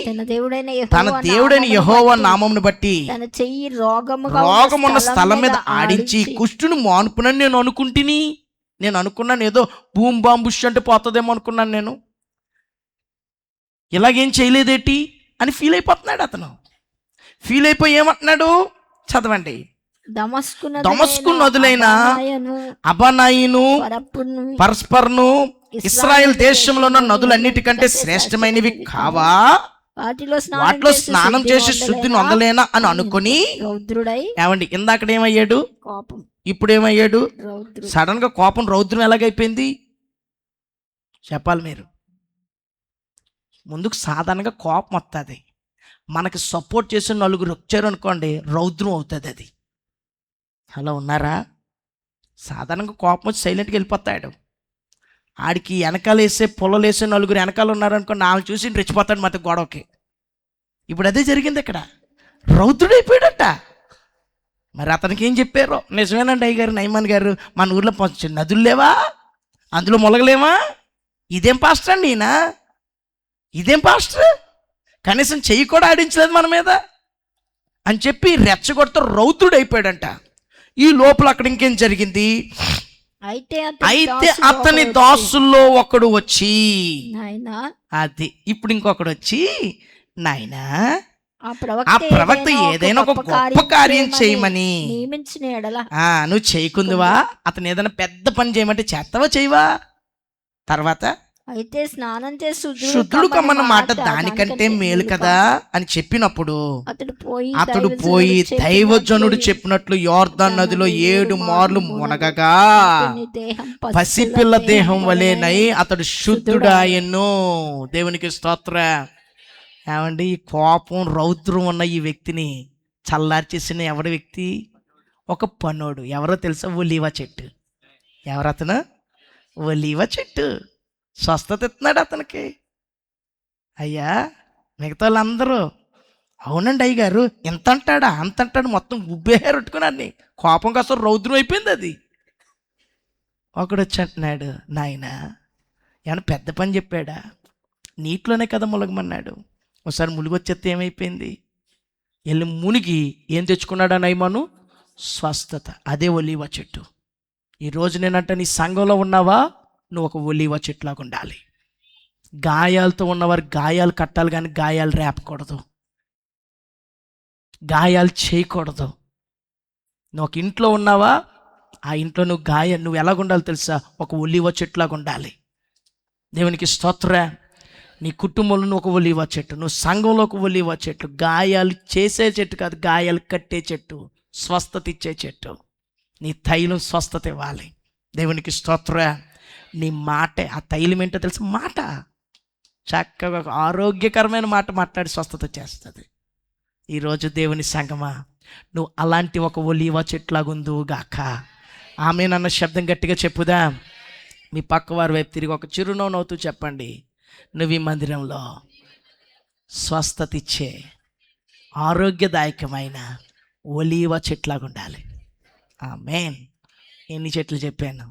తన దేవుడైన యెహోవా నామమును బట్టి తన చెయ్యి రోగమున్న స్థలం మీద ఆడించి కుష్టును మానుపునని నేను అనుకుంటుని. నేను అనుకున్నాను ఏదో బూమ్ బాంబుష్ అంటే పోతుందేమో అనుకున్నాను నేను. ఇలాగేం చేయలేదేటి అని ఫీల్ అయిపోతున్నాడు అతను. ఫీల్ అయిపోయి ఏమంటున్నాడు, చదవండి. దమస్కు నదులైన అబనాయిను పరస్పర్ను ఇశ్రాయేల్ దేశంలో ఉన్న నదులన్నిటికంటే శ్రేష్టమైనవి కావా? వాటిలో స్నానం చేసి శుద్ధిని పొందలేనా అని అనుకుని, ఏమండి ఇందాక ఏమయ్యాడు, ఇప్పుడు ఏమయ్యాడు? సడన్ గా కోపం రౌద్రం ఎలాగైపోయింది చెప్పాలి మీరు. ముందుకు సాధారణంగా కోపం వస్తుంది, మనకి సపోర్ట్ చేసిన నలుగురు వచ్చారు అనుకోండి, రౌద్రం అవుతుంది అది. అలా ఉన్నారా? సాధారణంగా కోపం వచ్చి సైలెంట్గా వెళ్ళిపోతాడు. ఆడికి వెనకాల వేసే పొలలు వేసే నలుగురు వెనకాల ఉన్నారనుకోండి, ఆమె చూసి రెచ్చిపోతాడు మత గొడవకి. ఇప్పుడు అదే జరిగింది ఇక్కడ, రౌద్రుడైపోయాడట. మరి అతనికి ఏం చెప్పారో నిజమేనండి అయ్యగారు, నయమాన్ గారు, మన ఊర్లో నదులు లేవా, అందులో మొలగలేమా? ఇదేం పాస్టర్ అండి ఈయన, ఇదేం పాస్టర్, కనీసం చెయ్యి కూడా ఆడించలేదు మన మీద అని చెప్పి రెచ్చగొడుతూ రౌద్రుడు అయిపోయాడంట. ఈ లోపల అక్కడ ఇంకేం జరిగింది, అయితే అతని దాసుల్లో ఒకడు వచ్చి, అది ఇప్పుడు ఇంకొకడు వచ్చి, నాయనా ఆ ప్రవక్త ఏదైనా ఒక గొప్ప కార్యం చేయమని నువ్వు చేయకుందువా? అతను ఏదైనా పెద్ద పని చేయమంటే చేస్తావా, చేయవా? తర్వాత అయితే స్నానం చేసి శుద్ధుడు కమ్మన్న మాట దానికంటే మేలు కదా అని చెప్పినప్పుడు అతడు పోయి దైవజనుడు చెప్పినట్లు యోర్దాను నదిలో 7 మార్లు మునగగా పసిపిల్ల దేహం వలెనై అతడు శుద్ధుడాయను. దేవునికి స్తోత్రం. ఏమండి, ఈ కోపం రౌద్రం ఉన్న ఈ వ్యక్తిని చల్లార్చేసిన ఎవరి వ్యక్తి? ఒక పనోడు. ఎవరో తెలుసా? ఒలీవ చెట్టు. ఎవరతను? ఒలీవ చెట్టు. స్వస్థత ఇస్తున్నాడు అతనికి. అయ్యా, మిగతా వాళ్ళందరూ అవునండి అయ్యగారు ఎంత అంటాడా అంత అంటాడు, మొత్తం గుబ్బేరుట్టుకున్నాడు. కోపం కాస్త రౌద్రం అయిపోయింది అది. ఒకడు వచ్చి అంటున్నాడు, నాయన ఏమన్నా పెద్ద పని చెప్పాడా? నీటిలోనే కదా ములగమన్నాడు. ఒకసారి ములిగొచ్చేస్తే ఏమైపోయింది? వెళ్ళి మునిగి ఏం తెచ్చుకున్నాడా నయమాను? స్వస్థత. అదే ఒలీవ చెట్టు. ఈరోజు నేనంట నీ సంఘంలో ఉన్నావా, నువ్వు ఒక ఒలీవ చెట్టులాగా ఉండాలి. గాయాలతో ఉన్నవారు గాయాలు కట్టాలి కానీ గాయాలు రేపకూడదు, గాయాలు చేయకూడదు. నువ్వు ఒక ఇంట్లో ఉన్నావా, ఆ ఇంట్లో నువ్వు ఎలాగుండాలి తెలుసా? ఒక ఒలీవ చెట్టులాగా ఉండాలి. దేవునికి స్తోత్రం. నీ కుటుంబంలో నువ్వు ఒక ఒలీవ చెట్టు, నువ్వు సంఘంలో ఒక ఒలీవ చెట్టు. గాయాలు చేసే చెట్టు కాదు, గాయాలు కట్టే చెట్టు, స్వస్థత ఇచ్చే చెట్టు. నీ తైలం స్వస్థత ఇవ్వాలి. దేవునికి స్తోత్రం. నీ మాటే ఆ తైలం ఏంటో తెలుసు? మాట. చక్కగా ఆరోగ్యకరమైన మాట మాట్లాడి స్వస్థత చేస్తుంది. ఈరోజు దేవుని సంగమా, నువ్వు అలాంటి ఒక ఒలీవ చెట్లాగుందు గాక. ఆమె నన్న శబ్దం గట్టిగా చెప్పుదా. మీ పక్క వారి వైపు తిరిగి ఒక చిరునవ్వు నవ్వుతూ చెప్పండి, నువ్వు ఈ మందిరంలో స్వస్థత ఇచ్చే ఆరోగ్యదాయకమైన ఒలీవ చెట్లాగా ఉండాలి. ఆమేన్. ఎన్ని చెట్లు చెప్పాను?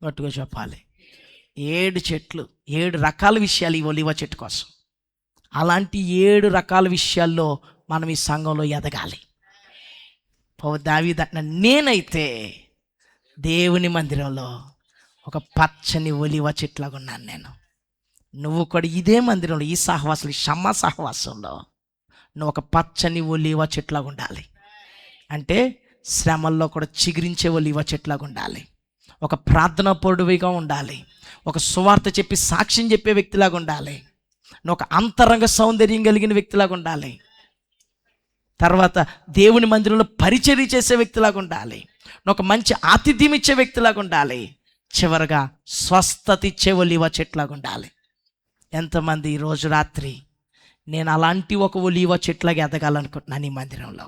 గట్టిగా చెప్పాలి. 7 చెట్లు, 7 రకాల విషయాలు ఈ ఒలీవ చెట్టు కోసం. అలాంటి 7 రకాల విషయాల్లో మనం ఈ సంఘంలో ఎదగాలి. దావీదు అంటున్నాడు, నేనైతే దేవుని మందిరంలో ఒక పచ్చని ఒలీవ చెట్లాగా ఉన్నాను. నువ్వు కూడా ఇదే మందిరంలో, ఈ సహవాసంలో, ఈ షమ్మ సహవాసంలో నువ్వు ఒక పచ్చని ఒలీవ చెట్లాగా ఉండాలి. అంటే శ్రమల్లో కూడా చిగురించే ఒలీవ చెట్లాగా ఉండాలి. ఒక ప్రార్థనా పరుడివిగా ఉండాలి. ఒక సువార్త చెప్పి సాక్ష్యం చెప్పే వ్యక్తిలాగా ఉండాలి. నువ్వు ఒక అంతరంగ సౌందర్యం కలిగిన వ్యక్తిలాగా ఉండాలి. తర్వాత దేవుని మందిరంలో పరిచర్య చేసే వ్యక్తిలాగా ఉండాలి. నువ్వు ఒక మంచి ఆతిథ్యం ఇచ్చే వ్యక్తిలాగా ఉండాలి. చివరగా స్వస్థత ఇచ్చే ఒలీవ చెట్లాగా ఉండాలి. ఎంతమంది ఈరోజు రాత్రి నేను అలాంటి ఒక ఒలీవ చెట్లాగా ఎదగాలనుకుంటున్నాను ఈ మందిరంలో.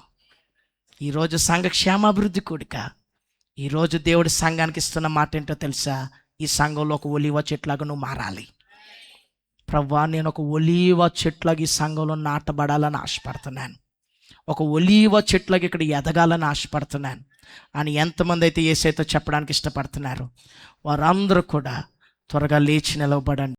ఈరోజు సంఘ క్షేమాభివృద్ధి కూడిక, ఈరోజు దేవుడి సంఘానికి ఇస్తున్న మాట ఏంటో తెలుసా? ఈ సంఘంలో ఒక ఒలీవ చెట్లాగా నువ్వు మారాలి. ప్రభువా, నేను ఒక ఒలీవ చెట్లాగా ఈ సంఘంలో నాటబడాలని ఆశపడుతున్నాను, ఒక ఒలీవ చెట్లాగా ఇక్కడ ఎదగాలని ఆశపడుతున్నాను అని ఎంతమంది అయితే యేసయ్యతో చెప్పడానికి ఇష్టపడుతున్నారు వారందరూ కూడా త్వరగా లేచి నిలవబడండి.